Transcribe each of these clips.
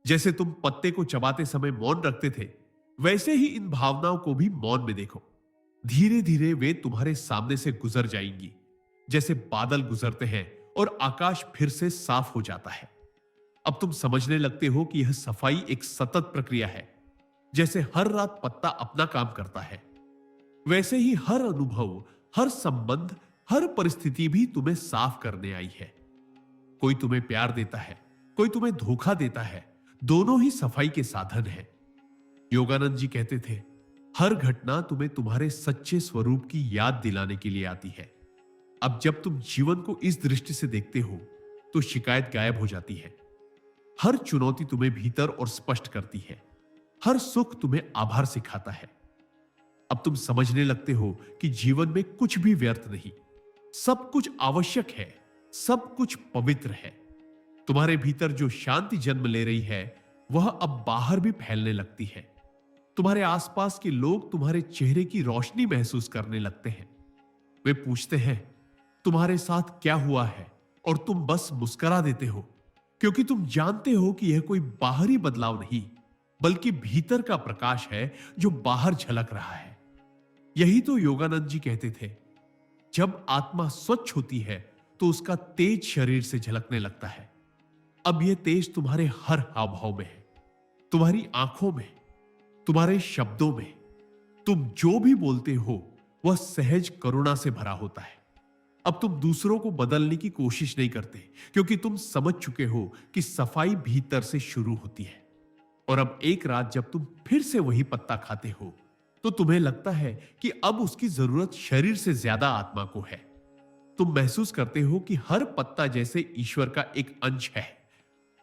जैसे तुम पत्ते को चबाते समय मौन रखते थे, वैसे ही इन भावनाओं को भी मौन में देखो। धीरे धीरे वे तुम्हारे सामने से गुजर जाएंगी, जैसे बादल गुजरते हैं और आकाश फिर से साफ हो जाता है। अब तुम समझने लगते हो कि यह सफाई एक सतत प्रक्रिया है। जैसे हर रात पत्ता अपना काम करता है, वैसे ही हर अनुभव, हर संबंध, हर परिस्थिति भी तुम्हें साफ करने आई है। कोई तुम्हें प्यार देता है, कोई तुम्हें धोखा देता है, दोनों ही सफाई के साधन हैं। योगानंद जी कहते थे, हर घटना तुम्हें तुम्हारे सच्चे स्वरूप की याद दिलाने के लिए आती है। अब जब तुम जीवन को इस दृष्टि से देखते हो, तो शिकायत गायब हो जाती है। हर चुनौती तुम्हें भीतर और स्पष्ट करती है। हर सुख तुम्हें आभार सिखाता है। अब तुम समझने लगते हो कि जीवन में कुछ भी व्यर्थ नहीं, सब कुछ आवश्यक है, सब कुछ पवित्र है। तुम्हारे भीतर जो शांति जन्म ले रही है, वह अब बाहर भी फैलने लगती है। तुम्हारे आसपास के लोग तुम्हारे चेहरे की रोशनी महसूस करने लगते हैं। वे पूछते हैं, तुम्हारे साथ क्या हुआ है, और तुम बस मुस्कुरा देते हो, क्योंकि तुम जानते हो कि यह कोई बाहरी बदलाव नहीं, बल्कि भीतर का प्रकाश है जो बाहर झलक रहा है। यही तो योगानंद जी कहते थे, जब आत्मा स्वच्छ होती है तो उसका तेज शरीर से झलकने लगता है। अब यह तेज तुम्हारे हर हाव भाव में है, तुम्हारी आंखों में, तुम्हारे शब्दों में। तुम जो भी बोलते हो वह सहज करुणा से भरा होता है। अब तुम दूसरों को बदलने की कोशिश नहीं करते, क्योंकि तुम समझ चुके हो कि सफाई भीतर से शुरू होती है। और अब एक रात जब तुम फिर से वही पत्ता खाते हो, तो तुम्हें लगता है कि अब उसकी जरूरत शरीर से ज्यादा आत्मा को है। तुम महसूस करते हो कि हर पत्ता जैसे ईश्वर का एक अंश है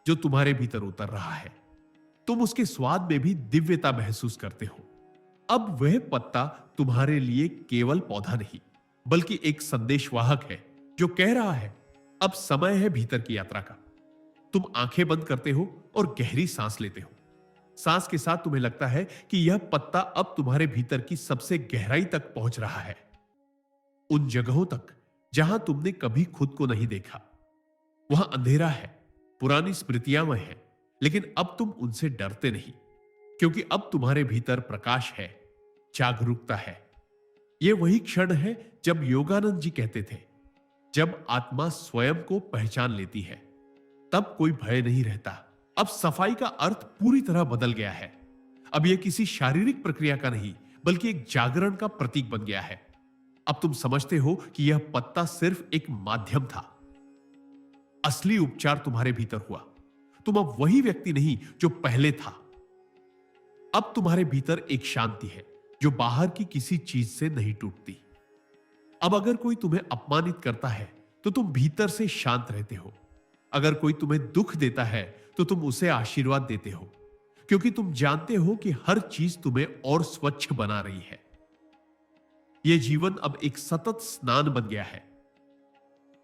जो तुम्हारे भीतर उतर रहा है। तुम उसके स्वाद में भी दिव्यता महसूस करते हो। अब वह पत्ता तुम्हारे लिए केवल पौधा नहीं, बल्कि एक संदेशवाहक है जो कह रहा है, अब समय है भीतर की यात्रा का। तुम आंखें बंद करते हो और गहरी सांस लेते हो। सांस के साथ तुम्हें लगता है कि यह पत्ता अब तुम्हारे भीतर की सबसे गहराई तक पहुंच रहा है, उन जगहों तक जहां तुमने कभी खुद को नहीं देखा। वहां अंधेरा है, पुरानी स्मृतियां वह हैं, लेकिन अब तुम उनसे डरते नहीं, क्योंकि अब तुम्हारे भीतर प्रकाश है, जागरूकता है। यह वही क्षण है जब योगानंद जी कहते थे, जब आत्मा स्वयं को पहचान लेती है, तब कोई भय नहीं रहता। अब सफाई का अर्थ पूरी तरह बदल गया है। अब यह किसी शारीरिक प्रक्रिया का नहीं, बल्कि एक जागरण का प्रतीक बन गया है। अब तुम समझते हो कि यह पत्ता सिर्फ एक माध्यम था, असली उपचार तुम्हारे भीतर हुआ। तुम अब वही व्यक्ति नहीं जो पहले था। अब तुम्हारे भीतर एक शांति है जो बाहर की किसी चीज से नहीं टूटती। अब अगर कोई तुम्हें अपमानित करता है तो तुम भीतर से शांत रहते हो। अगर कोई तुम्हें दुख देता है तो तुम उसे आशीर्वाद देते हो, क्योंकि तुम जानते हो कि हर चीज तुम्हें और स्वच्छ बना रही है। यह जीवन अब एक सतत स्नान बन गया है।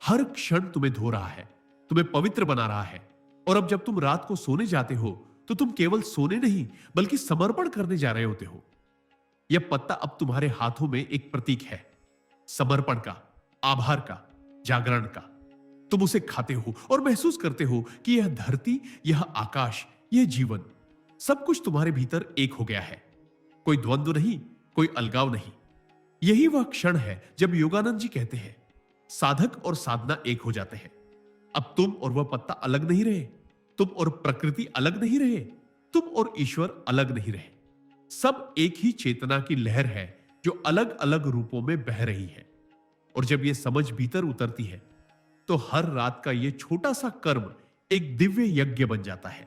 हर क्षण तुम्हें धो रहा है, तुम्हें पवित्र बना रहा है। और अब जब तुम रात को सोने जाते हो तो तुम केवल सोने नहीं, बल्कि समर्पण करने जा रहे होते हो। यह पत्ता अब तुम्हारे हाथों में एक प्रतीक है, समर्पण का, आभार का, जागरण का। तुम उसे खाते हो और महसूस करते हो कि यह धरती, यह आकाश, यह जीवन, सब कुछ तुम्हारे भीतर एक हो गया है। कोई द्वंद्व नहीं, कोई अलगाव नहीं। यही वह क्षण है जब योगानंद जी कहते हैं, साधक और साधना एक हो जाते हैं। अब तुम और वह पत्ता अलग नहीं रहे, तुम और प्रकृति अलग नहीं रहे, तुम और ईश्वर अलग नहीं रहे। सब एक ही चेतना की लहर है जो अलग अलग रूपों में बह रही है। और जब यह समझ भीतर उतरती है तो हर रात का यह छोटा सा कर्म एक दिव्य यज्ञ बन जाता है।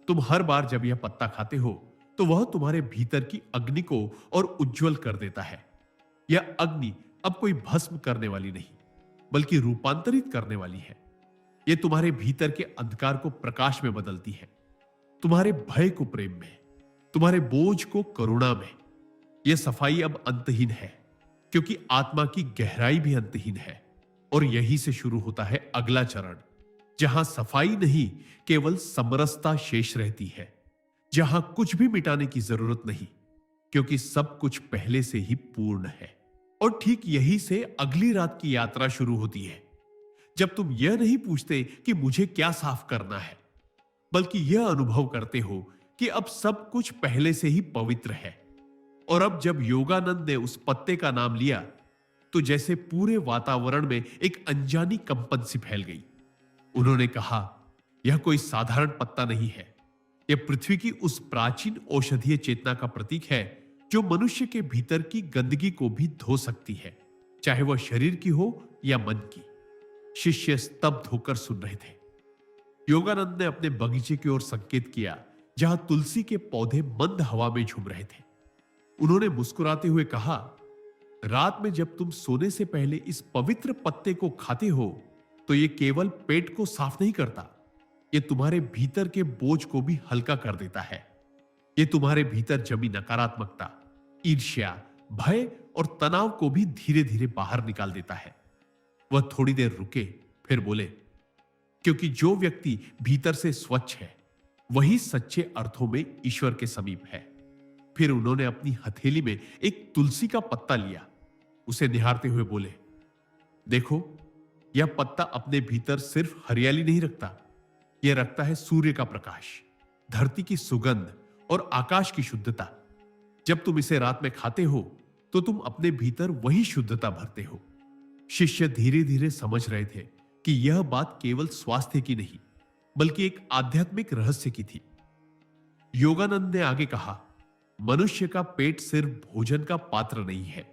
तुम हर बार जब यह पत्ता खाते हो तो वह तुम्हारे भीतर की अग्नि को और उज्जवल कर देता है। यह अग्नि अब कोई भस्म करने वाली नहीं, बल्कि रूपांतरित करने वाली है। यह तुम्हारे भीतर के अंधकार को प्रकाश में बदलती है, तुम्हारे भय को प्रेम में, तुम्हारे बोझ को करुणा में। यह सफाई अब अंतहीन है, क्योंकि आत्मा की गहराई भी अंतहीन है। और यहीं से शुरू होता है अगला चरण, जहां सफाई नहीं, केवल समरसता शेष रहती है, जहां कुछ भी मिटाने की जरूरत नहीं, क्योंकि सब कुछ पहले से ही पूर्ण है। और ठीक यहीं से अगली रात की यात्रा शुरू होती है, जब तुम यह नहीं पूछते कि मुझे क्या साफ करना है, बल्कि यह अनुभव करते हो कि अब सब कुछ पहले से ही पवित्र है। और अब जब योगानंद ने उस पत्ते का नाम लिया तो जैसे पूरे वातावरण में एक अनजानी कंपन सी फैल गई। उन्होंने कहा, यह कोई साधारण पत्ता नहीं है, यह पृथ्वी की उस प्राचीन औषधीय चेतना का प्रतीक है जो मनुष्य के भीतर की गंदगी को भी धो सकती है, चाहे वह शरीर की हो या मन की। शिष्य स्तब्ध होकर सुन रहे थे। योगानंद ने अपने बगीचे की ओर संकेत किया जहां तुलसी के पौधे मंद हवा में झूम रहे थे। उन्होंने मुस्कुराते हुए कहा, रात में जब तुम सोने से पहले इस पवित्र पत्ते को खाते हो तो यह केवल पेट को साफ नहीं करता, यह तुम्हारे भीतर के बोझ को भी हल्का कर देता है। यह तुम्हारे भीतर जमी नकारात्मकता, ईर्ष्या, भय और तनाव को भी धीरे धीरे बाहर निकाल देता है। वह थोड़ी देर रुके, फिर बोले, क्योंकि जो व्यक्ति भीतर से स्वच्छ है वही सच्चे अर्थों में ईश्वर के समीप है। फिर उन्होंने अपनी हथेली में एक तुलसी का पत्ता लिया, उसे निहारते हुए बोले, देखो, यह पत्ता अपने भीतर सिर्फ हरियाली नहीं रखता, यह रखता है सूर्य का प्रकाश, धरती की सुगंध और आकाश की शुद्धता। जब तुम इसे रात में खाते हो तो तुम अपने भीतर वही शुद्धता भरते हो। शिष्य धीरे धीरे समझ रहे थे कि यह बात केवल स्वास्थ्य की नहीं बल्कि एक आध्यात्मिक रहस्य की थी। योगानंद ने आगे कहा, मनुष्य का पेट सिर्फ भोजन का पात्र नहीं है,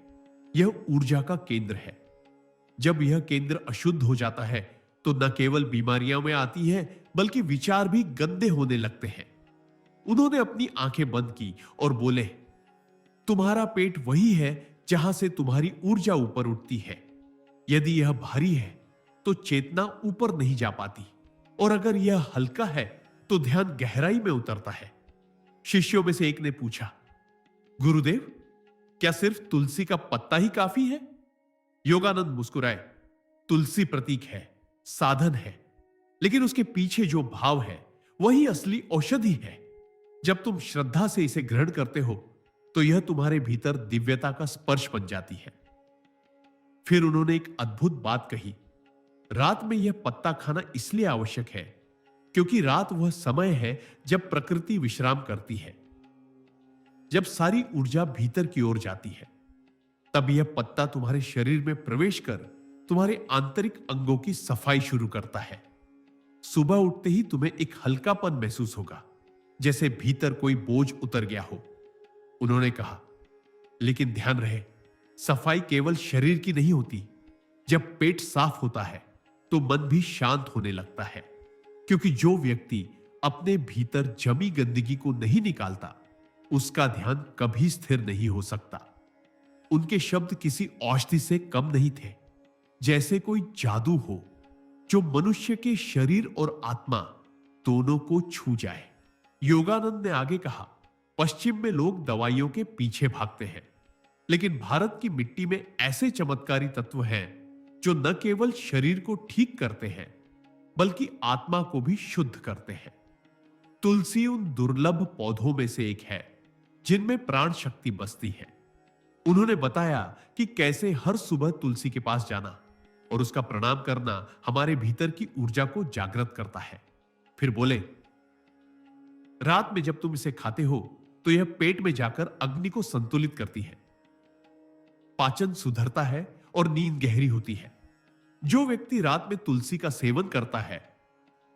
यह ऊर्जा का केंद्र है। जब यह केंद्र अशुद्ध हो जाता है तो न केवल बीमारियां में आती है बल्कि विचार भी गंदे होने लगते हैं। उन्होंने अपनी आंखें बंद की और बोले, तुम्हारा पेट वही है जहां से तुम्हारी ऊर्जा ऊपर उठती है। यदि यह भारी है तो चेतना ऊपर नहीं जा पाती, और अगर यह हल्का है तो ध्यान गहराई में उतरता है। शिष्यों में से एक ने पूछा, गुरुदेव, क्या सिर्फ तुलसी का पत्ता ही काफी है? योगानंद मुस्कुराए, तुलसी प्रतीक है, साधन है, लेकिन उसके पीछे जो भाव है वही असली औषधि है। जब तुम श्रद्धा से इसे ग्रहण करते हो तो यह तुम्हारे भीतर दिव्यता का स्पर्श बन जाती है। फिर उन्होंने एक अद्भुत बात कही, रात में यह पत्ता खाना इसलिए आवश्यक है क्योंकि रात वह समय है जब प्रकृति विश्राम करती है, जब सारी ऊर्जा भीतर की ओर जाती है। तब यह पत्ता तुम्हारे शरीर में प्रवेश कर तुम्हारे आंतरिक अंगों की सफाई शुरू करता है। सुबह उठते ही तुम्हें एक हल्कापन महसूस होगा, जैसे भीतर कोई बोझ उतर गया हो। उन्होंने कहा, लेकिन ध्यान रहे, सफाई केवल शरीर की नहीं होती। जब पेट साफ होता है तो मन भी शांत होने लगता है, क्योंकि जो व्यक्ति अपने भीतर जमी गंदगी को नहीं निकालता उसका ध्यान कभी स्थिर नहीं हो सकता। उनके शब्द किसी औषधि से कम नहीं थे, जैसे कोई जादू हो जो मनुष्य के शरीर और आत्मा दोनों को छू जाए। योगानंद ने आगे कहा, पश्चिम में लोग दवाइयों के पीछे भागते हैं, लेकिन भारत की मिट्टी में ऐसे चमत्कारी तत्व हैं जो न केवल शरीर को ठीक करते हैं बल्कि आत्मा को भी शुद्ध करते हैं। तुलसी उन दुर्लभ पौधों में से एक है जिनमें प्राण शक्ति बसती है। उन्होंने बताया कि कैसे हर सुबह तुलसी के पास जाना और उसका प्रणाम करना हमारे भीतर की ऊर्जा को जागृत करता है। फिर बोले, रात में जब तुम इसे खाते हो तो यह पेट में जाकर अग्नि को संतुलित करती है, पाचन सुधरता है और नींद गहरी होती है। जो व्यक्ति रात में तुलसी का सेवन करता है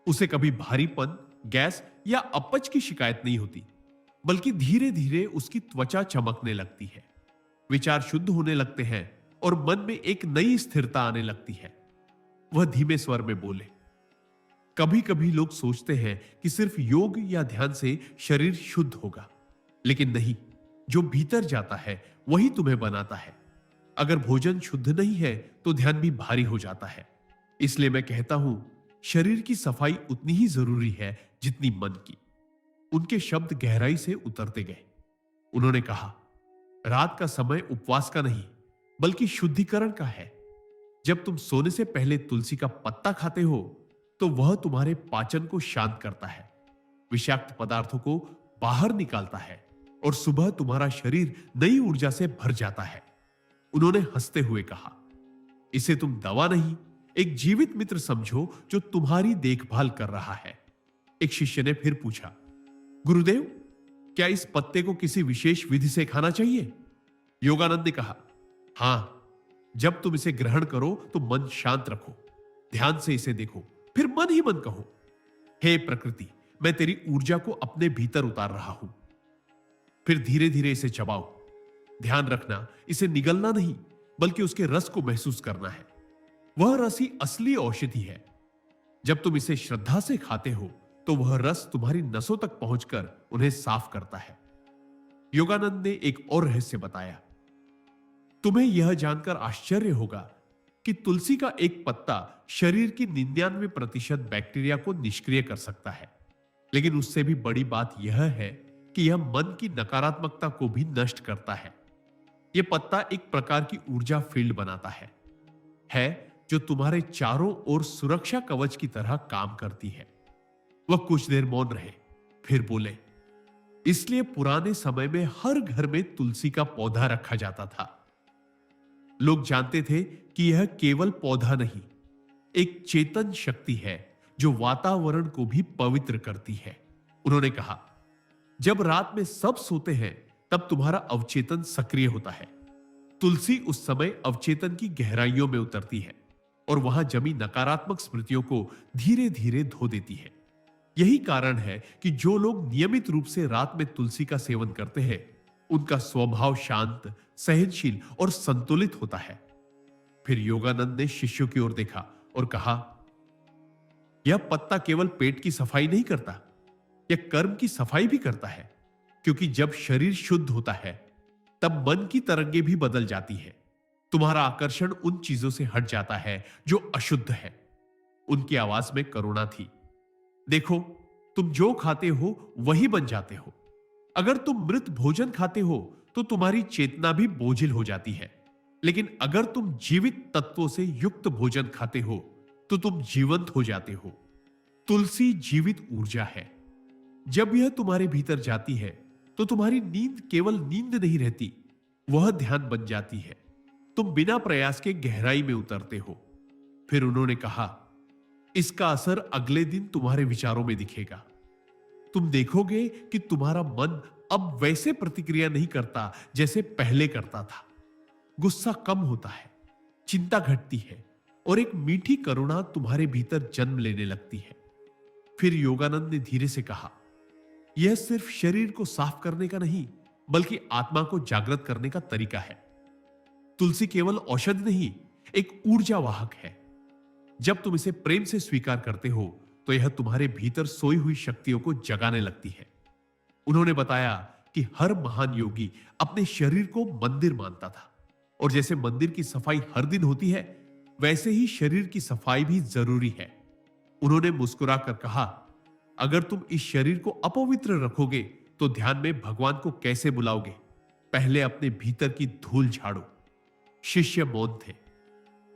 उसे कभी भारीपन, गैस या अपच की शिकायत नहीं होती, बल्कि धीरे धीरे उसकी त्वचा चमकने लगती है, विचार शुद्ध होने लगते हैं और मन में एक नई स्थिरता आने लगती है। वह धीमे स्वर में बोले, कभी कभी लोग सोचते हैं कि सिर्फ योग या ध्यान से शरीर शुद्ध होगा, लेकिन नहीं, जो भीतर जाता है वही तुम्हें बनाता है। अगर भोजन शुद्ध नहीं है तो ध्यान भी भारी हो जाता है। इसलिए मैं कहता हूं, शरीर की सफाई उतनी ही जरूरी है जितनी मन की। उनके शब्द गहराई से उतरते गए। उन्होंने कहा, रात का समय उपवास का नहीं बल्कि शुद्धिकरण का है। जब तुम सोने से पहले तुलसी का पत्ता खाते हो तो वह तुम्हारे पाचन को शांत करता है, विषाक्त पदार्थों को बाहर निकालता है और सुबह तुम्हारा शरीर नई ऊर्जा से भर जाता है। उन्होंने हंसते हुए कहा, इसे तुम दवा नहीं, एक जीवित मित्र समझो जो तुम्हारी देखभाल कर रहा है। एक शिष्य ने फिर पूछा, गुरुदेव, क्या इस पत्ते को किसी विशेष विधि से खाना चाहिए? योगानंद ने कहा, हां, जब तुम इसे ग्रहण करो तो मन शांत रखो, ध्यान से इसे देखो, फिर मन ही मन कहो, हे प्रकृति, मैं तेरी ऊर्जा को अपने भीतर उतार रहा हूं। फिर धीरे धीरे इसे चबाओ। ध्यान रखना, इसे निगलना नहीं, बल्कि उसके रस को महसूस करना है। वह रस ही असली औषधि है। जब तुम इसे श्रद्धा से खाते हो तो वह रस तुम्हारी नसों तक पहुंचकर उन्हें साफ करता है। योगानंद ने एक और रहस्य बताया। तुम्हें यह जानकर आश्चर्य होगा कि तुलसी का एक पत्ता शरीर की 99% बैक्टीरिया को निष्क्रिय कर सकता है, लेकिन उससे भी बड़ी बात यह है कि यह मन की नकारात्मकता को भी नष्ट करता है। यह पत्ता एक प्रकार की ऊर्जा फील्ड बनाता है जो तुम्हारे चारों ओर सुरक्षा कवच की तरह काम करती है। वह कुछ देर मौन रहे, फिर बोले, इसलिए पुराने समय में हर घर में तुलसी का पौधा रखा जाता था। लोग जानते थे कि यह केवल पौधा नहीं, एक चेतन शक्ति है जो वातावरण को भी पवित्र करती है। उन्होंने कहा, जब रात में सब सोते हैं तब तुम्हारा अवचेतन सक्रिय होता है। तुलसी उस समय अवचेतन की गहराइयों में उतरती है और वहां जमी नकारात्मक स्मृतियों को धीरे धीरे धो देती है। यही कारण है कि जो लोग नियमित रूप से रात में तुलसी का सेवन करते हैं, उनका स्वभाव शांत, सहनशील और संतुलित होता है। फिर योगानंद ने शिष्यों की ओर देखा और कहा, यह पत्ता केवल पेट की सफाई नहीं करता, यह कर्म की सफाई भी करता है, क्योंकि जब शरीर शुद्ध होता है तब मन की तरंगे भी बदल जाती है। तुम्हारा आकर्षण उन चीजों से हट जाता है जो अशुद्ध है। उनकी आवाज में करुणा थी। देखो, तुम जो खाते हो वही बन जाते हो। अगर तुम मृत भोजन खाते हो तो तुम्हारी चेतना भी बोझिल हो जाती है, लेकिन अगर तुम जीवित तत्वों से युक्त भोजन खाते हो तो तुम जीवंत हो जाते हो। तुलसी जीवित ऊर्जा है। जब यह तुम्हारे भीतर जाती है तो तुम्हारी नींद केवल नींद नहीं रहती, वह ध्यान बन जाती है। तुम बिना प्रयास के गहराई में उतरते हो। फिर उन्होंने कहा, इसका असर अगले दिन तुम्हारे विचारों में दिखेगा। तुम देखोगे कि तुम्हारा मन अब वैसे प्रतिक्रिया नहीं करता जैसे पहले करता था। गुस्सा कम होता है, चिंता घटती है और एक मीठी करुणा तुम्हारे भीतर जन्म लेने लगती है। फिर योगानंद ने धीरे से कहा, यह सिर्फ शरीर को साफ करने का नहीं, बल्कि आत्मा को जागृत करने का तरीका है। तुलसी केवल औषधि नहीं, एक ऊर्जा वाहक है। जब तुम इसे प्रेम से स्वीकार करते हो तो यह तुम्हारे भीतर सोई हुई शक्तियों को जगाने लगती है। उन्होंने बताया कि हर महान योगी अपने शरीर को मंदिर मानता था, और जैसे मंदिर की सफाई हर दिन होती है, वैसे ही शरीर की सफाई भी जरूरी है। उन्होंने मुस्कुराकर कहा, अगर तुम इस शरीर को अपवित्र रखोगे तो ध्यान में भगवान को कैसे बुलाओगे? पहले अपने भीतर की धूल झाड़ो। शिष्य मौन थे।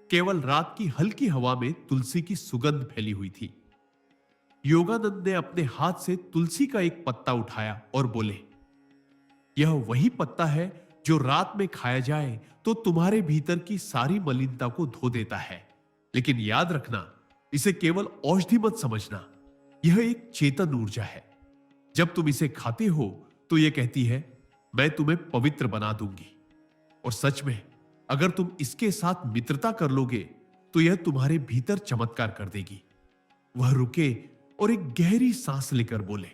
केवल रात की हल्की हवा में तुलसी की सुगंध फैली हुई थी। योगानंद ने अपने हाथ से तुलसी का एक पत्ता उठाया और बोले, यह वही पत्ता है जो रात में खाया जाए तो तुम्हारे भीतर की सारी मलिनता को धो देता है। लेकिन याद रखना, इसे केवल औषधि मत समझना, यह एक चेतन ऊर्जा है। जब तुम इसे खाते हो तो यह कहती है, मैं तुम्हें पवित्र बना दूंगी। और सच में, अगर तुम इसके साथ मित्रता कर लोगे तो यह तुम्हारे भीतर चमत्कार कर देगी। वह रुके और एक गहरी सांस लेकर बोले,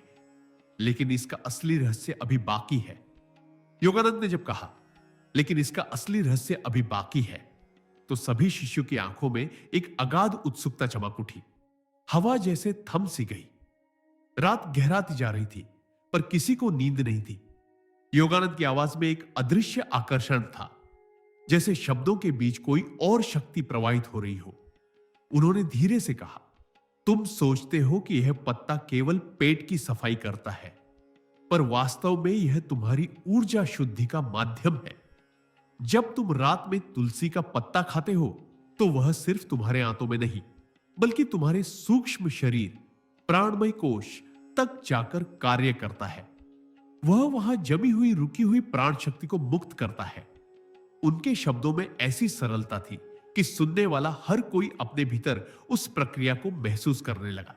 लेकिन इसका असली रहस्य अभी बाकी है। योगानंद ने जब कहा, लेकिन इसका असली रहस्य अभी बाकी है, तो सभी शिष्यों की आंखों में एक अगाध उत्सुकता चमक उठी। हवा जैसे थम सी गई। रात गहराती जा रही थी, पर किसी को नींद नहीं थी। योगानंद की आवाज में एक अदृश्य आकर्षण था, जैसे शब्दों के बीच कोई और शक्ति प्रवाहित हो रही हो। उन्होंने धीरे से कहा, तुम सोचते हो कि यह पत्ता केवल पेट की सफाई करता है, पर वास्तव में यह तुम्हारी ऊर्जा शुद्धि का माध्यम है। जब तुम रात में तुलसी का पत्ता खाते हो तो वह सिर्फ तुम्हारे आंतों में नहीं, बल्कि तुम्हारे सूक्ष्म शरीर, प्राणमय कोश तक जाकर कार्य करता है। वह वहां जमी हुई रुकी हुई प्राण शक्ति को मुक्त करता है। उनके शब्दों में ऐसी सरलता थी कि सुनने वाला हर कोई अपने भीतर उस प्रक्रिया को महसूस करने लगा।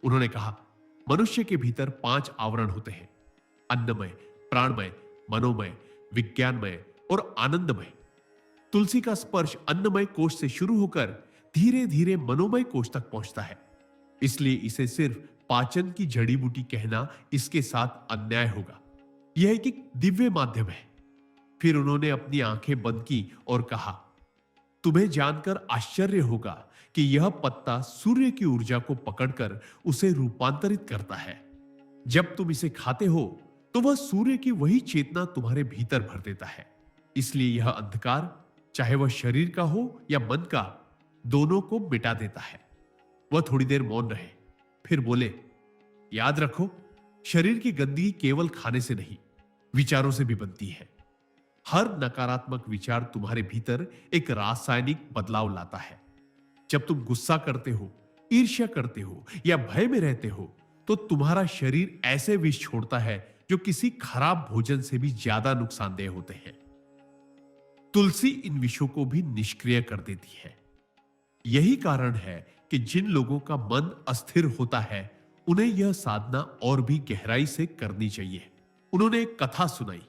उन्होंने कहा, मनुष्य के भीतर 5 आवरण होते हैं: अन्नमय, प्राणमय, मनोमय, विज्ञानमय और आनंदमय। तुलसी का स्पर्श अन्नमय कोश से शुरू होकर धीरे धीरे मनोमय कोश तक पहुंचता है। इसलिए इसे सिर्फ पाचन की जड़ी बूटी कहना इसके साथ अन्याय होगा। यह एक दिव्य माध्यम है। फिर उन्होंने अपनी आंखें बंद की और कहा, तुम्हें जानकर आश्चर्य होगा कि यह पत्ता सूर्य की ऊर्जा को पकड़कर उसे रूपांतरित करता है। जब तुम इसे खाते हो तो वह सूर्य की वही चेतना तुम्हारे भीतर भर देता है। इसलिए यह अंधकार, चाहे वह शरीर का हो या मन का, दोनों को मिटा देता है। वह थोड़ी देर मौन रहे, फिर बोले, याद रखो, शरीर की गंदगी केवल खाने से नहीं, विचारों से भी बनती है। हर नकारात्मक विचार तुम्हारे भीतर एक रासायनिक बदलाव लाता है। जब तुम गुस्सा करते हो, ईर्ष्या करते हो या भय में रहते हो, तो तुम्हारा शरीर ऐसे विष छोड़ता है जो किसी खराब भोजन से भी ज्यादा नुकसानदेह होते हैं। तुलसी इन विषयों को भी निष्क्रिय कर देती है। यही कारण है कि जिन लोगों का मन अस्थिर होता है, उन्हें यह साधना और भी गहराई से करनी चाहिए। उन्होंने एक कथा सुनाई।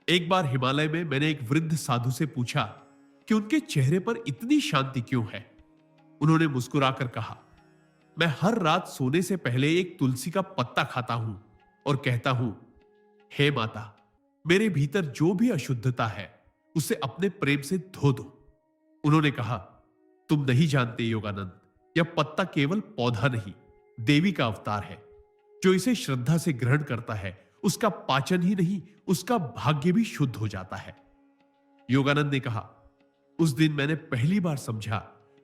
एक बार हिमालय में मैंने एक वृद्ध साधु से पूछा कि उनके चेहरे पर इतनी शांति क्यों है। उन्होंने मुस्कुराकर कहा, मैं हर रात सोने से पहले एक तुलसी का पत्ता खाता हूं और कहता हूं, हे माता, मेरे भीतर जो भी अशुद्धता है उसे अपने प्रेम से धो दो। उन्होंने कहा, तुम नहीं जानते योगानंद, यह पत्ता केवल पौधा नहीं, देवी का अवतार है। जो इसे श्रद्धा से ग्रहण करता है, उसका पाचन ही नहीं, उसका भाग्य भी शुद्ध हो जाता है। योगानंद ने कहा, उस दिन मैंने पहली बार समझा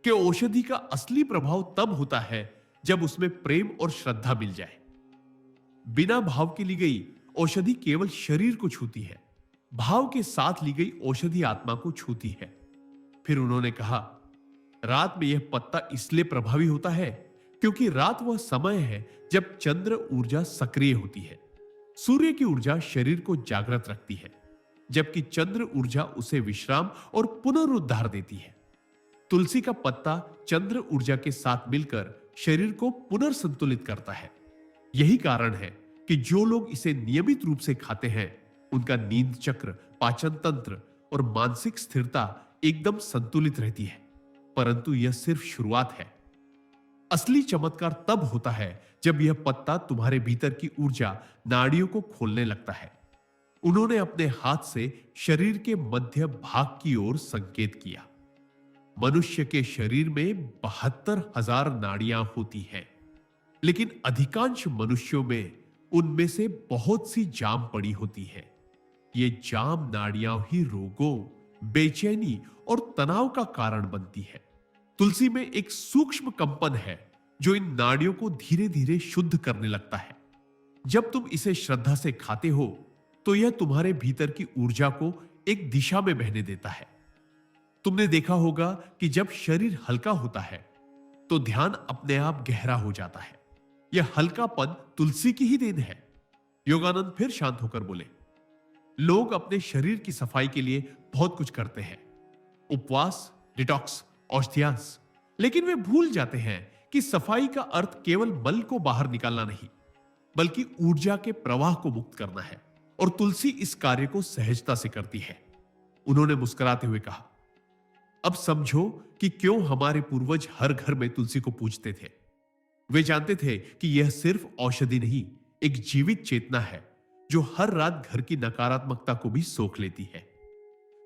कि औषधि का असली प्रभाव तब होता है जब उसमें प्रेम और श्रद्धा मिल जाए। बिना भाव के ली गई औषधि केवल शरीर को छूती है, भाव के साथ ली गई औषधि आत्मा को छूती है। फिर उन्होंने कहा, रात में यह पत्ता इसलिए प्रभावी होता है क्योंकि रात वह समय है जब चंद्र ऊर्जा सक्रिय होती है। सूर्य की ऊर्जा शरीर को जागृत रखती है, जबकि चंद्र ऊर्जा उसे विश्राम और पुनरुद्धार देती है। तुलसी का पत्ता चंद्र ऊर्जा के साथ मिलकर शरीर को पुनर्संतुलित करता है। यही कारण है कि जो लोग इसे नियमित रूप से खाते हैं, उनका नींद चक्र, पाचन तंत्र और मानसिक स्थिरता एकदम संतुलित रहती है। परंतु यह सिर्फ शुरुआत है। असली चमत्कार तब होता है जब यह पत्ता तुम्हारे भीतर की ऊर्जा, नाड़ियों को खोलने लगता है। उन्होंने अपने हाथ से शरीर के मध्य भाग की ओर संकेत किया। मनुष्य के शरीर में 72,000 नाड़ियां होती हैं, लेकिन अधिकांश मनुष्यों में उनमें से बहुत सी जाम पड़ी होती है। ये जाम नाड़ियां ही रोगों, बेचैनी और तनाव का कारण बनती है। तुलसी में एक सूक्ष्म कंपन है जो इन नाड़ियों को धीरे धीरे शुद्ध करने लगता है। जब तुम इसे श्रद्धा से खाते हो तो यह तुम्हारे भीतर की ऊर्जा को एक दिशा में बहने देता है। तुमने देखा होगा कि जब शरीर हल्का होता है तो ध्यान अपने आप गहरा हो जाता है। यह हल्कापन तुलसी की ही देन है। योगानंद फिर शांत होकर बोले, लोग अपने शरीर की सफाई के लिए बहुत कुछ करते हैं, उपवास, डिटॉक्स, औषधियांश, लेकिन वे भूल जाते हैं कि सफाई का अर्थ केवल मल को बाहर निकालना नहीं, बल्कि ऊर्जा के प्रवाह को मुक्त करना है। और तुलसी इस कार्य को सहजता से करती है। उन्होंने मुस्कुराते हुए कहा, अब समझो कि क्यों हमारे पूर्वज हर घर में तुलसी को पूजते थे। वे जानते थे कि यह सिर्फ औषधि नहीं, एक जीवित चेतना है जो हर रात घर की नकारात्मकता को भी सोख लेती है।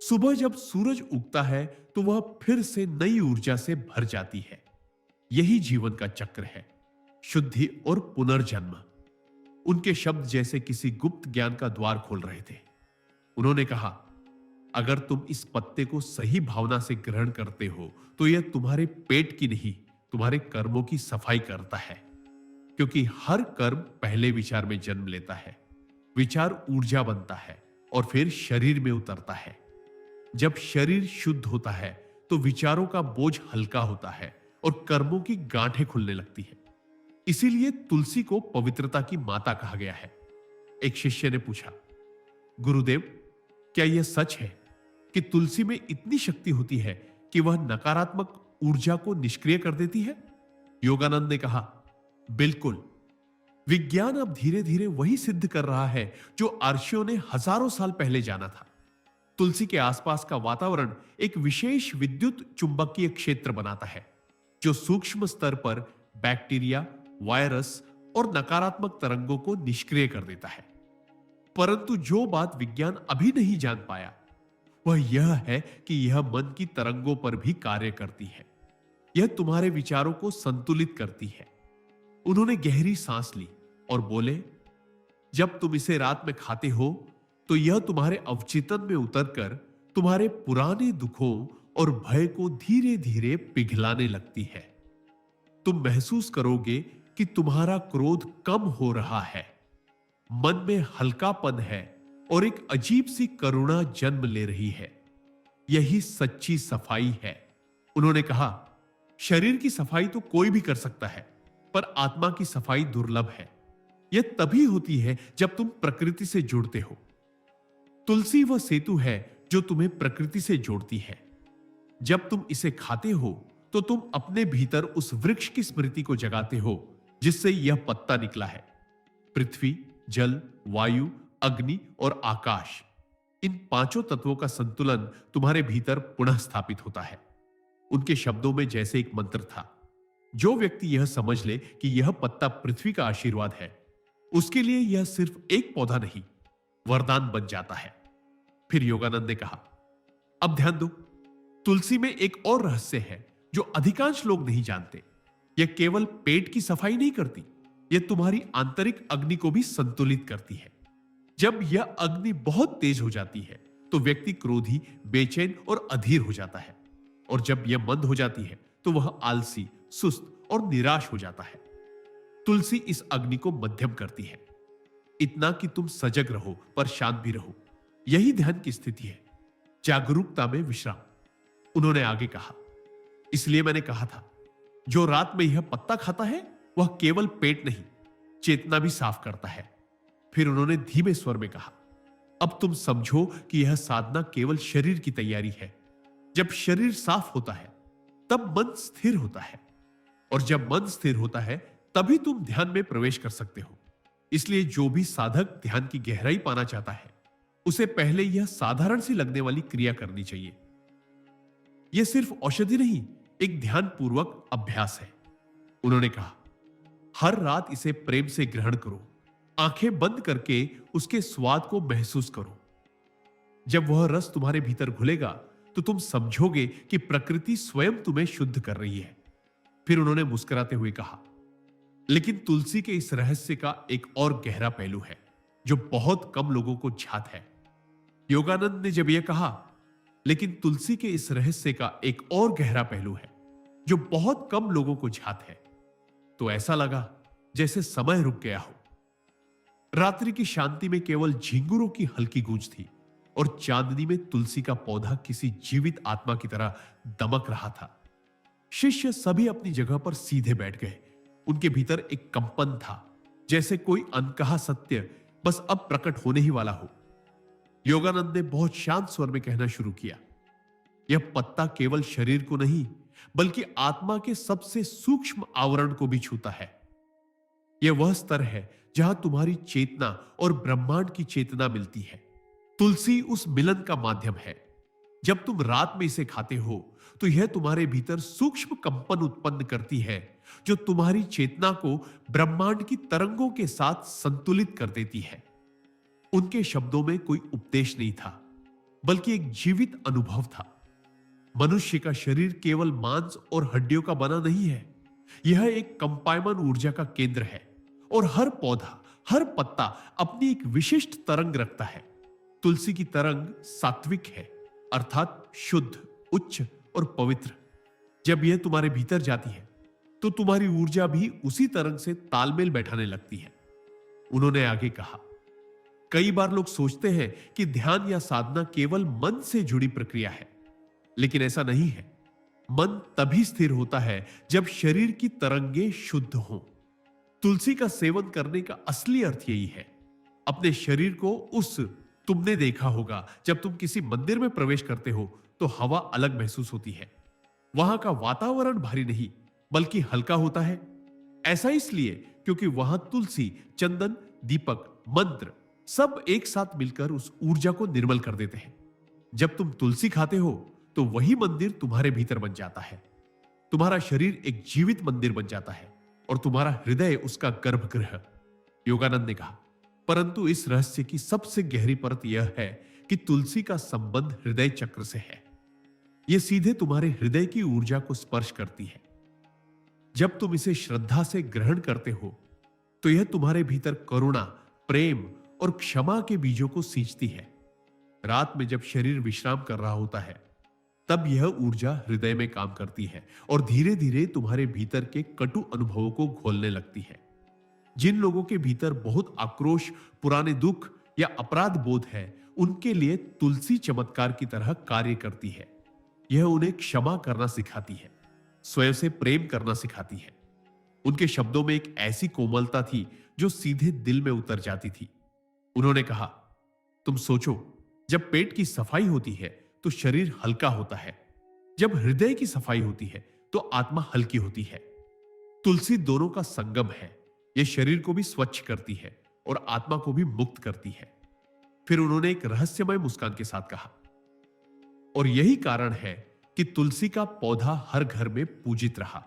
सुबह जब सूरज उगता है तो वह फिर से नई ऊर्जा से भर जाती है। यही जीवन का चक्र है, शुद्धि और पुनर्जन्म। उनके शब्द जैसे किसी गुप्त ज्ञान का द्वार खोल रहे थे। उन्होंने कहा, अगर तुम इस पत्ते को सही भावना से ग्रहण करते हो तो यह तुम्हारे पेट की नहीं, तुम्हारे कर्मों की सफाई करता है। क्योंकि हर कर्म पहले विचार में जन्म लेता है, विचार ऊर्जा बनता है और फिर शरीर में उतरता है। जब शरीर शुद्ध होता है तो विचारों का बोझ हल्का होता है और कर्मों की गांठें खुलने लगती है। इसीलिए तुलसी को पवित्रता की माता कहा गया है। एक शिष्य ने पूछा, गुरुदेव, क्या यह सच है कि तुलसी में इतनी शक्ति होती है कि वह नकारात्मक ऊर्जा को निष्क्रिय कर देती है? योगानंद ने कहा, बिल्कुल। विज्ञान अब धीरे धीरे वही सिद्ध कर रहा है जो आर्षियों ने हजारों साल पहले जाना था। तुलसी के आसपास का वातावरण एक विशेष विद्युत चुंबकीय क्षेत्र बनाता है जो सूक्ष्म स्तर पर बैक्टीरिया, वायरस और नकारात्मक तरंगों को निष्क्रिय कर देता है। परंतु जो बात विज्ञान अभी नहीं जान पाया वह यह है कि यह मन की तरंगों पर भी कार्य करती है। यह तुम्हारे विचारों को संतुलित करती है। उन्होंने गहरी सांस ली और बोले, जब तुम इसे रात में खाते हो तो यह तुम्हारे अवचेतन में उतरकर तुम्हारे पुराने दुखों और भय को धीरे धीरे पिघलाने लगती है। तुम महसूस करोगे कि तुम्हारा क्रोध कम हो रहा है, मन में हल्कापन है और एक अजीब सी करुणा जन्म ले रही है। यही सच्ची सफाई है। उन्होंने कहा, शरीर की सफाई तो कोई भी कर सकता है, पर आत्मा की सफाई दुर्लभ है। यह तभी होती है जब तुम प्रकृति से जुड़ते हो। तुलसी वह सेतु है जो तुम्हें प्रकृति से जोड़ती है। जब तुम इसे खाते हो तो तुम अपने भीतर उस वृक्ष की स्मृति को जगाते हो जिससे यह पत्ता निकला है। पृथ्वी, जल, वायु, अग्नि और आकाश, इन पांचों तत्वों का संतुलन तुम्हारे भीतर पुनः स्थापित होता है। उनके शब्दों में जैसे एक मंत्र था। जो व्यक्ति यह समझ ले कि यह पत्ता पृथ्वी का आशीर्वाद है, उसके लिए यह सिर्फ एक पौधा नहीं, वरदान बन जाता है। फिर योगानंद ने कहा, अब ध्यान दो, तुलसी में एक और रहस्य है जो अधिकांश लोग नहीं जानते। यह केवल पेट की सफाई नहीं करती, यह तुम्हारी आंतरिक अग्नि को भी संतुलित करती है। जब यह अग्नि बहुत तेज हो जाती है तो व्यक्ति क्रोधी, बेचैन और अधीर हो जाता है, और जब यह मंद हो जाती है तो वह आलसी, सुस्त और निराश हो जाता है। तुलसी इस अग्नि को मध्यम करती है, इतना कि तुम सजग रहो पर शांत भी रहो। यही ध्यान की स्थिति है, जागरूकता में विश्राम। उन्होंने आगे कहा, इसलिए मैंने कहा था, जो रात में यह पत्ता खाता है वह केवल पेट नहीं, चेतना भी साफ करता है। फिर उन्होंने धीमे स्वर में कहा, अब तुम समझो कि यह साधना केवल शरीर की तैयारी है। जब शरीर साफ होता है तब मन स्थिर होता है, और जब मन स्थिर होता है तभी तुम ध्यान में प्रवेश कर सकते हो। इसलिए जो भी साधक ध्यान की गहराई पाना चाहता है उसे पहले यह साधारण सी लगने वाली क्रिया करनी चाहिए। यह सिर्फ औषधि नहीं, एक ध्यान पूर्वक अभ्यास है। उन्होंने कहा, हर रात इसे प्रेम से ग्रहण करो, आंखें बंद करके उसके स्वाद को महसूस करो। जब वह रस तुम्हारे भीतर घुलेगा तो तुम समझोगे कि प्रकृति स्वयं तुम्हें शुद्ध कर रही है। फिर उन्होंने मुस्कुराते हुए कहा, लेकिन तुलसी के इस रहस्य का एक और गहरा पहलू है जो बहुत कम लोगों को ज्ञात है। योगानंद ने जब यह कहा, लेकिन तुलसी के इस रहस्य का एक और गहरा पहलू है जो बहुत कम लोगों को ज्ञात है, तो ऐसा लगा जैसे समय रुक गया हो। रात्रि की शांति में केवल झिंगुरों की हल्की गूंज थी, और चांदनी में तुलसी का पौधा किसी जीवित आत्मा की तरह दमक रहा था। शिष्य सभी अपनी जगह पर सीधे बैठ गए। उनके भीतर एक कंपन था, जैसे कोई अनकहा सत्य बस अब प्रकट होने ही वाला हो। योगानंद ने बहुत शांत स्वर में कहना शुरू किया, यह पत्ता केवल शरीर को नहीं बल्कि आत्मा के सबसे सूक्ष्म आवरण को भी छूता है। यह वह स्तर है जहां तुम्हारी चेतना और ब्रह्मांड की चेतना मिलती है। तुलसी उस मिलन का माध्यम है। जब तुम रात में इसे खाते हो तो यह तुम्हारे भीतर सूक्ष्म कंपन उत्पन्न करती है जो तुम्हारी चेतना को ब्रह्मांड की तरंगों के साथ संतुलित कर देती है। उनके शब्दों में कोई उपदेश नहीं था, बल्कि एक जीवित अनुभव था। मनुष्य का शरीर केवल मांस और हड्डियों का बना नहीं है, यह एक कंपायमान ऊर्जा का केंद्र है, और हर पौधा, हर पत्ता अपनी एक विशिष्ट तरंग रखता है। तुलसी की तरंग सात्विक है, अर्थात शुद्ध, उच्च और पवित्र। जब यह तुम्हारे भीतर जाती है तो तुम्हारी ऊर्जा भी उसी तरंग से तालमेल बैठाने लगती है। उन्होंने आगे कहा, कई बार लोग सोचते हैं कि ध्यान या साधना केवल मन से जुड़ी प्रक्रिया है, लेकिन ऐसा नहीं है। मन तभी स्थिर होता है जब शरीर की तरंगे शुद्ध हों। तुलसी का सेवन करने का असली अर्थ यही है। अपने शरीर को उस तुमने देखा होगा, जब तुम किसी मंदिर में प्रवेश करते हो तो हवा अलग महसूस होती है। वहां का वातावरण भारी नहीं बल्कि हल्का होता है। ऐसा इसलिए क्योंकि वहां तुलसी, चंदन, दीपक, मंत्र सब एक साथ मिलकर उस ऊर्जा को निर्मल कर देते हैं। जब तुम तुलसी खाते हो तो वही मंदिर तुम्हारे भीतर बन जाता है। तुम्हारा शरीर एक जीवित मंदिर बन जाता है और तुम्हारा हृदय उसका गर्भगृह। योगानंद ने कहा, परंतु इस रहस्य की सबसे गहरी परत यह है कि तुलसी का संबंध हृदय चक्र से है। यह सीधे तुम्हारे हृदय की ऊर्जा को स्पर्श करती है। जब तुम इसे श्रद्धा से ग्रहण करते हो तो यह तुम्हारे भीतर करुणा, प्रेम और क्षमा के बीजों को सींचती है। रात में जब शरीर विश्राम कर रहा होता है तब यह ऊर्जा हृदय में काम करती है और धीरे धीरे तुम्हारे भीतर के कटु अनुभवों को घोलने लगती है। जिन लोगों के भीतर बहुत आक्रोश, पुराने दुख या अपराध बोध है, उनके लिए तुलसी चमत्कार की तरह कार्य करती है। यह उन्हें क्षमा करना सिखाती है, स्वयं से प्रेम करना सिखाती है। उनके शब्दों में एक ऐसी कोमलता थी जो सीधे दिल में उतर जाती थी। उन्होंने कहा, तुम सोचो, जब पेट की सफाई होती है तो शरीर हल्का होता है। जब हृदय की सफाई होती है तो आत्मा हल्की होती है। तुलसी दोनों का संगम है। यह शरीर को भी स्वच्छ करती है और आत्मा को भी मुक्त करती है। फिर उन्होंने एक रहस्यमय मुस्कान के साथ कहा, और यही कारण है कि तुलसी का पौधा हर घर में पूजित रहा।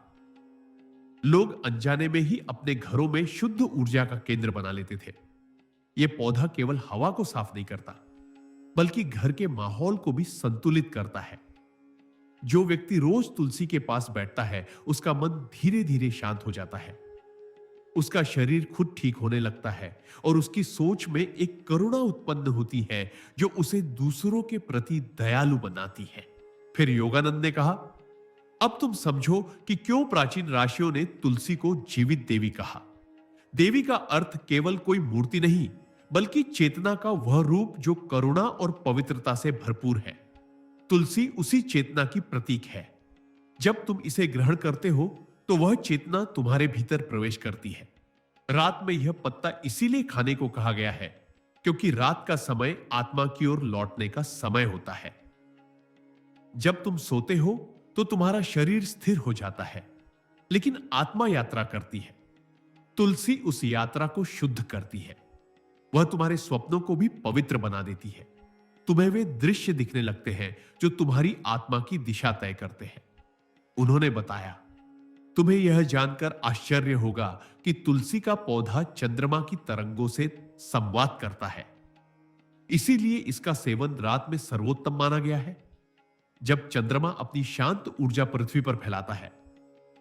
लोग अनजाने में ही अपने घरों में शुद्ध ऊर्जा का केंद्र बना लेते थे। यह पौधा केवल हवा को साफ नहीं करता, बल्कि घर के माहौल को भी संतुलित करता है। जो व्यक्ति रोज तुलसी के पास बैठता है, उसका मन धीरे धीरे शांत हो जाता है। उसका शरीर खुद ठीक होने लगता है और उसकी सोच में एक करुणा उत्पन्न होती है जो उसे दूसरों के प्रति दयालु बनाती है। फिर योगानंद ने कहा, अब तुम समझो कि क्यों प्राचीन राशियों ने तुलसी को जीवित देवी कहा। देवी का अर्थ केवल कोई मूर्ति नहीं, बल्कि चेतना का वह रूप जो करुणा और पवित्रता से भरपूर है। तुलसी उसी चेतना की प्रतीक है। जब तुम इसे ग्रहण करते हो तो वह चेतना तुम्हारे भीतर प्रवेश करती है। रात में यह पत्ता इसीलिए खाने को कहा गया है क्योंकि रात का समय आत्मा की ओर लौटने का समय होता है। जब तुम सोते हो तो तुम्हारा शरीर स्थिर हो जाता है, लेकिन आत्मा यात्रा करती है। तुलसी उस यात्रा को शुद्ध करती है। वह तुम्हारे स्वप्नों को भी पवित्र बना देती है। तुम्हें वे दृश्य दिखने लगते हैं जो तुम्हारी आत्मा की दिशा तय करते हैं। उन्होंने बताया, तुम्हें यह जानकर आश्चर्य होगा कि तुलसी का पौधा चंद्रमा की तरंगों से संवाद करता है। इसीलिए इसका सेवन रात में सर्वोत्तम माना गया है। जब चंद्रमा अपनी शांत ऊर्जा पृथ्वी पर फैलाता है,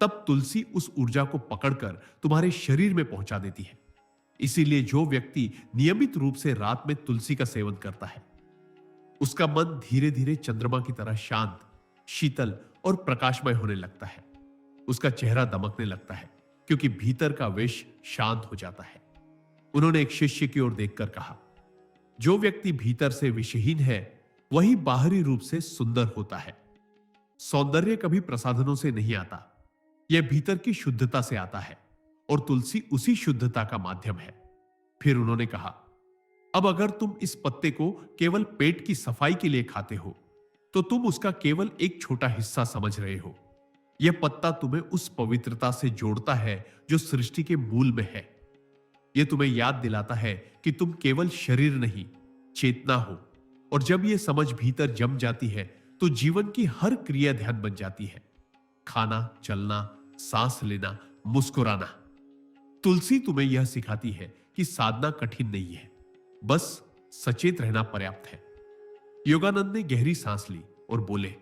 तब तुलसी उस ऊर्जा को पकड़कर तुम्हारे शरीर में पहुंचा देती है। इसीलिए जो व्यक्ति नियमित रूप से रात में तुलसी का सेवन करता है, उसका मन धीरे धीरे चंद्रमा की तरह शांत, शीतल और प्रकाशमय होने लगता है। उसका चेहरा दमकने लगता है क्योंकि भीतर का विष शांत हो जाता है। उन्होंने एक शिष्य की ओर देखकर कहा, जो व्यक्ति भीतर से विषहीन है वही बाहरी रूप से सुंदर होता है। सौंदर्य कभी प्रसाधनों से नहीं आता, यह भीतर की शुद्धता से आता है और तुलसी उसी शुद्धता का माध्यम है। फिर उन्होंने कहा, अब अगर तुम इस पत्ते को केवल पेट की सफाई के लिए खाते हो तो तुम उसका केवल एक छोटा हिस्सा समझ रहे हो। यह पत्ता तुम्हें उस पवित्रता से जोड़ता है जो सृष्टि के मूल में है। यह तुम्हें याद दिलाता है कि तुम केवल शरीर नहीं, चेतना हो। और जब यह समझ भीतर जम जाती है तो जीवन की हर क्रिया ध्यान बन जाती है। खाना, चलना, सांस लेना, मुस्कुराना। तुलसी तुम्हें यह सिखाती है कि साधना कठिन नहीं है, बस सचेत रहना पर्याप्त है। योगानंद ने गहरी सांस ली और बोले,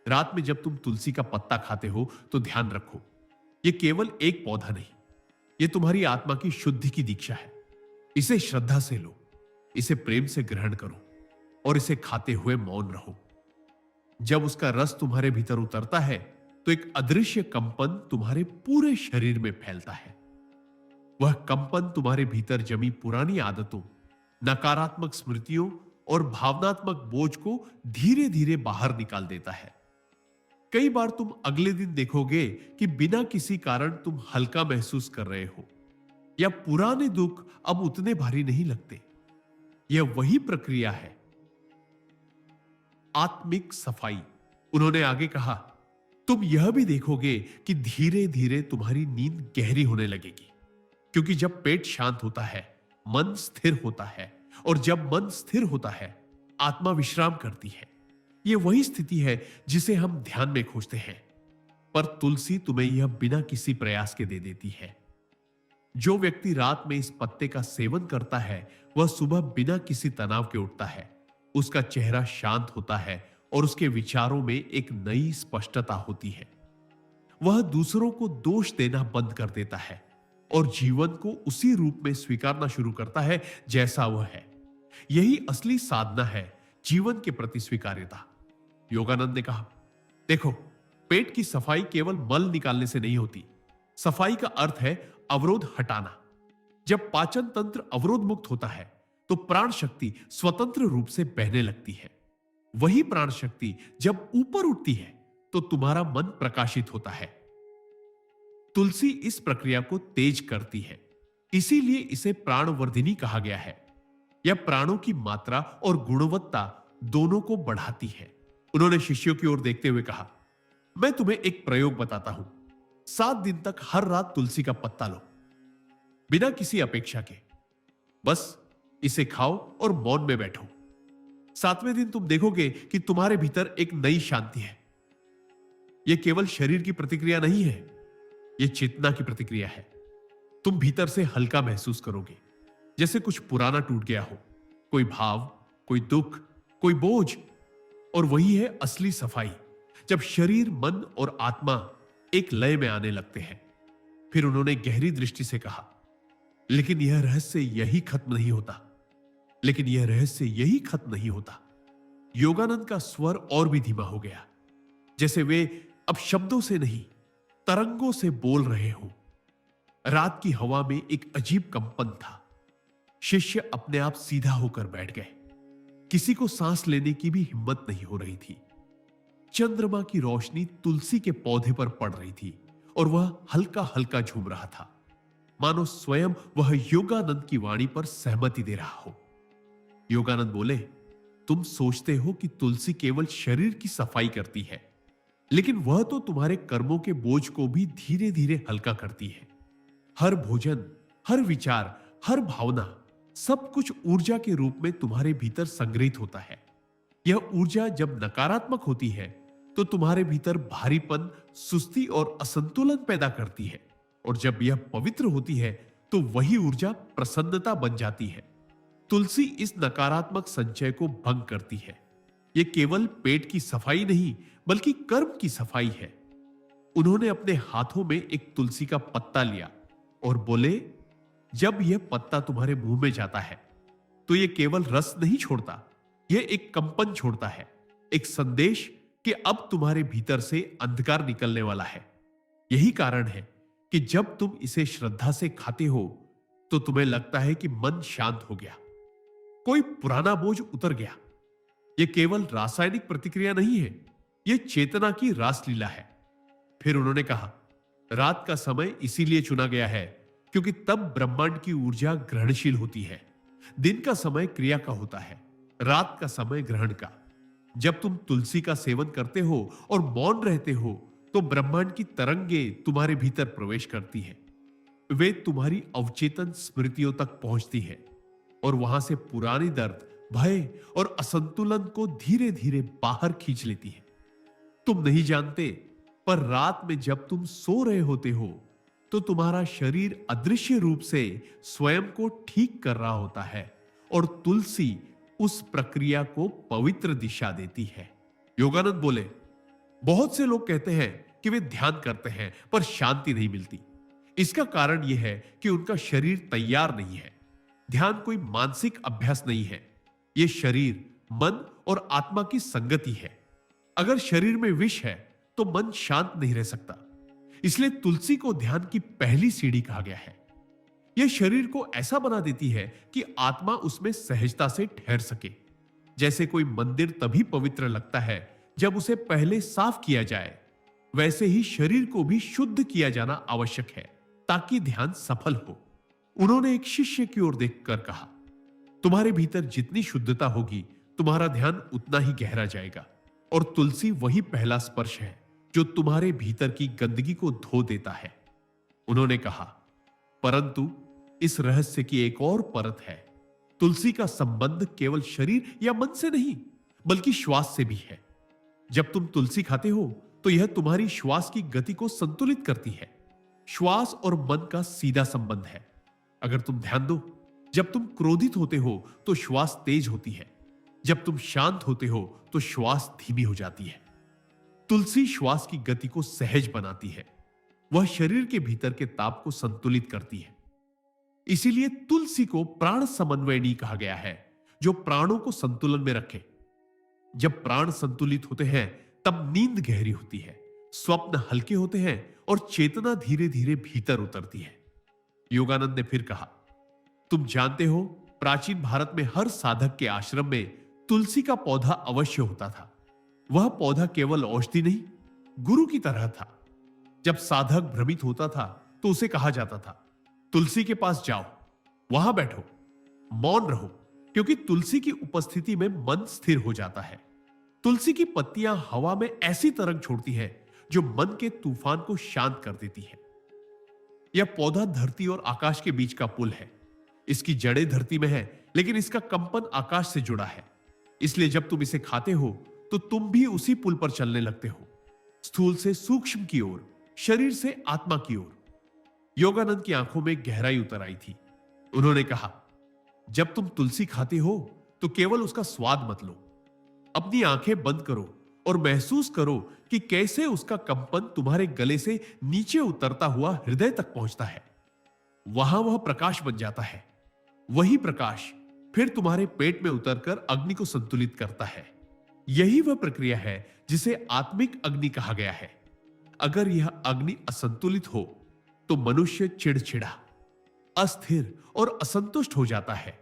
रात में जब तुम तुलसी का पत्ता खाते हो तो ध्यान रखो, यह केवल एक पौधा नहीं, यह तुम्हारी आत्मा की शुद्धि की दीक्षा है। इसे श्रद्धा से लो, इसे प्रेम से ग्रहण करो और इसे खाते हुए मौन रहो। जब उसका रस तुम्हारे भीतर उतरता है तो एक अदृश्य कंपन तुम्हारे पूरे शरीर में फैलता है। वह कंपन तुम्हारे भीतर जमी पुरानी आदतों, नकारात्मक स्मृतियों और भावनात्मक बोझ को धीरे धीरे बाहर निकाल देता है। कई बार तुम अगले दिन देखोगे कि बिना किसी कारण तुम हल्का महसूस कर रहे हो या पुराने दुख अब उतने भारी नहीं लगते। यह वही प्रक्रिया है, आत्मिक सफाई। उन्होंने आगे कहा, तुम यह भी देखोगे कि धीरे धीरे तुम्हारी नींद गहरी होने लगेगी। क्योंकि जब पेट शांत होता है, मन स्थिर होता है, और जब मन स्थिर होता है, आत्मा विश्राम करती है। यह वही स्थिति है जिसे हम ध्यान में खोजते हैं। पर तुलसी तुम्हें यह बिना किसी प्रयास के दे देती है। जो व्यक्ति रात में इस पत्ते का सेवन करता है, वह सुबह बिना किसी तनाव के उठता है। उसका चेहरा शांत होता है और उसके विचारों में एक नई स्पष्टता होती है। वह दूसरों को दोष देना बंद कर देता है और जीवन को उसी रूप में स्वीकारना शुरू करता है जैसा वह है। यही असली साधना है, जीवन के प्रति स्वीकार्यता। योगानंद ने कहा, देखो, पेट की सफाई केवल मल निकालने से नहीं होती। सफाई का अर्थ है अवरोध हटाना। जब पाचन तंत्र अवरोध मुक्त होता है तो प्राण शक्ति स्वतंत्र रूप से बहने लगती है। वही प्राण शक्ति जब ऊपर उठती है तो तुम्हारा मन प्रकाशित होता है। तुलसी इस प्रक्रिया को तेज करती है, इसीलिए इसे प्राणवर्धिनी कहा गया है। यह प्राणों की मात्रा और गुणवत्ता दोनों को बढ़ाती है। उन्होंने शिष्यों की ओर देखते हुए कहा, मैं तुम्हें एक प्रयोग बताता हूं। 7 दिन तक हर रात तुलसी का पत्ता लो, बिना किसी अपेक्षा के। बस इसे खाओ और मौन में बैठो। 7वें दिन तुम देखोगे कि तुम्हारे भीतर एक नई शांति है। यह केवल शरीर की प्रतिक्रिया नहीं है, यह चेतना की प्रतिक्रिया है। तुम भीतर से हल्का महसूस करोगे, जैसे कुछ पुराना टूट गया हो, कोई भाव, कोई दुख, कोई बोझ। और वही है असली सफाई, जब शरीर, मन और आत्मा एक लय में आने लगते हैं। फिर उन्होंने गहरी दृष्टि से कहा, लेकिन यह रहस्य यही खत्म नहीं होता। योगानंद का स्वर और भी धीमा हो गया, जैसे वे अब शब्दों से नहीं, तरंगों से बोल रहे हो। रात की हवा में एक अजीब कंपन था। शिष्य अपने आप सीधा होकर बैठ गए। किसी को सांस लेने की भी हिम्मत नहीं हो रही थी। चंद्रमा की रोशनी तुलसी के पौधे पर पड़ रही थी और वह हल्का हल्का झूम रहा था, मानो स्वयं वह योगानंद की वाणी पर सहमति दे रहा हो। योगानंद बोले, तुम सोचते हो कि तुलसी केवल शरीर की सफाई करती है, लेकिन वह तो तुम्हारे कर्मों के बोझ को भी धीरे धीरे हल्का करती है। हर भोजन, हर विचार, हर भावना, सब कुछ ऊर्जा के रूप में तुम्हारे भीतर संग्रहित होता है। यह ऊर्जा जब नकारात्मक होती है तो तुम्हारे भीतर भारीपन, सुस्ती और असंतुलन पैदा करती है, और जब यह पवित्र होती है तो वही ऊर्जा प्रसन्नता बन जाती है। तुलसी इस नकारात्मक संचय को भंग करती है। यह केवल पेट की सफाई नहीं, बल्कि कर्म की सफाई है। उन्होंने अपने हाथों में एक तुलसी का पत्ता लिया और बोले, जब यह पत्ता तुम्हारे मुंह में जाता है तो यह केवल रस नहीं छोड़ता, यह एक कंपन छोड़ता है, एक संदेश कि अब तुम्हारे भीतर से अंधकार निकलने वाला है। यही कारण है कि जब तुम इसे श्रद्धा से खाते हो तो तुम्हें लगता है कि मन शांत हो गया, कोई पुराना बोझ उतर गया। यह केवल रासायनिक प्रतिक्रिया नहीं है, यह चेतना की रासलीला है। फिर उन्होंने कहा, रात का समय इसीलिए चुना गया है क्योंकि तब ब्रह्मांड की ऊर्जा ग्रहणशील होती है। दिन का समय क्रिया का होता है, रात का समय ग्रहण का। जब तुम तुलसी का सेवन करते हो और मौन रहते हो तो ब्रह्मांड की तरंगे तुम्हारे भीतर प्रवेश करती है। वे तुम्हारी अवचेतन स्मृतियों तक पहुंचती है और वहां से पुरानी दर्द, भय और असंतुलन को धीरे धीरे बाहर खींच लेती है। तुम नहीं जानते, पर रात में जब तुम सो रहे होते हो तो तुम्हारा शरीर अदृश्य रूप से स्वयं को ठीक कर रहा होता है और तुलसी उस प्रक्रिया को पवित्र दिशा देती है। योगानंद बोले, बहुत से लोग कहते हैं कि वे ध्यान करते हैं पर शांति नहीं मिलती। इसका कारण यह है कि उनका शरीर तैयार नहीं है। ध्यान कोई मानसिक अभ्यास नहीं है, यह शरीर, मन और आत्मा की संगति है। अगर शरीर में विष है तो मन शांत नहीं रह सकता। इसलिए तुलसी को ध्यान की पहली सीढ़ी कहा गया है। यह शरीर को ऐसा बना देती है कि आत्मा उसमें सहजता से ठहर सके। जैसे कोई मंदिर तभी पवित्र लगता है जब उसे पहले साफ किया जाए, वैसे ही शरीर को भी शुद्ध किया जाना आवश्यक है ताकि ध्यान सफल हो। उन्होंने एक शिष्य की ओर देखकर कहा, तुम्हारे भीतर जितनी शुद्धता होगी, तुम्हारा ध्यान उतना ही गहरा जाएगा। और तुलसी वही पहला स्पर्श है जो तुम्हारे भीतर की गंदगी को धो देता है। उन्होंने कहा, परंतु इस रहस्य की एक और परत है। तुलसी का संबंध केवल शरीर या मन से नहीं, बल्कि श्वास से भी है। जब तुम तुलसी खाते हो तो यह तुम्हारी श्वास की गति को संतुलित करती है। श्वास और मन का सीधा संबंध है। अगर तुम ध्यान दो, जब तुम क्रोधित होते हो तो श्वास तेज होती है, जब तुम शांत होते हो तो श्वास धीमी हो जाती है। तुलसी श्वास की गति को सहज बनाती है। वह शरीर के भीतर के ताप को संतुलित करती है। इसीलिए तुलसी को प्राण समन्वयनी कहा गया है, जो प्राणों को संतुलन में रखे। जब प्राण संतुलित होते हैं तब नींद गहरी होती है, स्वप्न हल्के होते हैं और चेतना धीरे धीरे भीतर उतरती है। योगानंद ने फिर कहा, तुम जानते हो, प्राचीन भारत में हर साधक के आश्रम में तुलसी का पौधा अवश्य होता था। वह पौधा केवल औषधि नहीं, गुरु की तरह था। जब साधक भ्रमित होता था तो उसे कहा जाता था, तुलसी के पास जाओ, वहां बैठो, मौन रहो, क्योंकि तुलसी की उपस्थिति में मन स्थिर हो जाता है। तुलसी की पत्तियां हवा में ऐसी तरंग छोड़ती है जो मन के तूफान को शांत कर देती है। यह पौधा धरती और आकाश के बीच का पुल है। इसकी जड़ें धरती में है, लेकिन इसका कंपन आकाश से जुड़ा है। इसलिए जब तुम इसे खाते हो तो तुम भी उसी पुल पर चलने लगते हो, स्थूल से सूक्ष्म की ओर, शरीर से आत्मा की ओर। योगानंद की आंखों में गहराई उतर आई थी। उन्होंने कहा, जब तुम तुलसी खाते हो तो केवल उसका स्वाद मत लो, अपनी आंखें बंद करो और महसूस करो कि कैसे उसका कंपन तुम्हारे गले से नीचे उतरता हुआ हृदय तक पहुंचता है। वहां वह प्रकाश बन जाता है। वही प्रकाश फिर तुम्हारे पेट में उतरकर अग्नि को संतुलित करता है। यही वह प्रक्रिया है जिसे आत्मिक अग्नि कहा गया है। अगर यह अग्नि असंतुलित हो तो मनुष्य चिड़चिड़ा, अस्थिर और असंतुष्ट हो जाता है।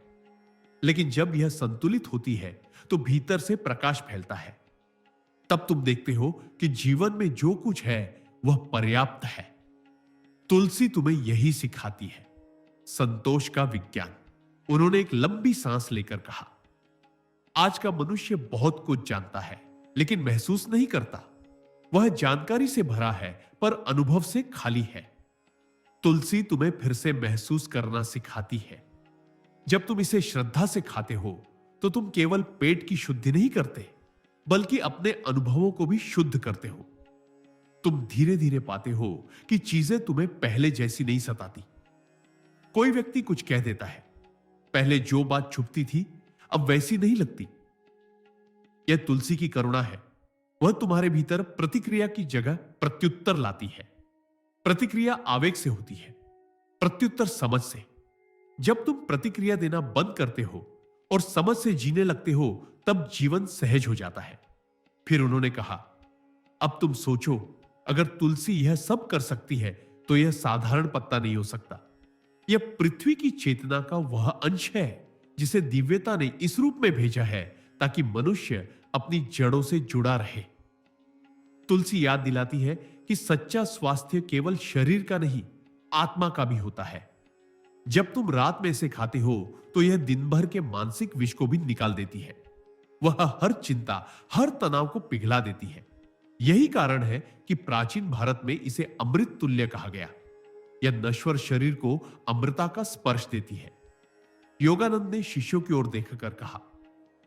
लेकिन जब यह संतुलित होती है तो भीतर से प्रकाश फैलता है। तब तुम देखते हो कि जीवन में जो कुछ है वह पर्याप्त है। तुलसी तुम्हें यही सिखाती है, संतोष का विज्ञान। उन्होंने एक लंबी सांस लेकर कहा, आज का मनुष्य बहुत कुछ जानता है लेकिन महसूस नहीं करता। वह जानकारी से भरा है पर अनुभव से खाली है। तुलसी तुम्हें फिर से महसूस करना सिखाती है। जब तुम इसे श्रद्धा से खाते हो तो तुम केवल पेट की शुद्धि नहीं करते, बल्कि अपने अनुभवों को भी शुद्ध करते हो। तुम धीरे धीरे पाते हो कि चीजें तुम्हें पहले जैसी नहीं सताती। कोई व्यक्ति कुछ कह देता है, पहले जो बात छुपती थी अब वैसी नहीं लगती। यह तुलसी की करुणा है। वह तुम्हारे भीतर प्रतिक्रिया की जगह प्रत्युत्तर लाती है। प्रतिक्रिया आवेग से होती है, प्रत्युत्तर समझ से। जब तुम प्रतिक्रिया देना बंद करते हो और समझ से जीने लगते हो तब जीवन सहज हो जाता है। फिर उन्होंने कहा, अब तुम सोचो, अगर तुलसी यह सब कर सकती है तो यह साधारण पत्ता नहीं हो सकता। यह पृथ्वी की चेतना का वह अंश है जिसे दिव्यता ने इस रूप में भेजा है ताकि मनुष्य अपनी जड़ों से जुड़ा रहे। तुलसी याद दिलाती है कि सच्चा स्वास्थ्य केवल शरीर का नहीं, आत्मा का भी होता है। जब तुम रात में इसे खाते हो तो यह दिन भर के मानसिक विष को भी निकाल देती है। वह हर चिंता, हर तनाव को पिघला देती है। यही कारण है कि प्राचीन भारत में इसे अमृत तुल्य कहा गया। यह नश्वर शरीर को अमृता का स्पर्श देती है। योगानंद ने शिष्यों की ओर देखकर कहा,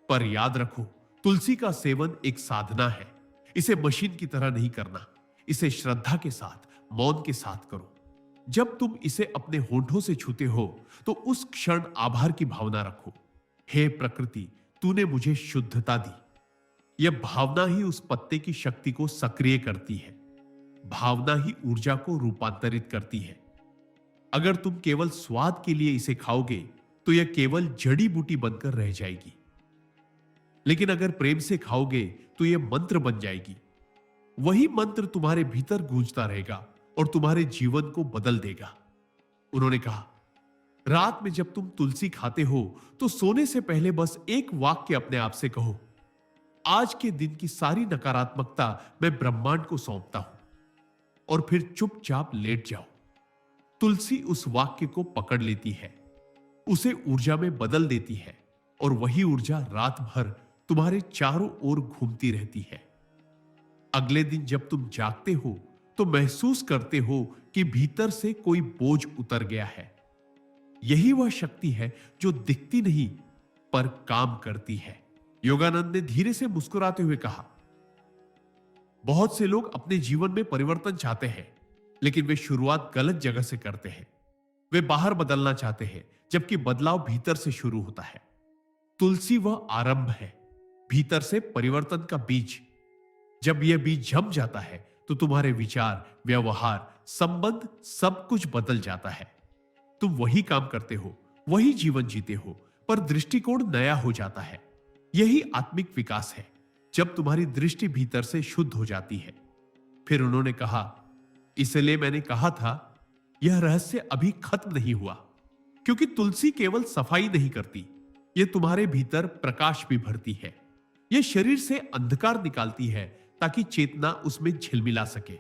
पर याद रखो, तुलसी का सेवन एक साधना है। इसे मशीन की तरह नहीं करना। इसे श्रद्धा के साथ, मौन के साथ करो। जब तुम इसे अपने होठों से छूते हो तो उस क्षण आभार की भावना रखो। हे प्रकृति, तूने मुझे शुद्धता दी। यह भावना ही उस पत्ते की शक्ति को सक्रिय करती है। भावना ही ऊर्जा को रूपांतरित करती है। अगर तुम केवल स्वाद के लिए इसे खाओगे तो यह केवल जड़ी बूटी बनकर रह जाएगी। लेकिन अगर प्रेम से खाओगे तो यह मंत्र बन जाएगी। वही मंत्र तुम्हारे भीतर गूंजता रहेगा और तुम्हारे जीवन को बदल देगा। उन्होंने कहा, रात में जब तुम तुलसी खाते हो तो सोने से पहले बस एक वाक्य अपने आप से कहो, आज के दिन की सारी नकारात्मकता मैं ब्रह्मांड को सौंपता हूं, और फिर चुपचाप लेट जाओ। तुलसी उस वाक्य को पकड़ लेती है, उसे ऊर्जा में बदल देती है, और वही ऊर्जा रात भर तुम्हारे चारों ओर घूमती रहती है। अगले दिन जब तुम जागते हो तो महसूस करते हो कि भीतर से कोई बोझ उतर गया है। यही वह शक्ति है जो दिखती नहीं पर काम करती है। योगानंद ने धीरे से मुस्कुराते हुए कहा, बहुत से लोग अपने जीवन में परिवर्तन चाहते हैं, लेकिन वे शुरुआत गलत जगह से करते हैं। वे बाहर बदलना चाहते हैं, जबकि बदलाव भीतर से शुरू होता है। तुलसी वह आरंभ है, भीतर से परिवर्तन का बीज। जब यह बीज जम जाता है तो तुम्हारे विचार, व्यवहार, संबंध सब कुछ बदल जाता है। तुम वही काम करते हो, वही जीवन जीते हो, पर दृष्टिकोण नया हो जाता है। यही आत्मिक विकास है, जब तुम्हारी दृष्टि भीतर से शुद्ध हो जाती है। फिर उन्होंने कहा, इसलिए मैंने कहा था यह रहस्य अभी खत्म नहीं हुआ, क्योंकि तुलसी केवल सफाई नहीं करती, यह तुम्हारे भीतर प्रकाश भी भरती है। यह शरीर से अंधकार निकालती है ताकि चेतना उसमें झिलमिला सके।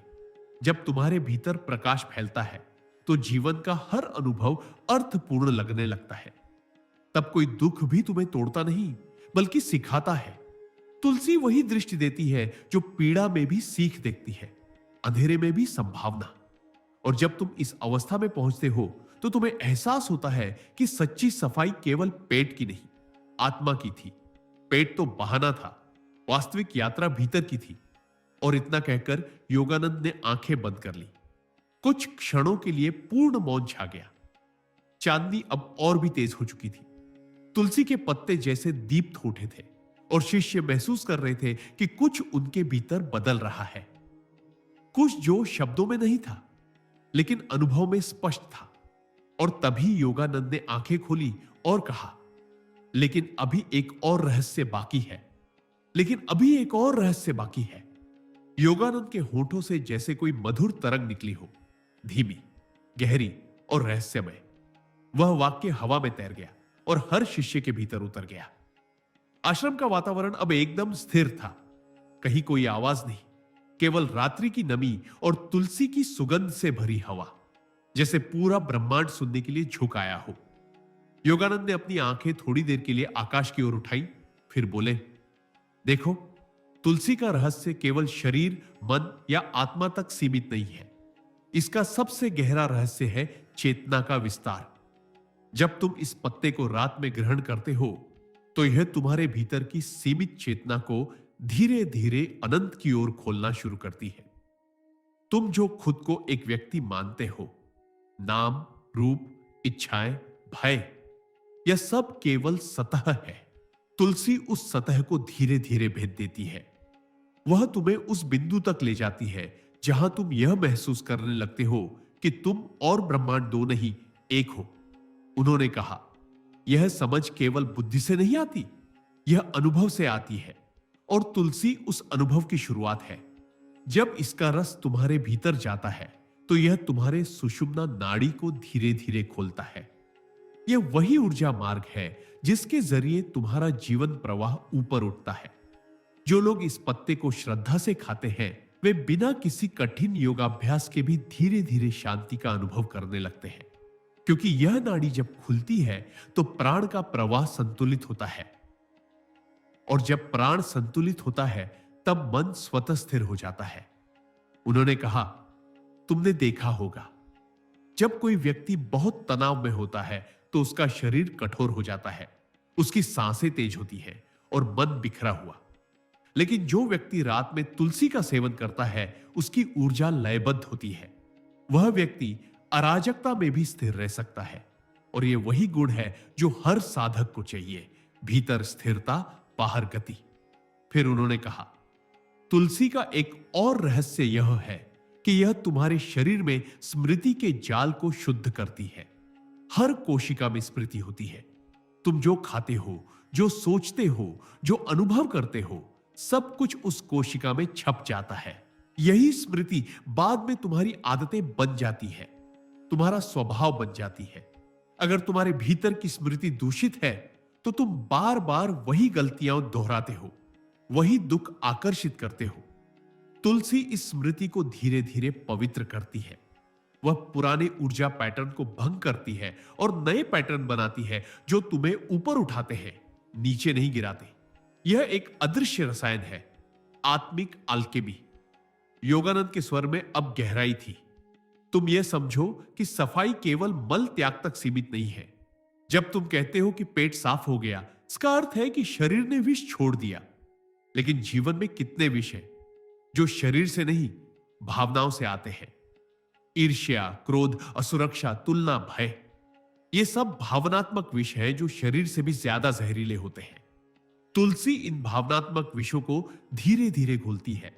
जब तुम्हारे भीतर प्रकाश फैलता है तो जीवन का हर अनुभव अर्थपूर्ण लगने लगता है। तब कोई दुख भी तुम्हें तोड़ता नहीं, बल्कि सिखाता है। तुलसी वही दृष्टि देती है जो पीड़ा में भी सीख देखती है, अंधेरे में भी संभावना। और जब तुम इस अवस्था में पहुंचते हो तो तुम्हें एहसास होता है कि सच्ची सफाई केवल पेट की नहीं, आत्मा की थी। पेट तो बहाना था, वास्तविक यात्रा भीतर की थी। और इतना कहकर योगानंद ने आंखें बंद कर ली। कुछ क्षणों के लिए पूर्ण मौन छा गया। चांदनी अब और भी तेज हो चुकी थी। तुलसी के पत्ते जैसे दीप्त उठे थे और शिष्य महसूस कर रहे थे कि कुछ उनके भीतर बदल रहा है। कुछ जो शब्दों में नहीं था, लेकिन अनुभव में स्पष्ट था। और तभी योगानंद ने आंखें खोली और कहा, लेकिन अभी एक और रहस्य बाकी है। लेकिन अभी एक और रहस्य बाकी है। योगानंद के होठों से जैसे कोई मधुर तरंग निकली हो, धीमी, गहरी और रहस्यमय। वह वाक्य हवा में तैर गया और हर शिष्य के भीतर उतर गया। आश्रम का वातावरण अब एकदम स्थिर था। कहीं कोई आवाज नहीं, केवल रात्रि की नमी और तुलसी की सुगंध से भरी हवा, जैसे पूरा ब्रह्मांड सुनने के लिए झुक आया हो। योगानंद ने अपनी आंखें थोड़ी देर के लिए आकाश की ओर उठाई, फिर बोले, देखो, तुलसी का रहस्य केवल शरीर, मन या आत्मा तक सीमित नहीं है। इसका सबसे गहरा रहस्य है चेतना का विस्तार। जब तुम इस पत्ते को रात में ग्रहण करते हो तो यह तुम्हारे भीतर की सीमित चेतना को धीरे धीरे अनंत की ओर खोलना शुरू करती है। तुम जो खुद को एक व्यक्ति मानते हो, नाम, रूप, इच्छाएं, भय, यह सब केवल सतह है। तुलसी उस सतह को धीरे धीरे भेद देती है। वह तुम्हें उस बिंदु तक ले जाती है जहां तुम यह महसूस करने लगते हो कि तुम और ब्रह्मांड दो नहीं, एक हो। उन्होंने कहा, यह समझ केवल बुद्धि से नहीं आती, यह अनुभव से आती है। और तुलसी उस अनुभव की शुरुआत है। जब इसका रस तुम्हारे भीतर जाता है तो यह तुम्हारे सुषुम्ना नाड़ी को धीरे धीरे खोलता है। यह वही ऊर्जा मार्ग है जिसके जरिए तुम्हारा जीवन प्रवाह ऊपर उठता है। जो लोग इस पत्ते को श्रद्धा से खाते हैं, वे बिना किसी कठिन योगाभ्यास के भी धीरे धीरे शांति का अनुभव करने लगते हैं, क्योंकि यह नाड़ी जब खुलती है तो प्राण का प्रवाह संतुलित होता है। और जब प्राण संतुलित होता है तब मन स्वतः स्थिर हो जाता है। उन्होंने कहा, तुमने देखा होगा, जब कोई व्यक्ति बहुत तनाव में होता है तो उसका शरीर कठोर हो जाता है, उसकी सांसें तेज होती है और मन बिखरा हुआ। लेकिन जो व्यक्ति रात में तुलसी का सेवन करता है, उसकी ऊर्जा लयबद्ध होती है। वह व्यक्ति अराजकता में भी स्थिर रह सकता है। और यह वही गुण है जो हर साधक को चाहिए, भीतर स्थिरता, बाहर गति। फिर उन्होंने कहा, तुलसी का एक और रहस्य यह है कि यह तुम्हारे शरीर में स्मृति के जाल को शुद्ध करती है। हर कोशिका में स्मृति होती है। तुम जो खाते हो, जो सोचते हो, जो अनुभव करते हो, सब कुछ उस कोशिका में छप जाता है। यही स्मृति बाद में तुम्हारी आदतें बन जाती है, तुम्हारा स्वभाव बन जाती है। अगर तुम्हारे भीतर की स्मृति दूषित है तो तुम बार बार वही गलतियां दोहराते हो, वही दुख आकर्षित करते हो। तुलसी इस स्मृति को धीरे धीरे पवित्र करती है। वह पुराने ऊर्जा पैटर्न को भंग करती है और नए पैटर्न बनाती है जो तुम्हें ऊपर उठाते हैं, नीचे नहीं गिराते। यह एक अदृश्य रसायन है, आत्मिक अल्केमी। योगानंद के स्वर में अब गहराई थी। तुम यह समझो कि सफाई केवल मल त्याग तक सीमित नहीं है, जब तुम कहते हो कि पेट साफ हो गया, इसका अर्थ है कि शरीर ने विष छोड़ दिया। लेकिन जीवन में कितने विष हैं जो शरीर से नहीं, भावनाओं से आते हैं। ईर्ष्या, क्रोध, असुरक्षा, तुलना, भय, ये सब भावनात्मक विष हैं जो शरीर से भी ज्यादा जहरीले होते हैं। तुलसी इन भावनात्मक विषों को धीरे धीरे घोलती है।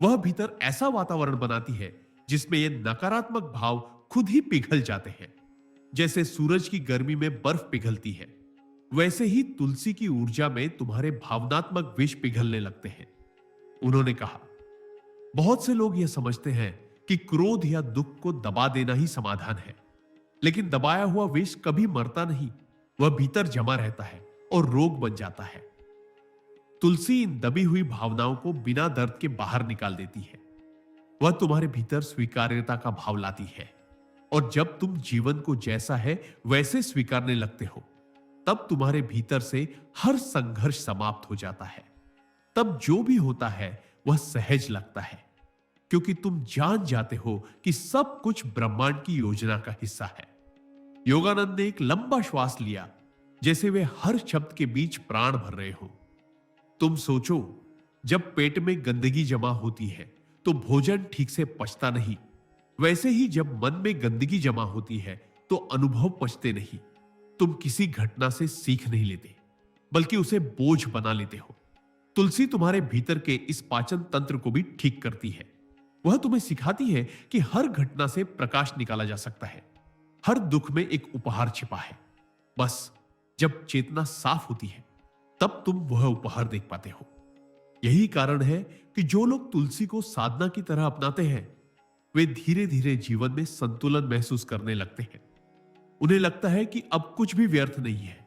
वह भीतर ऐसा वातावरण बनाती है जिसमें ये नकारात्मक भाव खुद ही पिघल जाते हैं। जैसे सूरज की गर्मी में बर्फ पिघलती है, वैसे ही तुलसी की ऊर्जा में तुम्हारे भावनात्मक विष पिघलने लगते हैं। उन्होंने कहा, बहुत से लोग यह समझते हैं कि क्रोध या दुख को दबा देना ही समाधान है, लेकिन दबाया हुआ विष कभी मरता नहीं, वह भीतर जमा रहता है और रोग बन जाता है। तुलसी इन दबी हुई भावनाओं को बिना दर्द के बाहर निकाल देती है। वह तुम्हारे भीतर स्वीकार्यता का भाव लाती है, और जब तुम जीवन को जैसा है वैसे स्वीकारने लगते हो, तब तुम्हारे भीतर से हर संघर्ष समाप्त हो जाता है। तब जो भी होता है वह सहज लगता है, क्योंकि तुम जान जाते हो कि सब कुछ ब्रह्मांड की योजना का हिस्सा है। योगानंद ने एक लंबा श्वास लिया, जैसे वे हर शब्द के बीच प्राण भर रहे हो। तुम सोचो, जब पेट में गंदगी जमा होती है तो भोजन ठीक से पचता नहीं। वैसे ही जब मन में गंदगी जमा होती है तो अनुभव पचते नहीं। तुम किसी घटना से सीख नहीं लेते, बल्कि उसे बोझ बना लेते हो। तुलसी तुम्हारे भीतर के इस पाचन तंत्र को भी ठीक करती है। वह तुम्हें सिखाती है कि हर घटना से प्रकाश निकाला जा सकता है। हर दुख में एक उपहार छिपा है। बस जब चेतना साफ होती है, तब तुम वह उपहार देख पाते हो। यही कारण है कि जो लोग तुलसी को साधना की तरह अपनाते हैं, वे धीरे धीरे जीवन में संतुलन महसूस करने लगते हैं। उन्हें लगता है कि अब कुछ भी व्यर्थ नहीं है।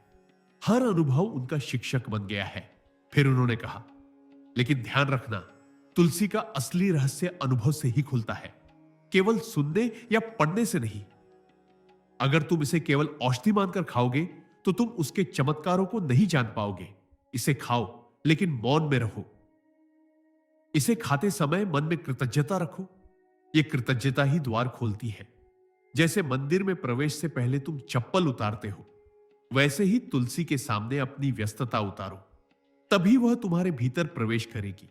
हर अनुभव उनका शिक्षक बन गया है। फिर उन्होंने कहा, लेकिन ध्यान रखना, तुलसी का असली रहस्य अनुभव से ही खुलता है, केवल सुनने या पढ़ने से नहीं। अगर तुम इसे केवल औषधि मानकर खाओगे तो तुम उसके चमत्कारों को नहीं जान पाओगे। इसे खाओ, लेकिन मौन में रहो। इसे खाते समय मन में कृतज्ञता रखो। यह कृतज्ञता ही द्वार खोलती है। जैसे मंदिर में प्रवेश से पहले तुम चप्पल उतारते हो, वैसे ही तुलसी के सामने अपनी व्यस्तता उतारो, तभी वह तुम्हारे भीतर प्रवेश करेगी।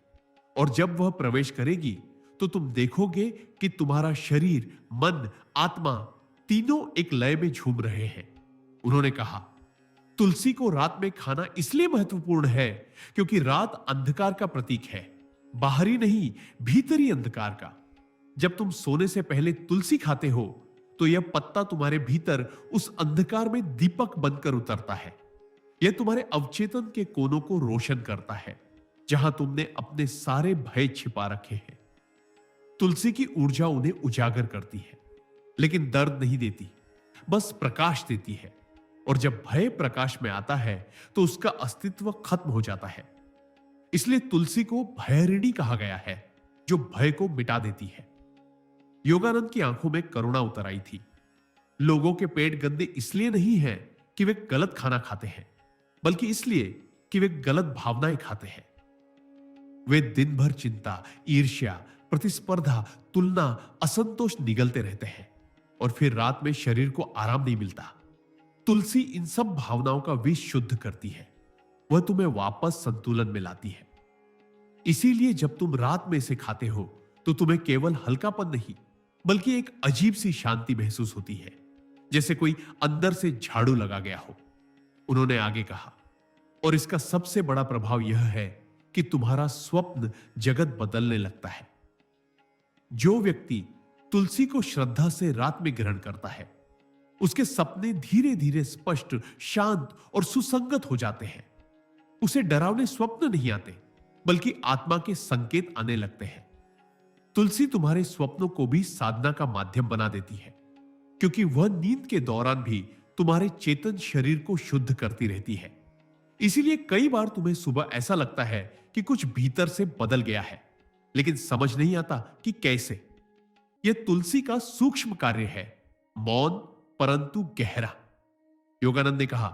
और जब वह प्रवेश करेगी तो तुम देखोगे कि तुम्हारा शरीर, मन, आत्मा तीनों एक लय में झूम रहे हैं। उन्होंने कहा, तुलसी को रात में खाना इसलिए महत्वपूर्ण है क्योंकि रात अंधकार का प्रतीक है, बाहरी नहीं, भीतरी अंधकार का। जब तुम सोने से पहले तुलसी खाते हो तो यह पत्ता तुम्हारे भीतर उस अंधकार में दीपक बनकर उतरता है। यह तुम्हारे अवचेतन के कोनों को रोशन करता है, जहां तुमने अपने सारे भय छिपा रखे हैं। तुलसी की ऊर्जा उन्हें उजागर करती है, लेकिन दर्द नहीं देती, बस प्रकाश देती है। और जब भय प्रकाश में आता है तो उसका अस्तित्व खत्म हो जाता है। इसलिए तुलसी को भयऋणी कहा गया है, जो भय को मिटा देती है। योगानंद की आंखों में करुणा उतर आई थी। लोगों के पेट गंदे इसलिए नहीं है कि वे गलत खाना खाते हैं, बल्कि इसलिए कि वे गलत भावनाएं खाते हैं। वे दिन भर चिंता, ईर्ष्या, प्रतिस्पर्धा, तुलना, असंतोष निगलते रहते हैं, और फिर रात में शरीर को आराम नहीं मिलता। तुलसी इन सब भावनाओं का विष शुद्ध करती है। वह तुम्हें वापस संतुलन में लाती है। इसीलिए जब तुम रात में इसे खाते हो तो तुम्हें केवल हल्कापन नहीं, बल्कि एक अजीब सी शांति महसूस होती है, जैसे कोई अंदर से झाड़ू लगा गया हो। उन्होंने आगे कहा, और इसका सबसे बड़ा प्रभाव यह है कि तुम्हारा स्वप्न जगत बदलने लगता है। जो व्यक्ति तुलसी को श्रद्धा से रात में ग्रहण करता है, उसके सपने धीरे धीरे स्पष्ट, शांत और सुसंगत हो जाते हैं। उसे डरावने स्वप्न नहीं आते, बल्कि आत्मा के संकेत आने लगते हैं। तुलसी तुम्हारे स्वप्नों को भी साधना का माध्यम बना देती है, क्योंकि वह नींद के दौरान भी तुम्हारे चेतन शरीर को शुद्ध करती रहती है। इसीलिए कई बार तुम्हें सुबह ऐसा लगता है कि कुछ भीतर से बदल गया है, लेकिन समझ नहीं आता कि कैसे। यह तुलसी का सूक्ष्म कार्य है, मौन परंतु गहरा। योगानंद ने कहा,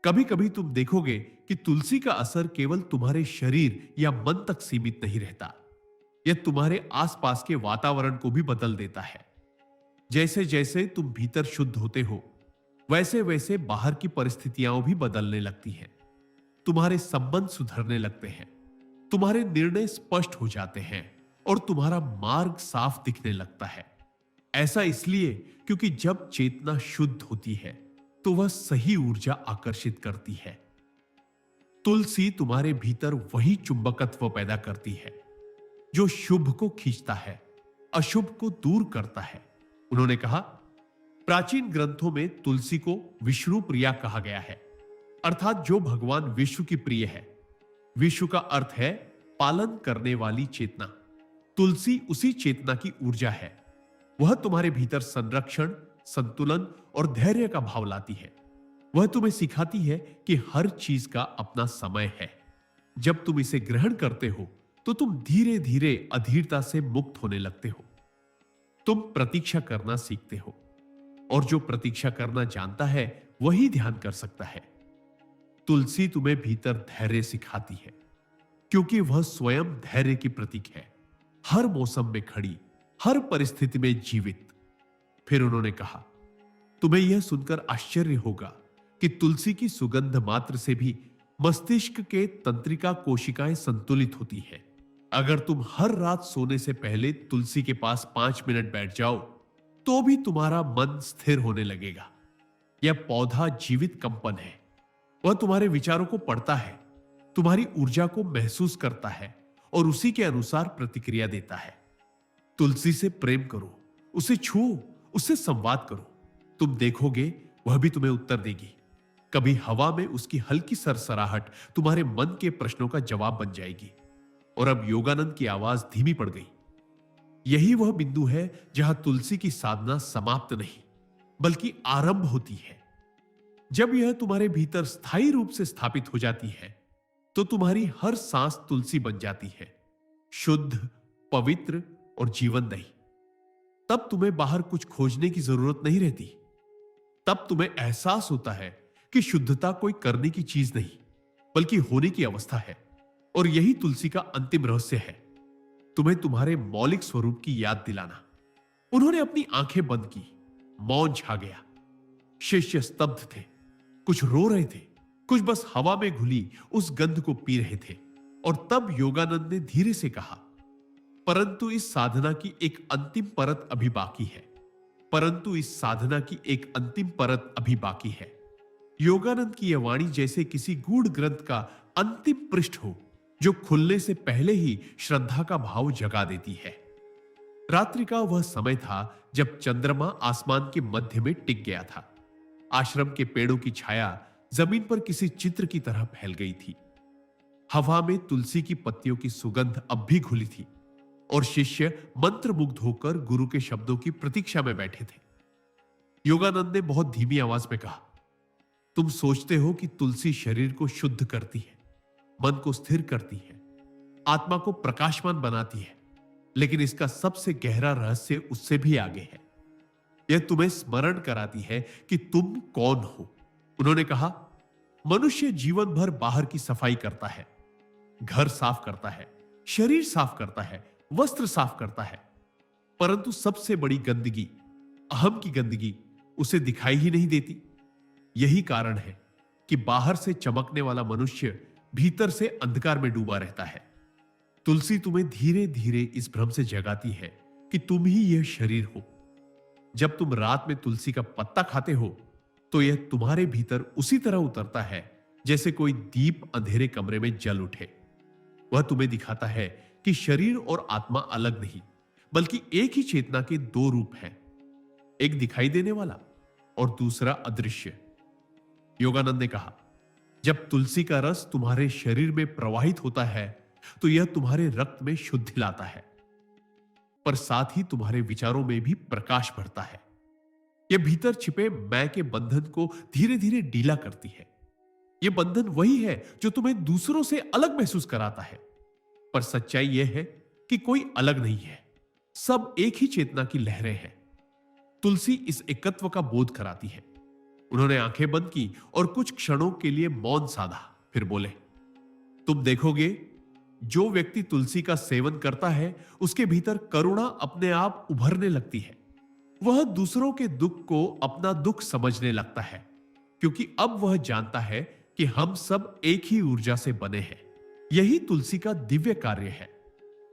कभी कभी तुम देखोगे कि तुलसी का असर केवल तुम्हारे शरीर या मन तक सीमित नहीं रहता। यह तुम्हारे आसपास के वातावरण को भी बदल देता है। जैसे जैसे तुम भीतर शुद्ध होते हो, वैसे वैसे बाहर की परिस्थितियां भी बदलने लगती हैं। तुम्हारे संबंध सुधरने लगते हैं, तुम्हारे निर्णय स्पष्ट हो जाते हैं और तुम्हारा मार्ग साफ दिखने लगता है। ऐसा इसलिए क्योंकि जब चेतना शुद्ध होती है तो वह सही ऊर्जा आकर्षित करती है। तुलसी तुम्हारे भीतर वही चुंबकत्व पैदा करती है जो शुभ को खींचता है, अशुभ को दूर करता है। उन्होंने कहा, प्राचीन ग्रंथों में तुलसी को विष्णु प्रिया कहा गया है, अर्थात जो भगवान विष्णु की प्रिय है। विष्णु का अर्थ है पालन करने वाली चेतना। तुलसी उसी चेतना की ऊर्जा है। वह तुम्हारे भीतर संरक्षण, संतुलन और धैर्य का भाव लाती है। वह तुम्हें सिखाती है कि हर चीज का अपना समय है। जब तुम इसे ग्रहण करते हो तो तुम धीरे धीरे अधीरता से मुक्त होने लगते हो। तुम प्रतीक्षा करना सीखते हो, और जो प्रतीक्षा करना जानता है वही ध्यान कर सकता है। तुलसी तुम्हें भीतर धैर्य सिखाती है, क्योंकि वह स्वयं धैर्य की प्रतीक है, हर मौसम में खड़ी, हर परिस्थिति में जीवित। फिर उन्होंने कहा, तुम्हें यह सुनकर आश्चर्य होगा कि तुलसी की सुगंध मात्र से भी मस्तिष्क के तंत्रिका कोशिकाएं संतुलित होती है। अगर तुम हर रात सोने से पहले तुलसी के पास 5 मिनट बैठ जाओ तो भी तुम्हारा मन स्थिर होने लगेगा। यह पौधा जीवित कंपन है। वह तुम्हारे विचारों को पढ़ता है, तुम्हारी ऊर्जा को महसूस करता है और उसी के अनुसार प्रतिक्रिया देता है। तुलसी से प्रेम करो, उसे छुओ, उससे संवाद करो। तुम देखोगे वह भी तुम्हें उत्तर देगी। कभी हवा में उसकी हल्की सरसराहट तुम्हारे मन के प्रश्नों का जवाब बन जाएगी। और अब योगानंद की आवाज धीमी पड़ गई। यही वह बिंदु है जहां तुलसी की साधना समाप्त नहीं बल्कि आरंभ होती है। जब यह तुम्हारे भीतर स्थायी रूप से स्थापित हो जाती है तो तुम्हारी हर सांस तुलसी बन जाती है, शुद्ध, पवित्र और जीवनदायी। तब तुम्हें बाहर कुछ खोजने की जरूरत नहीं रहती। तब तुम्हें एहसास होता है कि शुद्धता कोई करने की चीज नहीं बल्कि होने की अवस्था है। और यही तुलसी का अंतिम रहस्य है, तुम्हें तुम्हारे मौलिक स्वरूप की याद दिलाना। उन्होंने अपनी आंखें बंद की, मौन छा गया। शिष्य स्तब्ध थे, कुछ रो रहे थे, कुछ बस हवा में घुली उस गंध को पी रहे थे। और तब योगानंद ने धीरे से कहा, परंतु इस साधना की एक अंतिम परत अभी बाकी है। परंतु इस साधना की एक अंतिम परत अभी बाकी है। योगानंद की यह वाणी जैसे किसी गूढ़ ग्रंथ का अंतिम पृष्ठ हो जो खुलने से पहले ही श्रद्धा का भाव जगा देती है। रात्रि का वह समय था जब चंद्रमा आसमान के मध्य में टिक गया था। आश्रम के पेड़ों की छाया जमीन पर किसी चित्र की तरह फैल गई थी। हवा में तुलसी की पत्तियों की सुगंध अब भी घुली थी और शिष्य मंत्रमुग्ध होकर गुरु के शब्दों की प्रतीक्षा में बैठे थे। योगानंद ने बहुत धीमी आवाज में कहा, तुम सोचते हो कि तुलसी शरीर को शुद्ध करती है, मन को स्थिर करती है, आत्मा को प्रकाशमान बनाती है, लेकिन इसका सबसे गहरा रहस्य उससे भी आगे है। यह तुम्हें स्मरण कराती है कि तुम कौन हो। उन्होंने कहा, मनुष्य जीवन भर बाहर की सफाई करता है, घर साफ करता है, शरीर साफ करता है, वस्त्र साफ करता है, परंतु सबसे बड़ी गंदगी, अहम की गंदगी, उसे दिखाई ही नहीं देती। यही कारण है कि बाहर से चमकने वाला मनुष्य भीतर से अंधकार में डूबा रहता है। तुलसी तुम्हें धीरे धीरे इस भ्रम से जगाती है कि तुम ही यह शरीर हो। जब तुम रात में तुलसी का पत्ता खाते हो तो यह तुम्हारे भीतर उसी तरह उतरता है जैसे कोई दीप अंधेरे कमरे में जल उठे। वह तुम्हें दिखाता है कि शरीर और आत्मा अलग नहीं बल्कि एक ही चेतना के दो रूप हैं, एक दिखाई देने वाला और दूसरा अदृश्य। योगानंद ने कहा, जब तुलसी का रस तुम्हारे शरीर में प्रवाहित होता है तो यह तुम्हारे रक्त में शुद्धि लाता है, पर साथ ही तुम्हारे विचारों में भी प्रकाश भरता है। यह भीतर छिपे मैं के बंधन को धीरे धीरे ढीला करती है। यह बंधन वही है जो तुम्हें दूसरों से अलग महसूस कराता है, पर सच्चाई यह है कि कोई अलग नहीं है, सब एक ही चेतना की लहरें हैं। तुलसी इस एकत्व का बोध कराती है। उन्होंने आंखें बंद की और कुछ क्षणों के लिए मौन साधा, फिर बोले, तुम देखोगे जो व्यक्ति तुलसी का सेवन करता है उसके भीतर करुणा अपने आप उभरने लगती है। वह दूसरों के दुख को अपना दुख समझने लगता है, क्योंकि अब वह जानता है कि हम सब एक ही ऊर्जा से बने हैं। यही तुलसी का दिव्य कार्य है।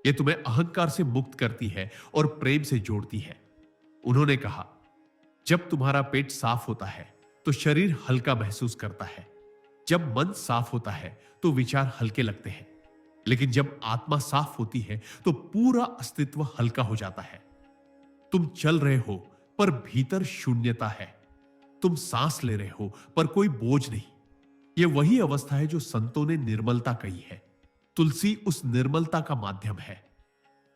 यह तुम्हें अहंकार से मुक्त करती है और प्रेम से जोड़ती है। उन्होंने कहा, जब तुम्हारा पेट साफ होता है तो शरीर हल्का महसूस करता है। जब मन साफ होता है तो विचार हल्के लगते हैं। लेकिन जब आत्मा साफ होती है तो पूरा अस्तित्व हल्का हो जाता है। तुम चल रहे हो पर भीतर शून्यता है। तुम सांस ले रहे हो पर कोई बोझ नहीं। यह वही अवस्था है जो संतों ने निर्मलता कही है। तुलसी उस निर्मलता का माध्यम है।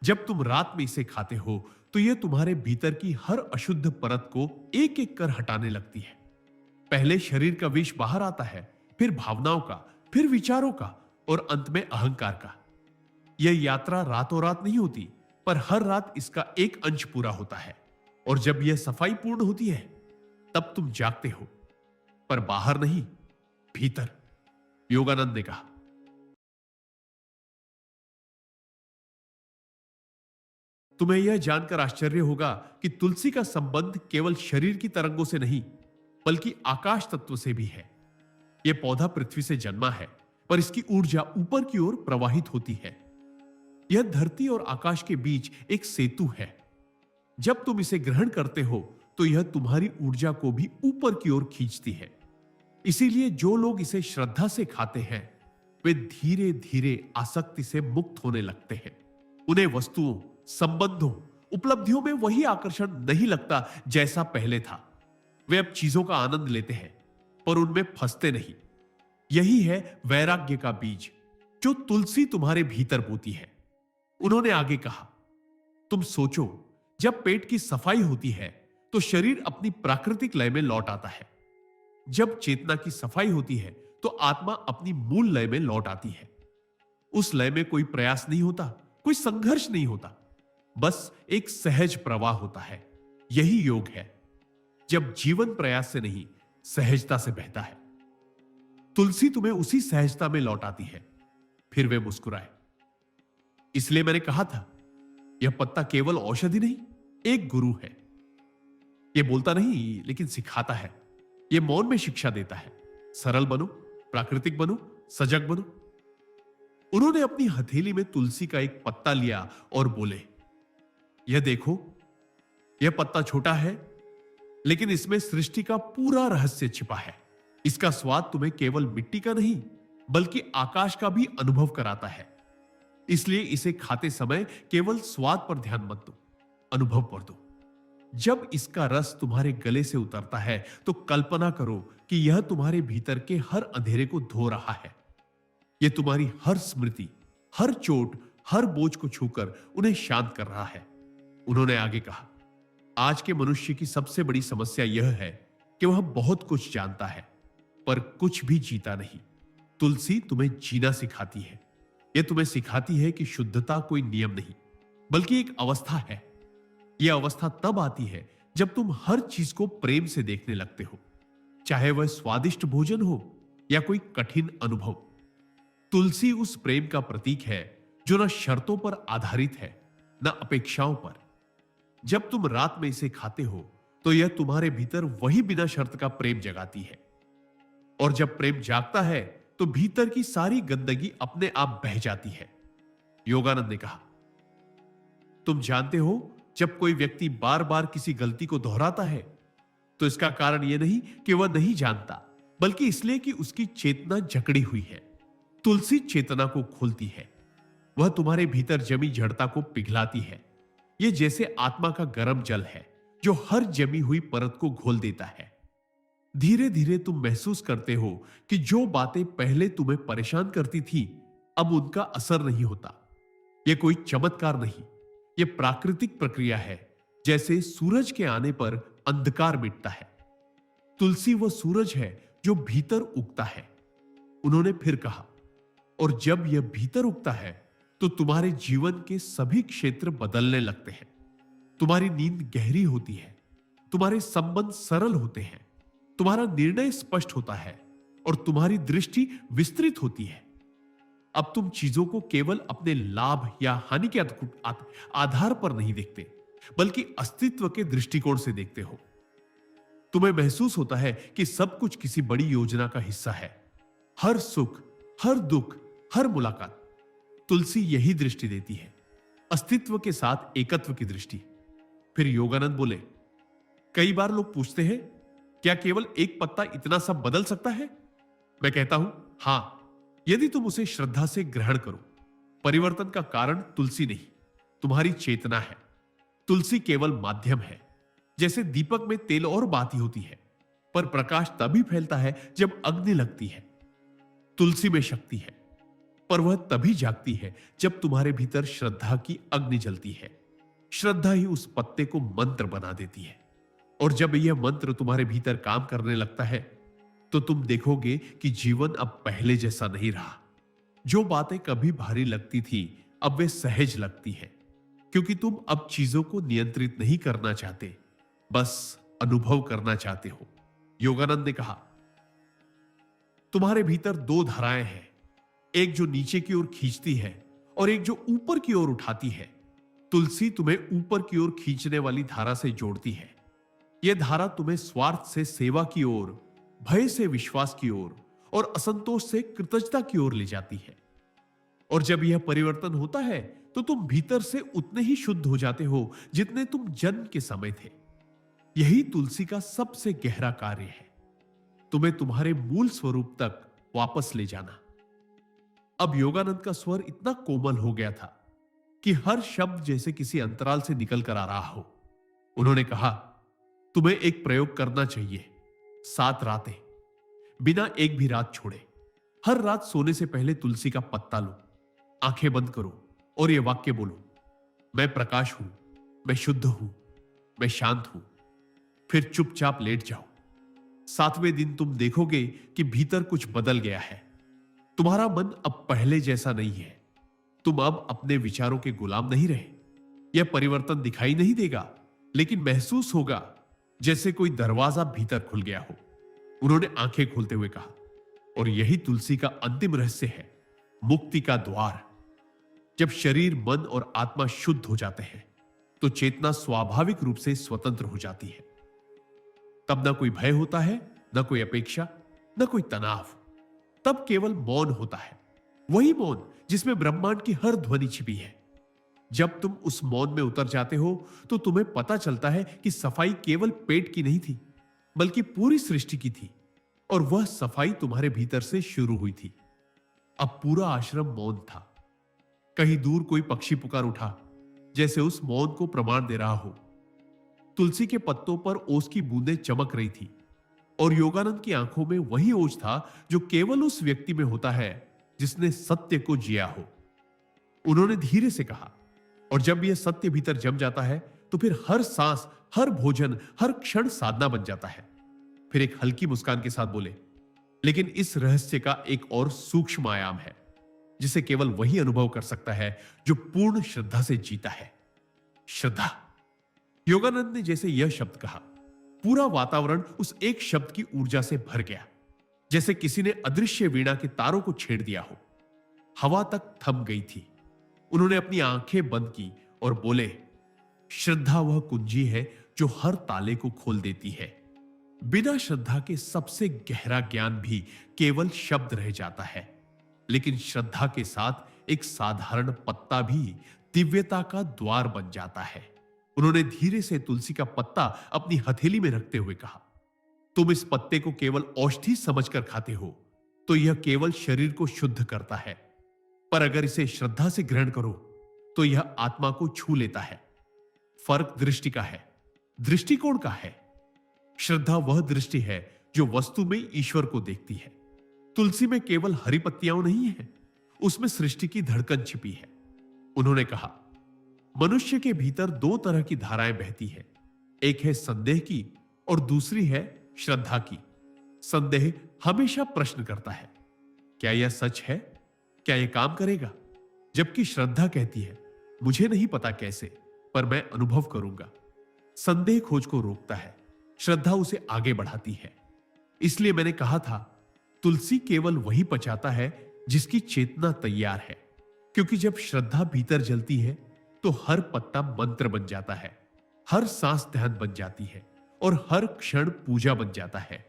जब तुम रात में इसे खाते हो तो यह तुम्हारे भीतर की हर अशुद्ध परत को एक एक कर हटाने लगती है। पहले शरीर का विष बाहर आता है, फिर भावनाओं का, फिर विचारों का और अंत में अहंकार का। यह यात्रा रातों रात नहीं होती, पर हर रात इसका एक अंश पूरा होता है। और जब यह सफाई पूर्ण होती है तब तुम जागते हो, पर बाहर नहीं, भीतर। योगानंद ने कहा। तुम्हें यह जानकर आश्चर्य होगा कि तुलसी का संबंध केवल शरीर की तरंगों से नहीं, बल्कि आकाश तत्व से भी है। यह पौधा पृथ्वी से जन्मा है, पर इसकी ऊर्जा ऊपर की ओर प्रवाहित होती है। यह धरती और आकाश के बीच एक सेतु है। जब तुम इसे ग्रहण करते हो तो यह तुम्हारी ऊर्जा को भी ऊपर की ओर खींचती है। इसीलिए जो लोग इसे श्रद्धा से खाते हैं वे धीरे धीरे आसक्ति से मुक्त होने लगते हैं। उन्हें वस्तुओं, संबंधों, उपलब्धियों में वही आकर्षण नहीं लगता जैसा पहले था। वे अब चीजों का आनंद लेते हैं पर उनमें फंसते नहीं। यही है वैराग्य का बीज जो तुलसी तुम्हारे भीतर बोती है। उन्होंने आगे कहा, तुम सोचो, जब पेट की सफाई होती है तो शरीर अपनी प्राकृतिक लय में लौट आता है। जब चेतना की सफाई होती है तो आत्मा अपनी मूल लय में लौट आती है। उस लय में कोई प्रयास नहीं होता, कोई संघर्ष नहीं होता, बस एक सहज प्रवाह होता है। यही योग है, जब जीवन प्रयास से नहीं, सहजता से बहता है। तुलसी तुम्हें उसी सहजता में लौटाती है। फिर वे मुस्कुराए। इसलिए मैंने कहा था, यह पत्ता केवल औषधि नहीं, एक गुरु है। यह बोलता नहीं लेकिन सिखाता है। यह मौन में शिक्षा देता है। सरल बनो, प्राकृतिक बनो, सजग बनो। उन्होंने अपनी हथेली में तुलसी का एक पत्ता लिया और बोले, यह देखो, यह पत्ता छोटा है लेकिन इसमें सृष्टि का पूरा रहस्य छिपा है। इसका स्वाद तुम्हें केवल मिट्टी का नहीं बल्कि आकाश का भी अनुभव कराता है। इसलिए इसे खाते समय केवल स्वाद पर ध्यान मत दो, अनुभव पर दो। जब इसका रस तुम्हारे गले से उतरता है तो कल्पना करो कि यह तुम्हारे भीतर के हर अंधेरे को धो रहा है। यह तुम्हारी हर स्मृति, हर चोट, हर बोझ को छूकर उन्हें शांत कर रहा है। उन्होंने आगे कहा, आज के मनुष्य की सबसे बड़ी समस्या यह है कि वह बहुत कुछ जानता है पर कुछ भी जीता नहीं। तुलसी तुम्हें जीना सिखाती है। यह तुम्हें सिखाती है कि शुद्धता कोई नियम नहीं बल्कि एक अवस्था है। यह अवस्था तब आती है जब तुम हर चीज को प्रेम से देखने लगते हो, चाहे वह स्वादिष्ट भोजन हो या कोई कठिन अनुभव। तुलसी उस प्रेम का प्रतीक है जो न शर्तों पर आधारित है, न अपेक्षाओं पर। जब तुम रात में इसे खाते हो तो यह तुम्हारे भीतर वही बिना शर्त का प्रेम जगाती है। और जब प्रेम जागता है तो भीतर की सारी गंदगी अपने आप बह जाती है। योगानंद ने कहा, तुम जानते हो, जब कोई व्यक्ति बार बार किसी गलती को दोहराता है तो इसका कारण यह नहीं कि वह नहीं जानता, बल्कि इसलिए कि उसकी चेतना जकड़ी हुई है। तुलसी चेतना को खोलती है। वह तुम्हारे भीतर जमी जड़ता को पिघलाती है। यह जैसे आत्मा का गर्म जल है जो हर जमी हुई परत को घोल देता है। धीरे धीरे तुम महसूस करते हो कि जो बातें पहले तुम्हें परेशान करती थी अब उनका असर नहीं होता। यह कोई चमत्कार नहीं, यह प्राकृतिक प्रक्रिया है। जैसे सूरज के आने पर अंधकार मिटता है, तुलसी वह सूरज है जो भीतर उगता है। उन्होंने फिर कहा, और जब यह भीतर उगता है तो तुम्हारे जीवन के सभी क्षेत्र बदलने लगते हैं। तुम्हारी नींद गहरी होती है, तुम्हारे संबंध सरल होते हैं, तुम्हारा निर्णय स्पष्ट होता है और तुम्हारी दृष्टि विस्तृत होती है। अब तुम चीजों को केवल अपने लाभ या हानि के आधार पर नहीं देखते, बल्कि अस्तित्व के दृष्टिकोण से देखते हो। तुम्हें महसूस होता है कि सब कुछ किसी बड़ी योजना का हिस्सा है। हर सुख, हर दुख, हर मुलाकात। तुलसी यही दृष्टि देती है, अस्तित्व के साथ एकत्व की दृष्टि। फिर योगानंद बोले, कई बार लोग पूछते हैं, क्या केवल एक पत्ता इतना सब बदल सकता है? मैं कहता हूं, हां, यदि तुम उसे श्रद्धा से ग्रहण करो। परिवर्तन का कारण तुलसी नहीं, तुम्हारी चेतना है। तुलसी केवल माध्यम है। जैसे दीपक में तेल और बाती होती है, पर प्रकाश तभी फैलता है जब अग्नि लगती है। तुलसी में शक्ति है, पर वह तभी जागती है जब तुम्हारे भीतर श्रद्धा की अग्नि जलती है। श्रद्धा ही उस पत्ते को मंत्र बना देती है। और जब यह मंत्र तुम्हारे भीतर काम करने लगता है, तो तुम देखोगे कि जीवन अब पहले जैसा नहीं रहा। जो बातें कभी भारी लगती थी, अब वे सहज लगती हैं, क्योंकि तुम अब चीजों को नियंत्रित नहीं करना चाहते, बस अनुभव करना चाहते हो। योगानंद ने कहा, तुम्हारे भीतर दो धाराएं हैं, एक जो नीचे की ओर खींचती है और एक जो ऊपर की ओर उठाती है। तुलसी तुम्हें ऊपर की ओर खींचने वाली धारा से जोड़ती है। यह धारा तुम्हें स्वार्थ से सेवा की ओर, भय से विश्वास की ओर और असंतोष से कृतज्ञता की ओर ले जाती है। और जब यह परिवर्तन होता है, तो तुम भीतर से उतने ही शुद्ध हो जाते हो जितने तुम जन्म के समय थे। यही तुलसी का सबसे गहरा कार्य है, तुम्हें तुम्हारे मूल स्वरूप तक वापस ले जाना। अब योगानंद का स्वर इतना कोमल हो गया था कि हर शब्द जैसे किसी अंतराल से निकल कर आ रहा हो। उन्होंने कहा, तुम्हें एक प्रयोग करना चाहिए। 7 रातें, बिना एक भी रात छोड़े, हर रात सोने से पहले तुलसी का पत्ता लो, आंखें बंद करो और यह वाक्य बोलो, मैं प्रकाश हूं, मैं शुद्ध हूं, मैं शांत हूं। फिर चुपचाप लेट जाओ। 7वें दिन तुम देखोगे कि भीतर कुछ बदल गया है। तुम्हारा मन अब पहले जैसा नहीं है। तुम अब अपने विचारों के गुलाम नहीं रहे। यह परिवर्तन दिखाई नहीं देगा, लेकिन महसूस होगा जैसे कोई दरवाजा भीतर खुल गया हो। उन्होंने आंखें खोलते हुए कहा, और यही तुलसी का अंतिम रहस्य है, मुक्ति का द्वार। जब शरीर, मन और आत्मा शुद्ध हो जाते हैं, तो चेतना स्वाभाविक रूप से स्वतंत्र हो जाती है। तब ना कोई भय होता है, ना कोई अपेक्षा, ना कोई तनाव। तब केवल मौन होता है, वही मौन जिसमें ब्रह्मांड की हर ध्वनि छिपी है। जब तुम उस मौन में उतर जाते हो, तो तुम्हें पता चलता है कि सफाई केवल पेट की नहीं थी, बल्कि पूरी सृष्टि की थी। और वह सफाई तुम्हारे भीतर से शुरू हुई थी। अब पूरा आश्रम मौन था। कहीं दूर कोई पक्षी पुकार उठा, जैसे उस मौन को प्रमाण दे रहा हो। तुलसी के पत्तों पर ओस की बूंदें चमक रही थी, और योगानंद की आंखों में वही ओज था जो केवल उस व्यक्ति में होता है जिसने सत्य को जिया हो। उन्होंने धीरे से कहा, और जब यह सत्य भीतर जम जाता है, तो फिर हर सांस, हर भोजन, हर क्षण साधना बन जाता है। फिर एक हल्की मुस्कान के साथ बोले, लेकिन इस रहस्य का एक और सूक्ष्म आयाम है, जिसे केवल वही अनुभव कर सकता है जो पूर्ण श्रद्धा से जीता है। श्रद्धा। योगानंद ने जैसे यह शब्द कहा, पूरा वातावरण उस एक शब्द की ऊर्जा से भर गया, जैसे किसी ने अदृश्य वीणा के तारों को छेड़ दिया हो। हवा तक थम गई थी। उन्होंने अपनी आंखें बंद की और बोले, श्रद्धा वह कुंजी है जो हर ताले को खोल देती है। बिना श्रद्धा के सबसे गहरा ज्ञान भी केवल शब्द रह जाता है, लेकिन श्रद्धा के साथ एक साधारण पत्ता भी दिव्यता का द्वार बन जाता है। उन्होंने धीरे से तुलसी का पत्ता अपनी हथेली में रखते हुए कहा, तुम इस पत्ते को केवल औषधि समझकर खाते हो, तो यह केवल शरीर को शुद्ध करता है, पर अगर इसे श्रद्धा से ग्रहण करो, तो यह आत्मा को छू लेता है। फर्क दृष्टि का है, दृष्टिकोण का है। श्रद्धा वह दृष्टि है जो वस्तु में ईश्वर को देखती है। तुलसी में केवल हरी पत्तियां नहीं है, उसमें सृष्टि की धड़कन छिपी है। उन्होंने कहा, मनुष्य के भीतर 2 तरह की धाराएं बहती है, एक है संदेह की और दूसरी है श्रद्धा की। संदेह हमेशा प्रश्न करता है, क्या यह सच है? क्या यह काम करेगा? जबकि श्रद्धा कहती है, मुझे नहीं पता कैसे, पर मैं अनुभव करूंगा। संदेह खोज को रोकता है, श्रद्धा उसे आगे बढ़ाती है। इसलिए मैंने कहा था, तुलसी केवल वही पचाता है जिसकी चेतना तैयार है, क्योंकि जब श्रद्धा भीतर जलती है, तो हर पत्ता मंत्र बन जाता है। हर सांस ध्यान बन जाती है और हर क्षण पूजा बन जाता है।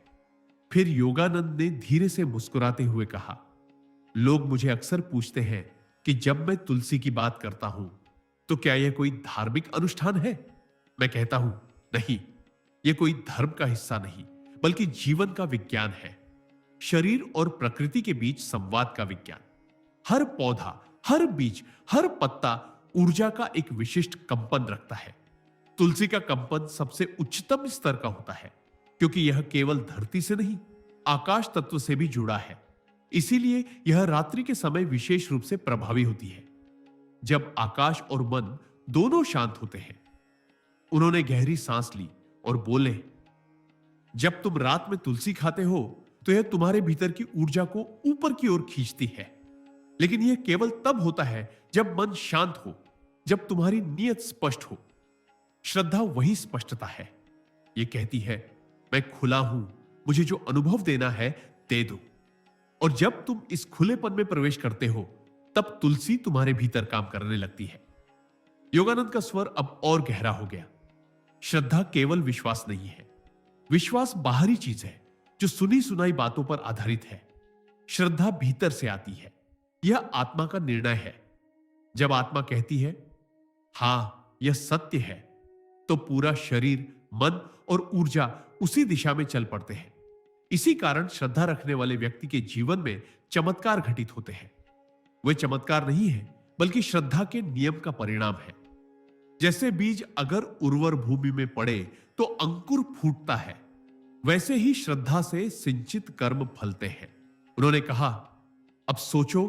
फिर योगानंद ने धीरे से मुस्कुराते हुए कहा, लोग मुझे अक्सर पूछते हैं कि जब मैं तुलसी की बात करता हूं तो क्या यह कोई धार्मिक अनुष्ठान है। मैं कहता हूं, नहीं, यह कोई धर्म का हिस्सा नहीं, बल्कि जीवन का विज्ञान है। शरीर और प्रकृति के बीच संवाद का विज्ञान। हर पौधा, हर बीज, हर पत्ता ऊर्जा का एक विशिष्ट कंपन रखता है। तुलसी का कंपन सबसे उच्चतम स्तर का होता है, क्योंकि यह केवल धरती से नहीं, आकाश तत्व से भी जुड़ा है। इसीलिए यह रात्रि के समय विशेष रूप से प्रभावी होती है, जब आकाश और मन दोनों शांत होते हैं। उन्होंने गहरी सांस ली और बोले, जब तुम रात में तुलसी खाते हो तो यह तुम्हारे भीतर की ऊर्जा को ऊपर की ओर खींचती है, लेकिन यह केवल तब होता है जब मन शांत हो, जब तुम्हारी नीयत स्पष्ट हो। श्रद्धा वही स्पष्टता है। यह कहती है, मैं खुला हूं, मुझे जो अनुभव देना है दे दो। और जब तुम इस खुलेपन में प्रवेश करते हो, तब तुलसी तुम्हारे भीतर काम करने लगती है। योगानंद का स्वर अब और गहरा हो गया। श्रद्धा केवल विश्वास नहीं है। विश्वास बाहरी चीज है जो सुनी सुनाई बातों पर आधारित है। श्रद्धा भीतर से आती है। यह आत्मा का निर्णय है। जब आत्मा कहती है, हां, यह सत्य है, तो पूरा शरीर, मन और ऊर्जा उसी दिशा में चल पड़ते हैं। इसी कारण श्रद्धा रखने वाले व्यक्ति के जीवन में चमत्कार घटित होते हैं। वे चमत्कार नहीं है, बल्कि श्रद्धा के नियम का परिणाम है। जैसे बीज अगर उर्वर भूमि में पड़े तो अंकुर फूटता है, वैसे ही श्रद्धा से सिंचित कर्म फलते हैं। उन्होंने कहा, अब सोचो,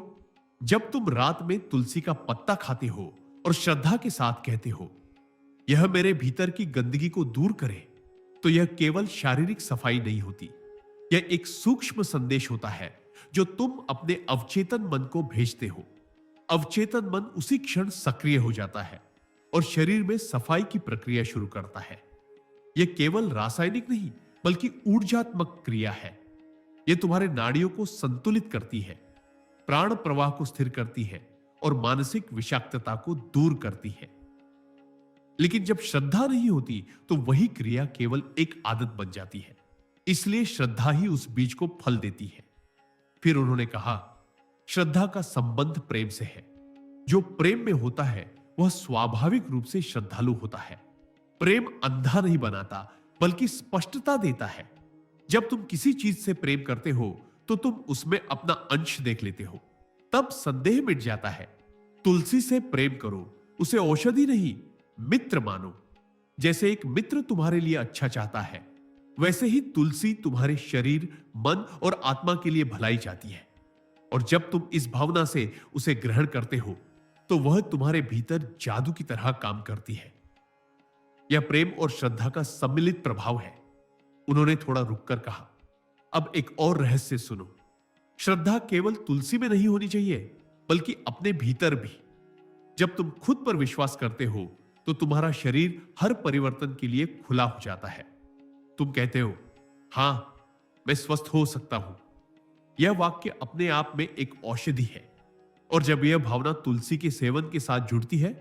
जब तुम रात में तुलसी का पत्ता खाते हो और श्रद्धा के साथ कहते हो, यह मेरे भीतर की गंदगी को दूर करे, तो यह केवल शारीरिक सफाई नहीं होती। यह एक सूक्ष्म संदेश होता है जो तुम अपने अवचेतन मन को भेजते हो। अवचेतन मन उसी क्षण सक्रिय हो जाता है और शरीर में सफाई की प्रक्रिया शुरू करता है। यह केवल रासायनिक नहीं, बल्कि ऊर्जात्मक क्रिया है। यह तुम्हारे नाड़ियों को संतुलित करती है, प्राण प्रवाह को स्थिर करती है और मानसिक विषाक्तता को दूर करती है। लेकिन जब श्रद्धा नहीं होती तो वही क्रिया केवल एक आदत बन जाती है। इसलिए श्रद्धा ही उस बीज को फल देती है। फिर उन्होंने कहा, श्रद्धा का संबंध प्रेम से है। जो प्रेम में होता है वह स्वाभाविक रूप से श्रद्धालु होता है। प्रेम अंधा नहीं बनाता, बल्कि स्पष्टता देता है। जब तुम किसी चीज से प्रेम करते हो तो तुम उसमें अपना अंश देख लेते हो, तब संदेह मिट जाता है। तुलसी से प्रेम करो, उसे औषधि नहीं, मित्र मानो। जैसे एक मित्र तुम्हारे लिए अच्छा चाहता है, वैसे ही तुलसी तुम्हारे शरीर, मन और आत्मा के लिए भलाई चाहती है। और जब तुम इस भावना से उसे ग्रहण करते हो तो वह तुम्हारे भीतर जादू की तरह काम करती है। यह प्रेम और श्रद्धा का सम्मिलित प्रभाव है। उन्होंने थोड़ा रुककर कहा, अब एक और रहस्य सुनो। श्रद्धा केवल तुलसी में नहीं होनी चाहिए, बल्कि अपने भीतर भी। जब तुम खुद पर विश्वास करते हो तो तुम्हारा शरीर हर परिवर्तन के लिए खुला हो जाता है। तुम कहते हो, हां, मैं स्वस्थ हो सकता हूं। यह वाक्य अपने आप में एक औषधि है। और जब यह भावना तुलसी के सेवन के साथ जुड़ती है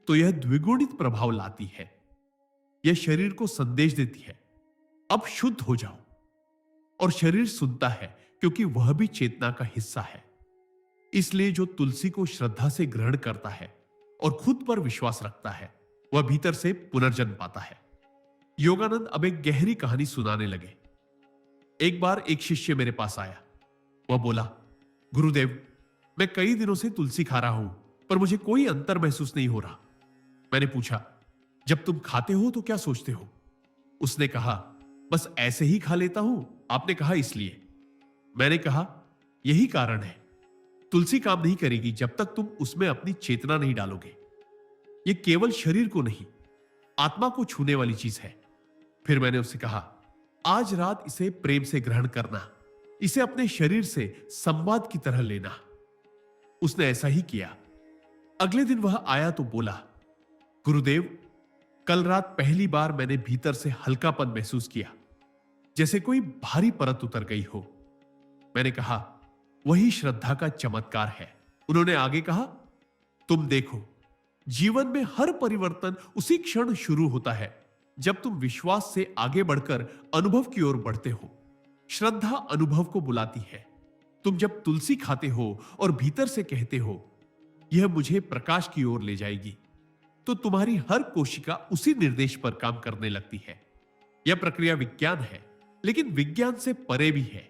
तो यह द्विगुणित प्रभाव लाती है। यह शरीर को संदेश देती है, अब शुद्ध हो जाओ। और शरीर सुनता है, क्योंकि वह भी चेतना का हिस्सा है। इसलिए जो तुलसी को श्रद्धा से ग्रहण करता है और खुद पर विश्वास रखता है, वह भीतर से पुनर्जन्म पाता है। योगानंद अब एक गहरी कहानी सुनाने लगे। एक बार एक शिष्य मेरे पास आया। वह बोला, गुरुदेव, मैं कई दिनों से तुलसी खा रहा हूं, पर मुझे कोई अंतर महसूस नहीं हो रहा। मैंने पूछा, जब तुम खाते हो तो क्या सोचते हो? उसने कहा, बस ऐसे ही खा लेता हूं। आपने कहा इसलिए। मैंने कहा, यही कारण है। तुलसी काम नहीं करेगी जब तक तुम उसमें अपनी चेतना नहीं डालोगे। यह केवल शरीर को नहीं, आत्मा को छूने वाली चीज है। फिर मैंने उससे कहा, आज रात इसे प्रेम से ग्रहण करना, इसे अपने शरीर से संवाद की तरह लेना। उसने ऐसा ही किया। अगले दिन वह आया तो बोला, गुरुदेव, कल रात पहली बार मैंने भीतर से हल्कापन महसूस किया, जैसे कोई भारी परत उतर गई हो। मैंने कहा, वही श्रद्धा का चमत्कार है। उन्होंने आगे कहा, तुम देखो, जीवन में हर परिवर्तन उसी क्षण शुरू होता है जब तुम विश्वास से आगे बढ़कर अनुभव की ओर बढ़ते हो। श्रद्धा अनुभव को बुलाती है। तुम जब तुलसी खाते हो और भीतर से कहते हो, यह मुझे प्रकाश की ओर ले जाएगी, तो तुम्हारी हर कोशिका उसी निर्देश पर काम करने लगती है। यह प्रक्रिया विज्ञान है, लेकिन विज्ञान से परे भी है।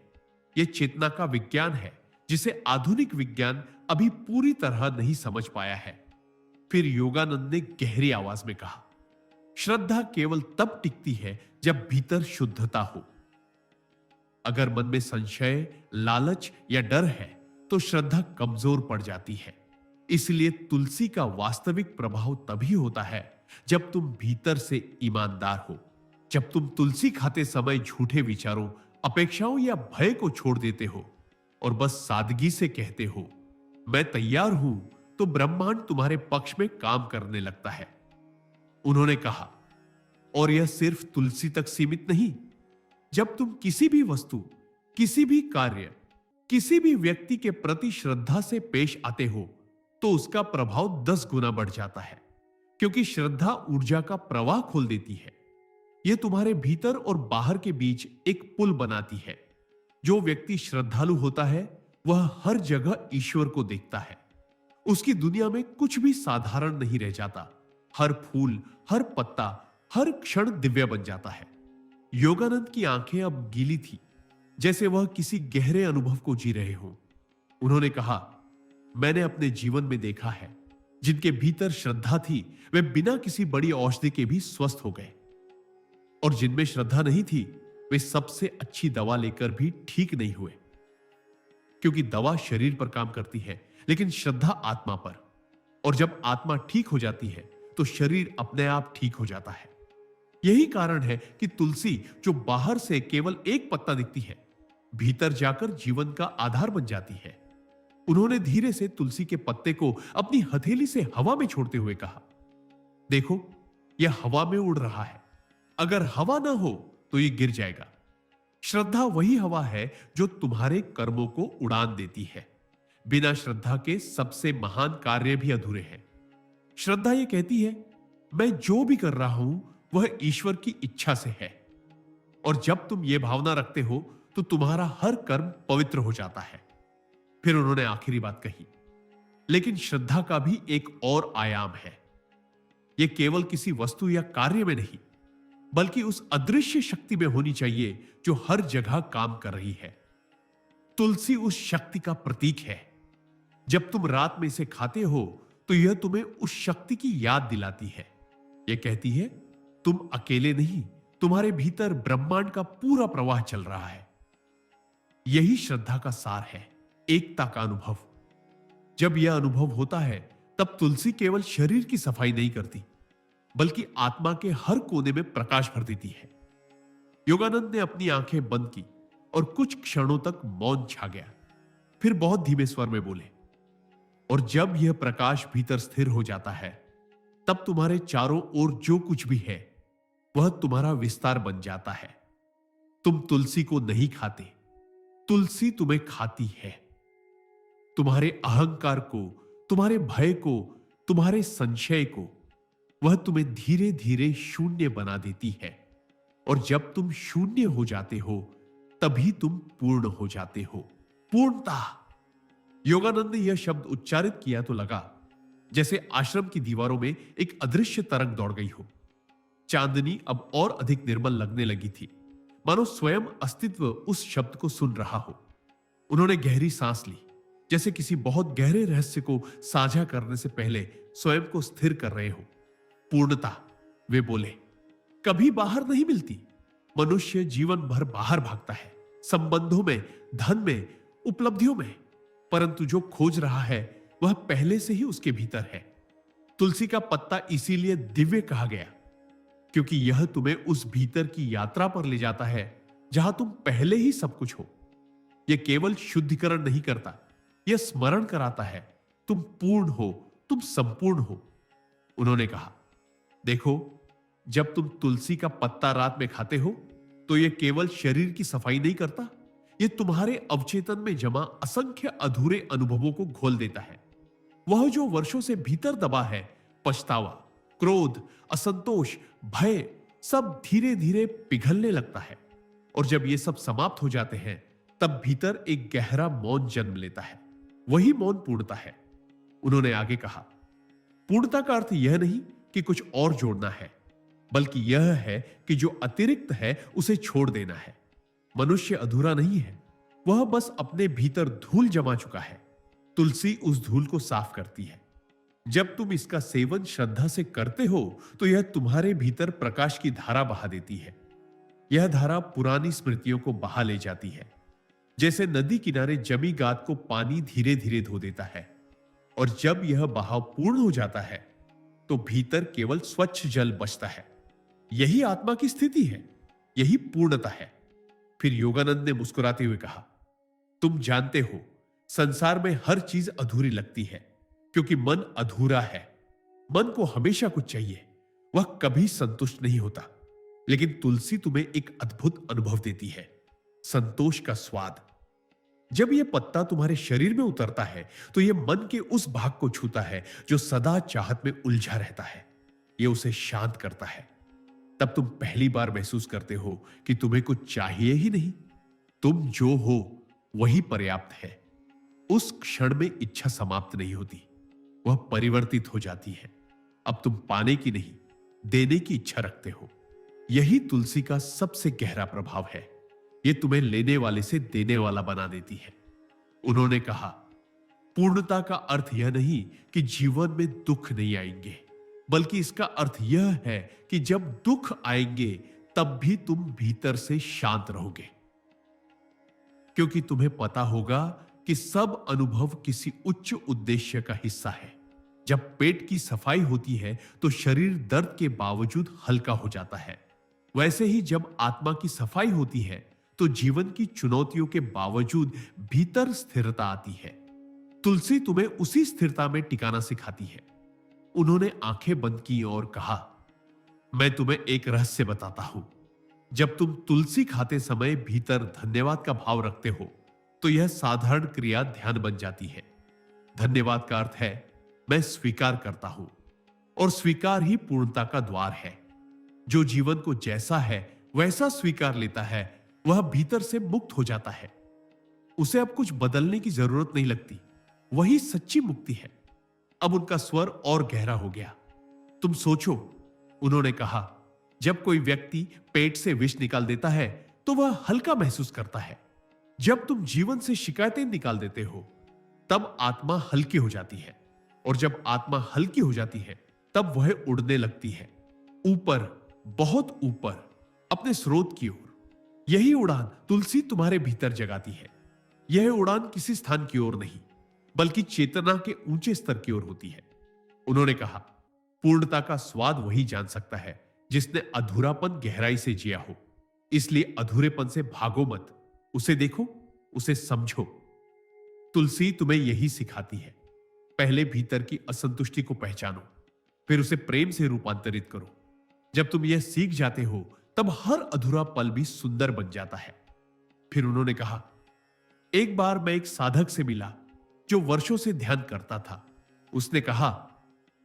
यह चेतना का विज्ञान है, जिसे आधुनिक विज्ञान अभी पूरी तरह नहीं समझ पाया है। फिर योगानंद ने गहरी आवाज में कहा, श्रद्धा केवल तब टिकती है जब भीतर शुद्धता हो। अगर मन में संशय, लालच या डर है, तो श्रद्धा कमजोर पड़ जाती है। इसलिए तुलसी का वास्तविक प्रभाव तभी होता है जब तुम भीतर से ईमानदार हो। जब तुम तुलसी खाते समय झूठे विचारों, अपेक्षाओं या भय को छोड़ देते हो और बस सादगी से कहते हो, मैं तैयार हूं, तो ब्रह्मांड तुम्हारे पक्ष में काम करने लगता है। उन्होंने कहा, और यह सिर्फ तुलसी तक सीमित नहीं। जब तुम किसी भी वस्तु, किसी भी कार्य, किसी भी व्यक्ति के प्रति श्रद्धा से पेश आते हो, तो उसका प्रभाव 10 गुना बढ़ जाता है, क्योंकि श्रद्धा ऊर्जा का प्रवाह खोल देती है। यह तुम्हारे भीतर और बाहर के बीच एक पुल बनाती है। जो व्यक्ति श्रद्धालु होता है, वह हर जगह ईश्वर को देखता है। उसकी दुनिया में कुछ भी साधारण नहीं रह जाता। हर फूल, हर पत्ता, हर क्षण दिव्य बन जाता है। योगानंद की आंखें अब गीली थी, जैसे वह किसी गहरे अनुभव को जी रहे हो। उन्होंने कहा, मैंने अपने जीवन में देखा है, जिनके भीतर श्रद्धा थी, वे बिना किसी बड़ी औषधि के भी स्वस्थ हो गए, और जिनमें श्रद्धा नहीं थी, वे सबसे अच्छी दवा लेकर भी ठीक नहीं हुए। क्योंकि दवा शरीर पर काम करती है, लेकिन श्रद्धा आत्मा पर। और जब आत्मा ठीक हो जाती है, तो शरीर अपने आप ठीक हो जाता है। यही कारण है कि तुलसी, जो बाहर से केवल एक पत्ता दिखती है, भीतर जाकर जीवन का आधार बन जाती है। उन्होंने धीरे से तुलसी के पत्ते को अपनी हथेली से हवा में छोड़ते हुए कहा, देखो, यह हवा में उड़ रहा है। अगर हवा ना हो तो यह गिर जाएगा। श्रद्धा वही हवा है जो तुम्हारे कर्मों को उड़ान देती है। बिना श्रद्धा के सबसे महान कार्य भी अधूरे हैं। श्रद्धा यह कहती है, मैं जो भी कर रहा हूं वह ईश्वर की इच्छा से है। और जब तुम यह भावना रखते हो, तो तुम्हारा हर कर्म पवित्र हो जाता है। फिर उन्होंने आखिरी बात कही, लेकिन श्रद्धा का भी एक और आयाम है। यह केवल किसी वस्तु या कार्य में नहीं, बल्कि उस अदृश्य शक्ति में होनी चाहिए जो हर जगह काम कर रही है। तुलसी उस शक्ति का प्रतीक है। जब तुम रात में इसे खाते हो, तो यह तुम्हें उस शक्ति की याद दिलाती है। यह कहती है, तुम अकेले नहीं, तुम्हारे भीतर ब्रह्मांड का पूरा प्रवाह चल रहा है। यही श्रद्धा का सार है, एकता का अनुभव। जब यह अनुभव होता है, तब तुलसी केवल शरीर की सफाई नहीं करती, बल्कि आत्मा के हर कोने में प्रकाश भर देती है। योगानंद ने अपनी आंखें बंद की और कुछ क्षणों तक मौन छा गया। फिर बहुत धीमे स्वर में बोले, और जब यह प्रकाश भीतर स्थिर हो जाता है, तब तुम्हारे चारों ओर जो कुछ भी है, वह तुम्हारा विस्तार बन जाता है। तुम तुलसी को नहीं खाते, तुलसी तुम्हें खाती है। तुम्हारे अहंकार को, तुम्हारे भय को, तुम्हारे संशय को वह तुम्हें धीरे धीरे शून्य बना देती है। और जब तुम शून्य हो जाते हो, तभी तुम पूर्ण हो जाते हो। पूर्णता। योगानंद ने यह शब्द उच्चारित किया तो लगा जैसे आश्रम की दीवारों में एक अदृश्य तरंग दौड़ गई हो। चांदनी अब और अधिक निर्मल लगने लगी थी, मानो स्वयं अस्तित्व उस शब्द को सुन रहा हो। उन्होंने गहरी सांस ली, जैसे किसी बहुत गहरे रहस्य को साझा करने से पहले स्वयं को स्थिर कर रहे हो। पूर्णता, वे बोले, कभी बाहर नहीं मिलती। मनुष्य जीवन भर बाहर भागता है, संबंधों में, धन में, उपलब्धियों में, परंतु जो खोज रहा है वह पहले से ही उसके भीतर है। तुलसी का पत्ता इसीलिए दिव्य कहा गया, क्योंकि यह तुम्हें उस भीतर की यात्रा पर ले जाता है जहां तुम पहले ही सब कुछ हो। यह केवल शुद्धिकरण नहीं करता, यह स्मरण कराता है, तुम पूर्ण हो, तुम संपूर्ण हो। उन्होंने कहा, देखो, जब तुम तुलसी का पत्ता रात में खाते हो, तो यह केवल शरीर की सफाई नहीं करता, यह तुम्हारे अवचेतन में जमा असंख्य अधूरे अनुभवों को घोल देता है। वह जो वर्षों से भीतर दबा है, पछतावा, क्रोध, असंतोष, भय सब धीरे धीरे पिघलने लगता है। और जब ये सब समाप्त हो जाते हैं तब भीतर एक गहरा मौन जन्म लेता है। वही मौन पूर्णता है। उन्होंने आगे कहा, पूर्णता का अर्थ यह नहीं कि कुछ और जोड़ना है, बल्कि यह है कि जो अतिरिक्त है उसे छोड़ देना है। मनुष्य अधूरा नहीं है, वह बस अपने भीतर धूल जमा चुका है। तुलसी उस धूल को साफ करती है। जब तुम इसका सेवन श्रद्धा से करते हो तो यह तुम्हारे भीतर प्रकाश की धारा बहा देती है। यह धारा पुरानी स्मृतियों को बहा ले जाती है, जैसे नदी किनारे जमी गाद को पानी धीरे धीरे धो देता है। और जब यह बहाव पूर्ण हो जाता है तो भीतर केवल स्वच्छ जल बचता है। यही आत्मा की स्थिति है, यही पूर्णता है। फिर योगानंद ने मुस्कुराते हुए कहा, तुम जानते हो संसार में हर चीज अधूरी लगती है, क्योंकि मन अधूरा है। मन को हमेशा कुछ चाहिए, वह कभी संतुष्ट नहीं होता। लेकिन तुलसी तुम्हें एक अद्भुत अनुभव देती है, संतोष का स्वाद। जब यह पत्ता तुम्हारे शरीर में उतरता है तो यह मन के उस भाग को छूता है जो सदा चाहत में उलझा रहता है। यह उसे शांत करता है। तब तुम पहली बार महसूस करते हो कि तुम्हें कुछ चाहिए ही नहीं। तुम जो हो वही पर्याप्त है। उस क्षण में इच्छा समाप्त नहीं होती, वह परिवर्तित हो जाती है। अब तुम पाने की नहीं, देने की इच्छा रखते हो। यही तुलसी का सबसे गहरा प्रभाव है। यह तुम्हें लेने वाले से देने वाला बना देती है। उन्होंने कहा, पूर्णता का अर्थ यह नहीं कि जीवन में दुख नहीं आएंगे, बल्कि इसका अर्थ यह है कि जब दुख आएंगे तब भी तुम भीतर से शांत रहोगे, क्योंकि तुम्हें पता होगा कि सब अनुभव किसी उच्च उद्देश्य का हिस्सा है। जब पेट की सफाई होती है तो शरीर दर्द के बावजूद हल्का हो जाता है। वैसे ही जब आत्मा की सफाई होती है तो जीवन की चुनौतियों के बावजूद भीतर स्थिरता आती है। तुलसी तुम्हें उसी स्थिरता में टिकाना सिखाती है। उन्होंने आंखें बंद की और कहा, मैं तुम्हें एक रहस्य बताता हूं। जब तुम तुलसी खाते समय भीतर धन्यवाद का भाव रखते हो तो यह साधारण क्रिया ध्यान बन जाती है। धन्यवाद का अर्थ है मैं स्वीकार करता हूं, और स्वीकार ही पूर्णता का द्वार है। जो जीवन को जैसा है वैसा स्वीकार लेता है वह भीतर से मुक्त हो जाता है। उसे अब कुछ बदलने की जरूरत नहीं लगती। वही सच्ची मुक्ति है। अब उनका स्वर और गहरा हो गया। तुम सोचो, उन्होंने कहा, जब कोई व्यक्ति पेट से विष निकाल देता है तो वह हल्का महसूस करता है। जब तुम जीवन से शिकायतें निकाल देते हो तब आत्मा हल्की हो जाती है, और जब आत्मा हल्की हो जाती है तब वह उड़ने लगती है, ऊपर, बहुत ऊपर, अपने स्रोत की ओर। यही उड़ान तुलसी तुम्हारे भीतर जगाती है। यह उड़ान किसी स्थान की ओर नहीं, बल्कि चेतना के ऊंचे स्तर की ओर होती है। उन्होंने कहा, पूर्णता का स्वाद वही जान सकता है जिसने अधूरापन गहराई से जिया हो। इसलिए अधूरेपन से भागो मत, उसे देखो, उसे समझो। तुलसी तुम्हें यही सिखाती है। पहले भीतर की असंतुष्टि को पहचानो, फिर उसे प्रेम से रूपांतरित करो। जब तुम यह सीख जाते हो तब हर अधूरा पल भी सुंदर बन जाता है। फिर उन्होंने कहा, एक बार मैं एक साधक से मिला जो वर्षों से ध्यान करता था। उसने कहा,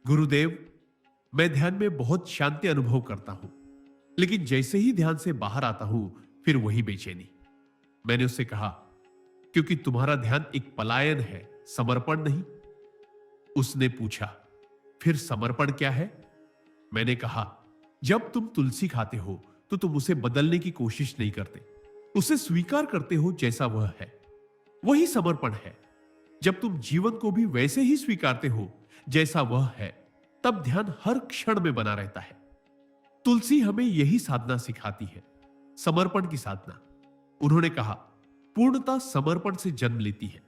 गुरुदेव, मैं ध्यान में बहुत शांति अनुभव करता हूं, लेकिन जैसे ही ध्यान से बाहर आता हूं फिर वही बेचैनी। मैंने उससे कहा, क्योंकि तुम्हारा ध्यान एक पलायन है, समर्पण नहीं। उसने पूछा, फिर समर्पण क्या है? मैंने कहा, जब तुम तुलसी खाते हो तो तुम उसे बदलने की कोशिश नहीं करते, उसे स्वीकार करते हो जैसा वह है। वही समर्पण है। जब तुम जीवन को भी वैसे ही स्वीकारते हो जैसा वह है, तब ध्यान हर क्षण में बना रहता है। तुलसी हमें यही साधना सिखाती है, समर्पण की साधना। उन्होंने कहा, पूर्णता समर्पण से जन्म लेती है।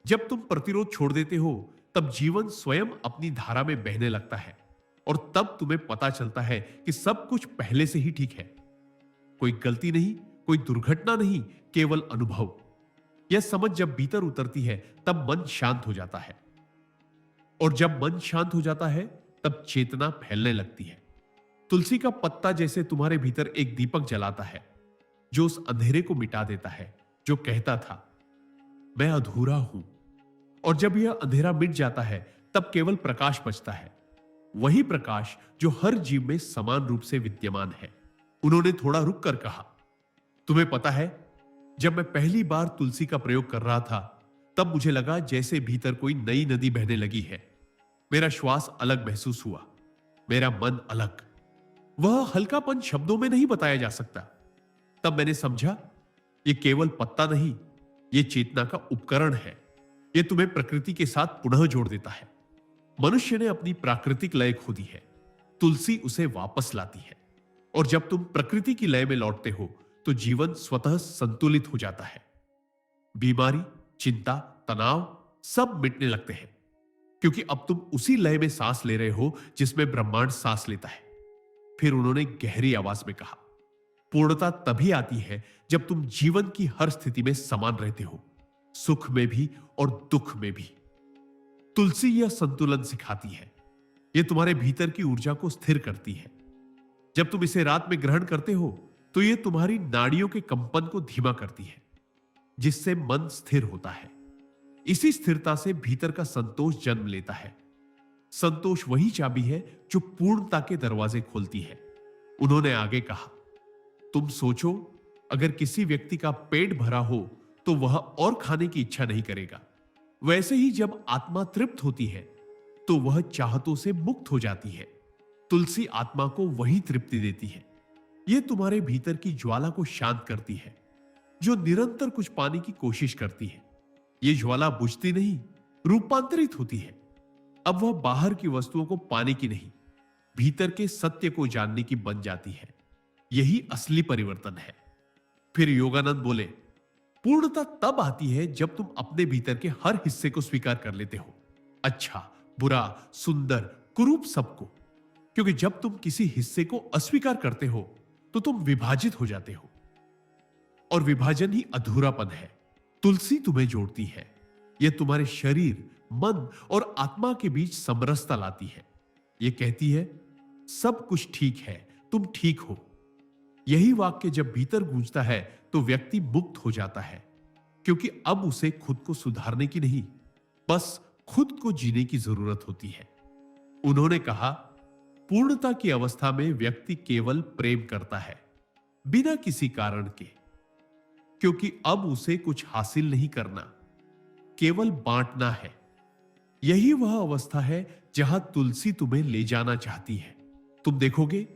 जब तुम प्रतिरोध छोड़ देते हो तब जीवन स्वयं अपनी धारा में बहने लगता है, और तब तुम्हें पता चलता है कि सब कुछ पहले से ही ठीक है। कोई गलती नहीं, कोई दुर्घटना नहीं, केवल अनुभव। यह समझ जब भीतर उतरती है तब मन शांत हो जाता है, और जब मन शांत हो जाता है तब चेतना फैलने लगती है। तुलसी का पत्ता जैसे तुम्हारे भीतर एक दीपक जलाता है जो उस अंधेरे को मिटा देता है जो कहता था मैं अधूरा हूं। और जब यह अंधेरा मिट जाता है तब केवल प्रकाश बचता है। वही प्रकाश जो हर जीव में समान रूप से विद्यमान है। उन्होंने थोड़ा रुक कर कहा, तुम्हें पता है, जब मैं पहली बार तुलसी का प्रयोग कर रहा था, तब मुझे लगा जैसे भीतर कोई नई नदी बहने लगी है। मेरा श्वास अलग महसूस हुआ, मेरा मन अलग। वह हल्कापन शब्दों में नहीं बताया जा सकता। तब मैंने समझा, यह केवल पत्ता नहीं, यह चेतना का उपकरण है। यह तुम्हें प्रकृति के साथ पुनः जोड़ देता है। मनुष्य ने अपनी प्राकृतिक लय खो दी है, तुलसी उसे वापस लाती है। और जब तुम प्रकृति की लय में लौटते हो तो जीवन स्वतः संतुलित हो जाता है। बीमारी, चिंता, तनाव सब मिटने लगते हैं, क्योंकि अब तुम उसी लय में सांस ले रहे हो जिसमें ब्रह्मांड सांस लेता है। फिर उन्होंने गहरी आवाज में कहा, पूर्णता तभी आती है जब तुम जीवन की हर स्थिति में समान रहते हो, सुख में भी और दुख में भी। तुलसी यह संतुलन सिखाती है। यह तुम्हारे भीतर की ऊर्जा को स्थिर करती है। जब तुम इसे रात में ग्रहण करते हो तो यह तुम्हारी नाड़ियों के कंपन को धीमा करती है, जिससे मन स्थिर होता है। इसी स्थिरता से भीतर का संतोष जन्म लेता है। संतोष वही चाबी है जो पूर्णता के दरवाजे खोलती है। उन्होंने आगे कहा, तुम सोचो, अगर किसी व्यक्ति का पेट भरा हो तो वह और खाने की इच्छा नहीं करेगा। वैसे ही जब आत्मा तृप्त होती है तो वह चाहतों से मुक्त हो जाती है। तुलसी आत्मा को वही तृप्ति देती है। यह तुम्हारे भीतर की ज्वाला को शांत करती है, जो निरंतर कुछ पाने की कोशिश करती है। यह ज्वाला बुझती नहीं, रूपांतरित होती है। अब वह बाहर की वस्तुओं को पाने की नहीं, भीतर के सत्य को जानने की बन जाती है। यही असली परिवर्तन है। फिर योगानंद बोले, पूर्णता तब आती है जब तुम अपने भीतर के हर हिस्से को स्वीकार कर लेते हो, अच्छा, बुरा, सुंदर, कुरूप, सबको। क्योंकि जब तुम किसी हिस्से को अस्वीकार करते हो तो तुम विभाजित हो जाते हो, और विभाजन ही अधूरापन है। तुलसी तुम्हें जोड़ती है। यह तुम्हारे शरीर, मन और आत्मा के बीच समरसता लाती है। यह कहती है, सब कुछ ठीक है, तुम ठीक हो। यही वाक्य जब भीतर गूंजता है तो व्यक्ति मुक्त हो जाता है, क्योंकि अब उसे खुद को सुधारने की नहीं, बस खुद को जीने की जरूरत होती है। उन्होंने कहा, पूर्णता की अवस्था में व्यक्ति केवल प्रेम करता है, बिना किसी कारण के, क्योंकि अब उसे कुछ हासिल नहीं करना, केवल बांटना है। यही वह अवस्था है जहां तुलसी तुम्हें ले जाना चाहती है। तुम देखोगे,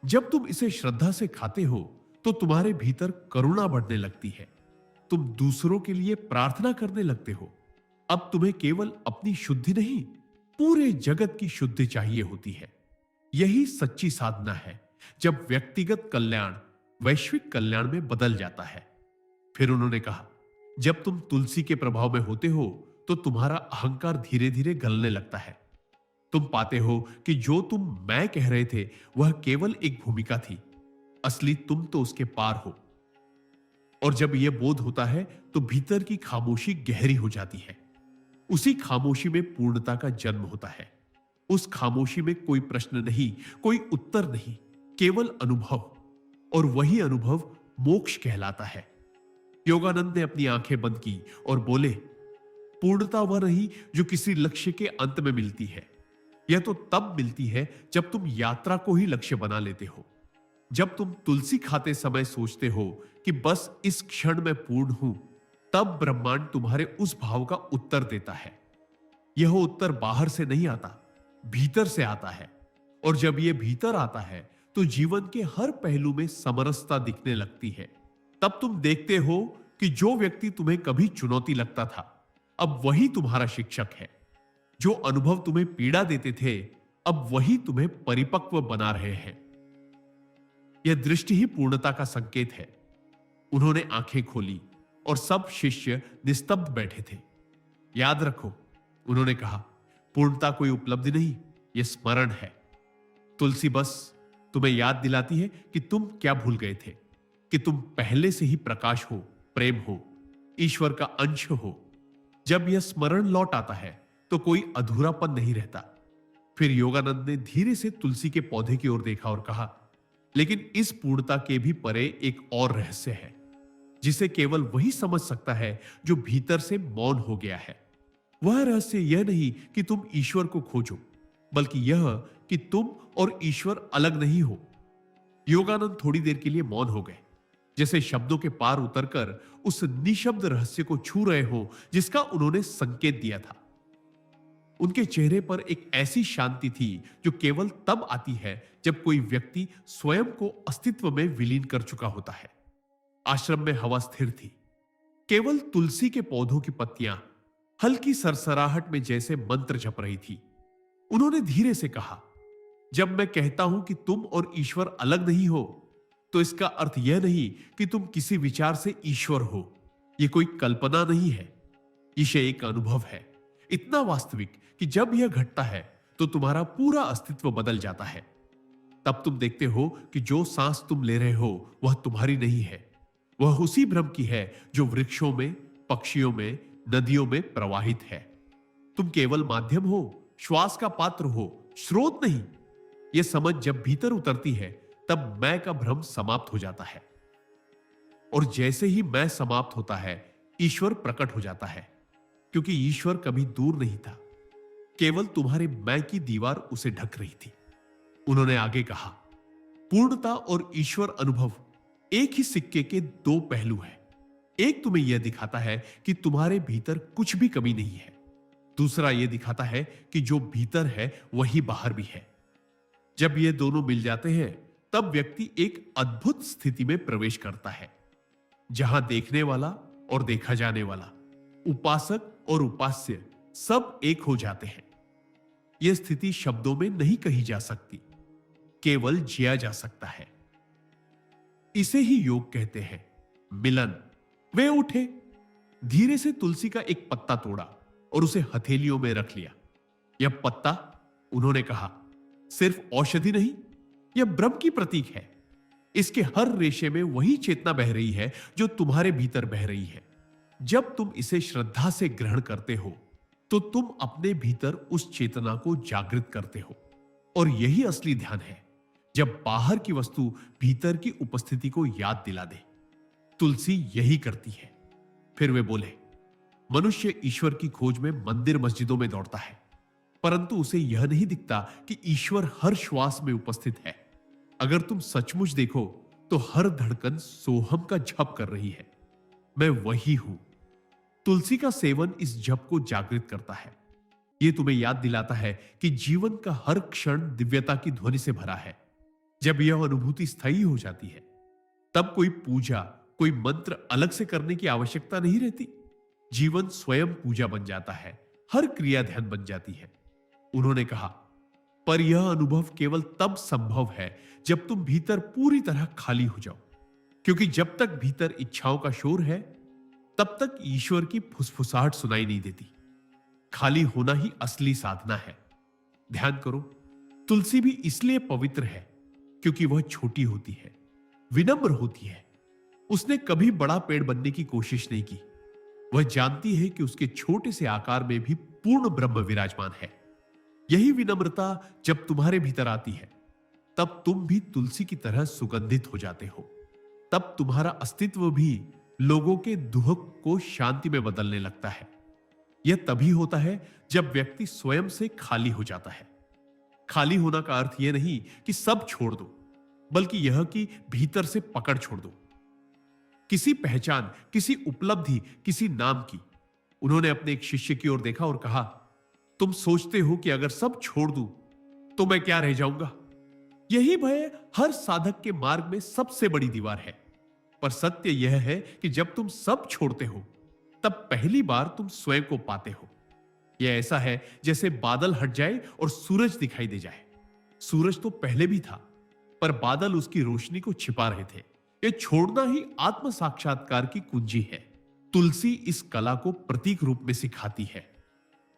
जब तुम इसे श्रद्धा से खाते हो तो तुम्हारे भीतर करुणा बढ़ने लगती है। तुम दूसरों के लिए प्रार्थना करने लगते हो। अब तुम्हें केवल अपनी शुद्धि नहीं, पूरे जगत की शुद्धि चाहिए होती है। यही सच्ची साधना है, जब व्यक्तिगत कल्याण वैश्विक कल्याण में बदल जाता है। फिर उन्होंने कहा, जब तुम तुलसी के प्रभाव में होते हो तो तुम्हारा अहंकार धीरे धीरे गलने लगता है। तुम पाते हो कि जो तुम मैं कह रहे थे वह केवल एक भूमिका थी, असली तुम तो उसके पार हो। और जब यह बोध होता है तो भीतर की खामोशी गहरी हो जाती है। उसी खामोशी में पूर्णता का जन्म होता है। उस खामोशी में कोई प्रश्न नहीं, कोई उत्तर नहीं, केवल अनुभव। और वही अनुभव मोक्ष कहलाता है। योगानंद ने अपनी आंखें बंद की और बोले, पूर्णता वह नहीं जो किसी लक्ष्य के अंत में मिलती है। यह तो तब मिलती है जब तुम यात्रा को ही लक्ष्य बना लेते हो। जब तुम तुलसी खाते समय सोचते हो कि बस इस क्षण में पूर्ण हूं, तब ब्रह्मांड तुम्हारे उस भाव का उत्तर देता है। यह उत्तर बाहर से नहीं आता, भीतर से आता है। और जब यह भीतर आता है तो जीवन के हर पहलू में समरसता दिखने लगती है। तब तुम देखते हो कि जो व्यक्ति तुम्हें कभी चुनौती लगता था, अब वही तुम्हारा शिक्षक है। जो अनुभव तुम्हें पीड़ा देते थे, अब वही तुम्हें परिपक्व बना रहे हैं। यह दृष्टि ही पूर्णता का संकेत है। उन्होंने आंखें खोली और सब शिष्य निस्तब्ध बैठे थे। याद रखो, उन्होंने कहा, पूर्णता कोई उपलब्धि नहीं, यह स्मरण है। तुलसी बस तुम्हें याद दिलाती है कि तुम क्या भूल गए थे, कि तुम पहले से ही प्रकाश हो, प्रेम हो, ईश्वर का अंश हो। जब यह स्मरण लौट आता है तो कोई अधूरापन नहीं रहता। फिर योगानंद ने धीरे से तुलसी के पौधे की ओर देखा और कहा, लेकिन इस पूर्णता के भी परे एक और रहस्य है, जिसे केवल वही समझ सकता है जो भीतर से मौन हो गया है। वह रहस्य यह नहीं कि तुम ईश्वर को खोजो, बल्कि यह कि तुम और ईश्वर अलग नहीं हो। योगानंद थोड़ी देर के लिए मौन हो गए, जैसे शब्दों के पार उतरकर उस निशब्द रहस्य को छू रहे हो जिसका उन्होंने संकेत दिया था। उनके चेहरे पर एक ऐसी शांति थी जो केवल तब आती है जब कोई व्यक्ति स्वयं को अस्तित्व में विलीन कर चुका होता है। आश्रम में हवा स्थिर थी। केवल तुलसी के पौधों की पत्तियां हल्की सरसराहट में जैसे मंत्र जप रही थी। उन्होंने धीरे से कहा, जब मैं कहता हूं कि तुम और ईश्वर अलग नहीं हो, तो इसका अर्थ यह नहीं कि तुम किसी विचार से ईश्वर हो। यह कोई कल्पना नहीं है, यह एक अनुभव है, इतना वास्तविक कि जब यह घटता है तो तुम्हारा पूरा अस्तित्व बदल जाता है। तब तुम देखते हो कि जो सांस तुम ले रहे हो वह तुम्हारी नहीं है, वह उसी ब्रह्म की है जो वृक्षों में, पक्षियों में, नदियों में प्रवाहित है। तुम केवल माध्यम हो, श्वास का पात्र हो, स्रोत नहीं। यह समझ जब भीतर उतरती है तब मैं का भ्रम समाप्त हो जाता है, और जैसे ही मैं समाप्त होता है ईश्वर प्रकट हो जाता है, क्योंकि ईश्वर कभी दूर नहीं था, केवल तुम्हारे मैं की दीवार उसे ढक रही थी। उन्होंने आगे कहा, पूर्णता और ईश्वर अनुभव एक ही सिक्के के दो पहलू हैं। एक तुम्हें यह दिखाता है कि तुम्हारे भीतर कुछ भी कमी नहीं है, दूसरा यह दिखाता है कि जो भीतर है वही बाहर भी है। जब ये दोनों मिल जाते हैं तब व्यक्ति एक अद्भुत स्थिति में प्रवेश करता है, जहां देखने वाला और देखा जाने वाला, उपासक और उपास्य सब एक हो जाते हैं। यह स्थिति शब्दों में नहीं कही जा सकती, केवल जिया जा सकता है। इसे ही योग कहते हैं, मिलन। वे उठे, धीरे से तुलसी का एक पत्ता तोड़ा और उसे हथेलियों में रख लिया। यह पत्ता, उन्होंने कहा, सिर्फ औषधि नहीं, यह ब्रह्म की प्रतीक है। इसके हर रेशे में वही चेतना बह रही है जो तुम्हारे भीतर बह रही है। जब तुम इसे श्रद्धा से ग्रहण करते हो तो तुम अपने भीतर उस चेतना को जागृत करते हो, और यही असली ध्यान है, जब बाहर की वस्तु भीतर की उपस्थिति को याद दिला दे। तुलसी यही करती है। फिर वे बोले, मनुष्य ईश्वर की खोज में मंदिर मस्जिदों में दौड़ता है, परंतु उसे यह नहीं दिखता कि ईश्वर हर श्वास में उपस्थित है। अगर तुम सचमुच देखो तो हर धड़कन सोहम का जप कर रही है, मैं वही हूं। तुलसी का सेवन इस जप को जागृत करता है। यह तुम्हें याद दिलाता है कि जीवन का हर क्षण दिव्यता की ध्वनि से भरा है। जब यह अनुभूति स्थायी हो जाती है तब कोई पूजा, कोई मंत्र अलग से करने की आवश्यकता नहीं रहती। जीवन स्वयं पूजा बन जाता है, हर क्रिया ध्यान बन जाती है। उन्होंने कहा, पर यह अनुभव केवल तब संभव है जब तुम भीतर पूरी तरह खाली हो जाओ, क्योंकि जब तक भीतर इच्छाओं का शोर है तब तक ईश्वर की फुसफुसाहट सुनाई नहीं देती। खाली होना ही असली साधना है। ध्यान करो, तुलसी भी इसलिए पवित्र है क्योंकि वह छोटी होती है, विनम्र होती है। उसने कभी बड़ा पेड़ बनने की कोशिश नहीं की। वह जानती है कि उसके छोटे से आकार में भी पूर्ण ब्रह्म विराजमान है। यही विनम्रता जब तुम्हारे भीतर आती है तब तुम भी तुलसी की तरह सुगंधित हो जाते हो। तब तुम्हारा अस्तित्व भी लोगों के दुहक को शांति में बदलने लगता है। यह तभी होता है जब व्यक्ति स्वयं से खाली हो जाता है। खाली होना का अर्थ यह नहीं कि सब छोड़ दो, बल्कि यह कि भीतर से पकड़ छोड़ दो, किसी पहचान, किसी उपलब्धि, किसी नाम की। उन्होंने अपने एक शिष्य की ओर देखा और कहा, तुम सोचते हो कि अगर सब छोड़ दूं तो मैं क्या रह जाऊंगा। यही भय हर साधक के मार्ग में सबसे बड़ी दीवार है। पर सत्य यह है कि जब तुम सब छोड़ते हो तब पहली बार तुम स्वयं को पाते हो। यह ऐसा है जैसे बादल हट जाए और सूरज दिखाई दे जाए। सूरज तो पहले भी था, पर बादल उसकी रोशनी को छिपा रहे थे। यह छोड़ना ही आत्म साक्षात्कार की कुंजी है। तुलसी इस कला को प्रतीक रूप में सिखाती है।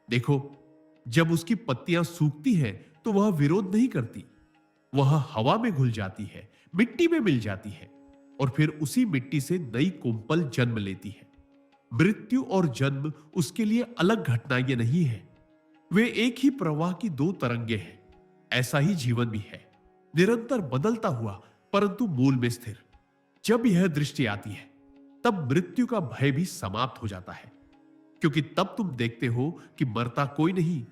देखो, जब उसकी पत्तियां सूखती हैं तो वह विरोध नहीं करती। वह हवा में घुल जाती है, मिट्टी में मिल जाती है, और फिर उसी मिट्टी से नई कोमपल जन्म लेती है। मृत्यु और जन्म उसके लिए अलग घटनाएं नहीं है, वे एक ही प्रवाह की दो तरंगे हैं। ऐसा ही जीवन भी है, निरंतर बदलता हुआ परंतु मूल में स्थिर। जब यह दृष्टि आती है तब मृत्यु का भय भी समाप्त हो जाता है, क्योंकि तब तुम देखते हो कि मरता कोई नहीं,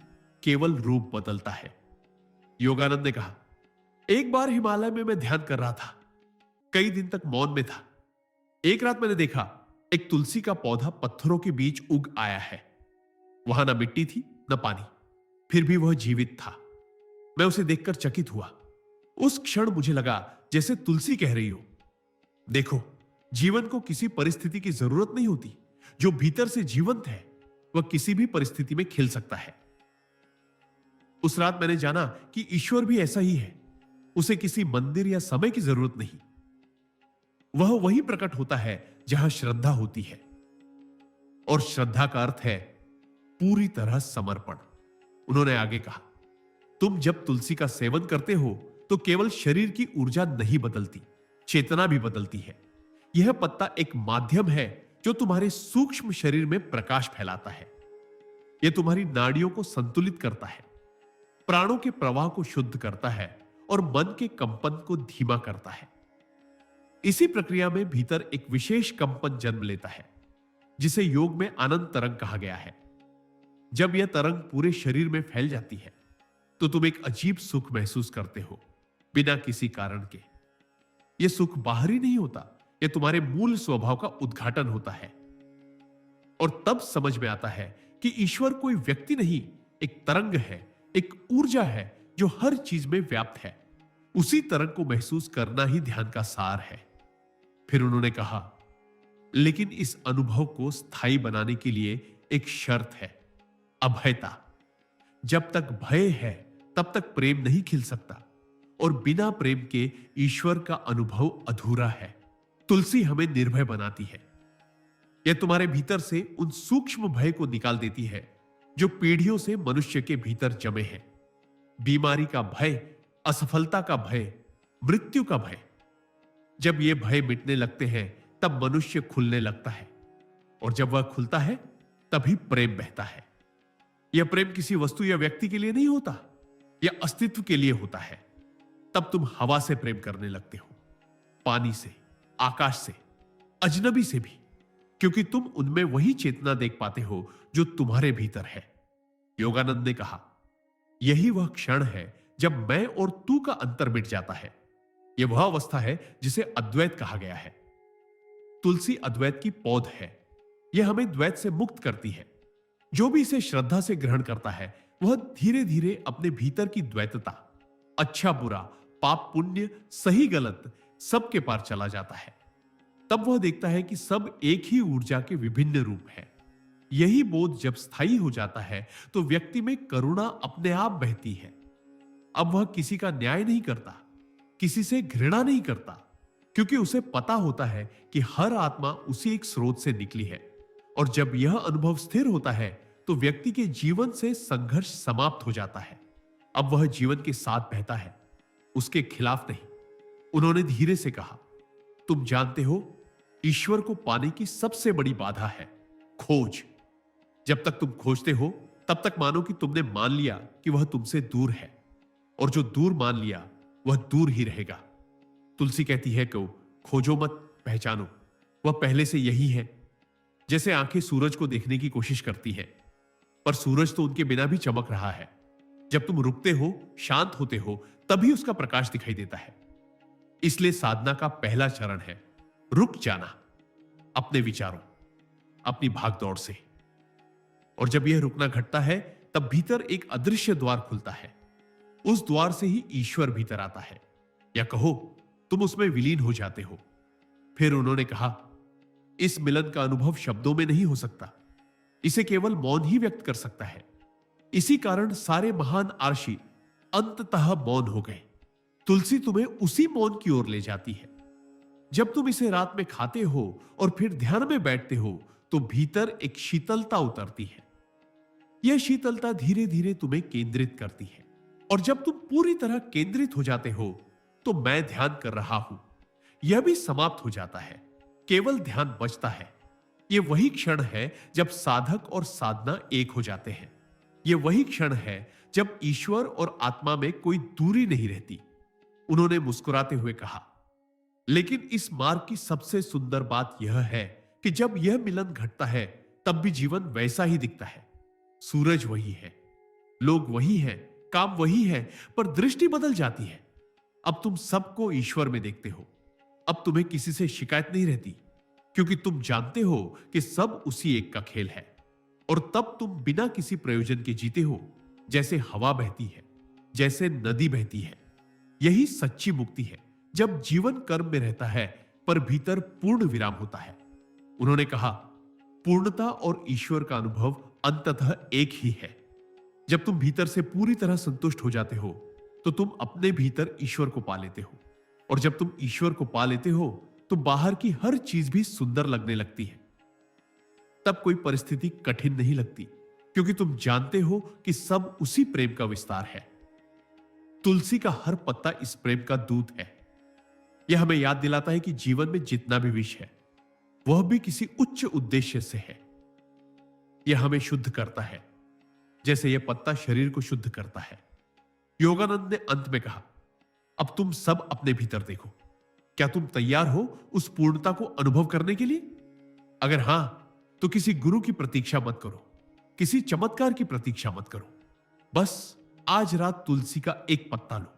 केवल रूप बदलता है। योगानंद ने कहा, एक बार हिमालय में मैं ध्यान कर रहा था। कई दिन तक मौन में था। एक रात मैंने देखा एक तुलसी का पौधा पत्थरों के बीच उग आया है। वहां ना मिट्टी थी न पानी, फिर भी वह जीवित था। मैं उसे देखकर चकित हुआ। उस क्षण मुझे लगा जैसे तुलसी कह रही हो, देखो, जीवन को किसी परिस्थिति की जरूरत नहीं होती। जो भीतर से जीवंत है वह किसी भी परिस्थिति में खिल सकता है। उस रात मैंने जाना कि ईश्वर भी ऐसा ही है। उसे किसी मंदिर या समय की जरूरत नहीं। वह वही प्रकट होता है जहां श्रद्धा होती है, और श्रद्धा का अर्थ है पूरी तरह समर्पण। उन्होंने आगे कहा, तुम जब तुलसी का सेवन करते हो तो केवल शरीर की ऊर्जा नहीं बदलती, चेतना भी बदलती है। यह पत्ता एक माध्यम है जो तुम्हारे सूक्ष्म शरीर में प्रकाश फैलाता है। यह तुम्हारी नाड़ियों को संतुलित करता है, प्राणों के प्रवाह को शुद्ध करता है और मन के कंपन को धीमा करता है। इसी प्रक्रिया में भीतर एक विशेष कंपन जन्म लेता है, जिसे योग में आनंद तरंग कहा गया है। जब यह तरंग पूरे शरीर में फैल जाती है तो तुम एक अजीब सुख महसूस करते हो, बिना किसी कारण के। यह सुख बाहरी नहीं होता, यह तुम्हारे मूल स्वभाव का उद्घाटन होता है। और तब समझ में आता है कि ईश्वर कोई व्यक्ति नहीं, एक तरंग है, एक ऊर्जा है जो हर चीज में व्याप्त है। उसी तरंग को महसूस करना ही ध्यान का सार है। फिर उन्होंने कहा, लेकिन इस अनुभव को स्थायी बनाने के लिए एक शर्त है, अभयता। जब तक भय है तब तक प्रेम नहीं खिल सकता, और बिना प्रेम के ईश्वर का अनुभव अधूरा है। तुलसी हमें निर्भय बनाती है। यह तुम्हारे भीतर से उन सूक्ष्म भय को निकाल देती है जो पीढ़ियों से मनुष्य के भीतर जमे हैं। बीमारी का भय, असफलता का भय, मृत्यु का भय। जब ये भय मिटने लगते हैं तब मनुष्य खुलने लगता है, और जब वह खुलता है तभी प्रेम बहता है। यह प्रेम किसी वस्तु या व्यक्ति के लिए नहीं होता, यह अस्तित्व के लिए होता है। तब तुम हवा से प्रेम करने लगते हो, पानी से, आकाश से, अजनबी से भी, क्योंकि तुम उनमें वही चेतना देख पाते हो जो तुम्हारे भीतर है। योगानंद ने कहा, यही वह क्षण है जब मैं और तू का अंतर मिट जाता है। यह वह अवस्था है जिसे अद्वैत कहा गया है। तुलसी अद्वैत की पौध है। यह हमें द्वैत से मुक्त करती है। जो भी इसे श्रद्धा से ग्रहण करता है वह धीरे धीरे अपने भीतर की द्वैतता, अच्छा बुरा, पाप पुण्य, सही गलत, सबके पार चला जाता है। तब वह देखता है कि सब एक ही ऊर्जा के विभिन्न रूप हैं। यही बोध जब स्थायी हो जाता है तो व्यक्ति में करुणा अपने आप बहती है। अब वह किसी का न्याय नहीं करता, किसी से घृणा नहीं करता, क्योंकि उसे पता होता है कि हर आत्मा उसी एक स्रोत से निकली है। और जब यह अनुभव स्थिर होता है तो व्यक्ति के जीवन से संघर्ष समाप्त हो जाता है। अब वह जीवन के साथ बहता है, उसके खिलाफ नहीं। उन्होंने धीरे से कहा, तुम जानते हो, ईश्वर को पाने की सबसे बड़ी बाधा है खोज। जब तक तुम खोजते हो तब तक मानो कि तुमने मान लिया कि वह तुमसे दूर है, और जो दूर मान लिया वह दूर ही रहेगा। तुलसी कहती है कि खोजो मत, पहचानो, वह पहले से यही है। जैसे आंखें सूरज को देखने की कोशिश करती हैं, पर सूरज तो उनके बिना भी चमक रहा है। जब तुम रुकते हो, शांत होते हो, तभी उसका प्रकाश दिखाई देता है। इसलिए साधना का पहला चरण है रुक जाना, अपने विचारों, अपनी भागदौड़ से। और जब यह रुकना घटता है तब भीतर एक अदृश्य द्वार खुलता है। उस द्वार से ही ईश्वर भीतर आता है, या कहो तुम उसमें विलीन हो जाते हो। फिर उन्होंने कहा, इस मिलन का अनुभव शब्दों में नहीं हो सकता, इसे केवल मौन ही व्यक्त कर सकता है। इसी कारण सारे महान आर्षि अंततः मौन हो गए। तुलसी तुम्हें उसी मौन की ओर ले जाती है। जब तुम इसे रात में खाते हो और फिर ध्यान में बैठते हो तो भीतर एक शीतलता उतरती है। यह शीतलता धीरे धीरे तुम्हें केंद्रित करती है, और जब तुम पूरी तरह केंद्रित हो जाते हो तो मैं ध्यान कर रहा हूं यह भी समाप्त हो जाता है। केवल ध्यान बचता है। यह वही क्षण है जब साधक और साधना एक हो जाते हैं। यह वही क्षण है जब ईश्वर और आत्मा में कोई दूरी नहीं रहती। उन्होंने मुस्कुराते हुए कहा, लेकिन इस मार्ग की सबसे सुंदर बात यह है कि जब यह मिलन घटता है तब भी जीवन वैसा ही दिखता है। सूरज वही है, लोग वही हैं, काम वही है, पर दृष्टि बदल जाती है। अब तुम सबको ईश्वर में देखते हो। अब तुम्हें किसी से शिकायत नहीं रहती, क्योंकि तुम जानते हो कि सब उसी एक का खेल है। और तब तुम बिना किसी प्रयोजन के जीते हो, जैसे हवा बहती है, जैसे नदी बहती है। यही सच्ची मुक्ति है, जब जीवन कर्म में रहता है पर भीतर पूर्ण विराम होता है। उन्होंने कहा, पूर्णता और ईश्वर का अनुभव अंततः एक ही है। जब तुम भीतर से पूरी तरह संतुष्ट हो जाते हो, तो तुम अपने भीतर ईश्वर को पा लेते हो। और जब तुम ईश्वर को पा लेते हो, तो बाहर की हर चीज भी सुंदर लगने लगती है। तब कोई परिस्थिति कठिन नहीं लगती, क्योंकि तुम जानते हो कि सब उसी प्रेम का विस्तार है। तुलसी का हर पत्ता इस प्रेम का दूत है। यह हमें याद दिलाता है कि जीवन में जितना भी विष है, वह भी किसी उच्च उद्देश्य से है। यह हमें शुद्ध करता है, जैसे यह पत्ता शरीर को शुद्ध करता है। योगानंद ने अंत में कहा, अब तुम सब अपने भीतर देखो। क्या तुम तैयार हो उस पूर्णता को अनुभव करने के लिए? अगर हां, तो किसी गुरु की प्रतीक्षा मत करो, किसी चमत्कार की प्रतीक्षा मत करो। बस आज रात तुलसी का एक पत्ता लो,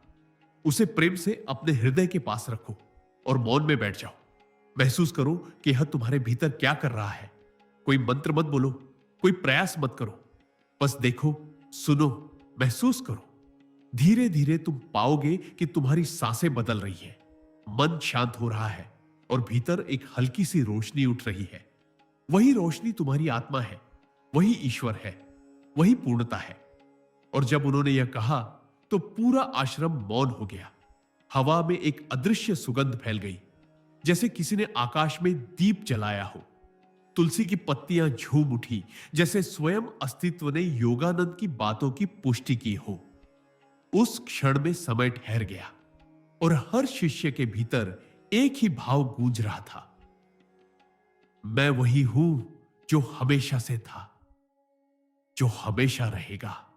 उसे प्रेम से अपने हृदय के पास रखो और मौन में बैठ जाओ। महसूस करो कि यह तुम्हारे भीतर क्या कर रहा है। कोई मंत्र मत बोलो, कोई प्रयास मत करो, बस देखो, सुनो, महसूस करो। धीरे धीरे तुम पाओगे कि तुम्हारी सांसें बदल रही है, मन शांत हो रहा है और भीतर एक हल्की सी रोशनी उठ रही है। वही रोशनी तुम्हारी आत्मा है, वही ईश्वर है, वही पूर्णता है। और जब उन्होंने यह कहा, तो पूरा आश्रम मौन हो गया। हवा में एक अदृश्य सुगंध फैल गई, जैसे किसी ने आकाश में दीप जलाया हो। तुलसी की पत्तियां झूम उठी, जैसे स्वयं अस्तित्व ने योगानंद की बातों की पुष्टि की हो। उस क्षण में समय ठहर गया और हर शिष्य के भीतर एक ही भाव गूंज रहा था, मैं वही हूं जो हमेशा से था, जो हमेशा रहेगा।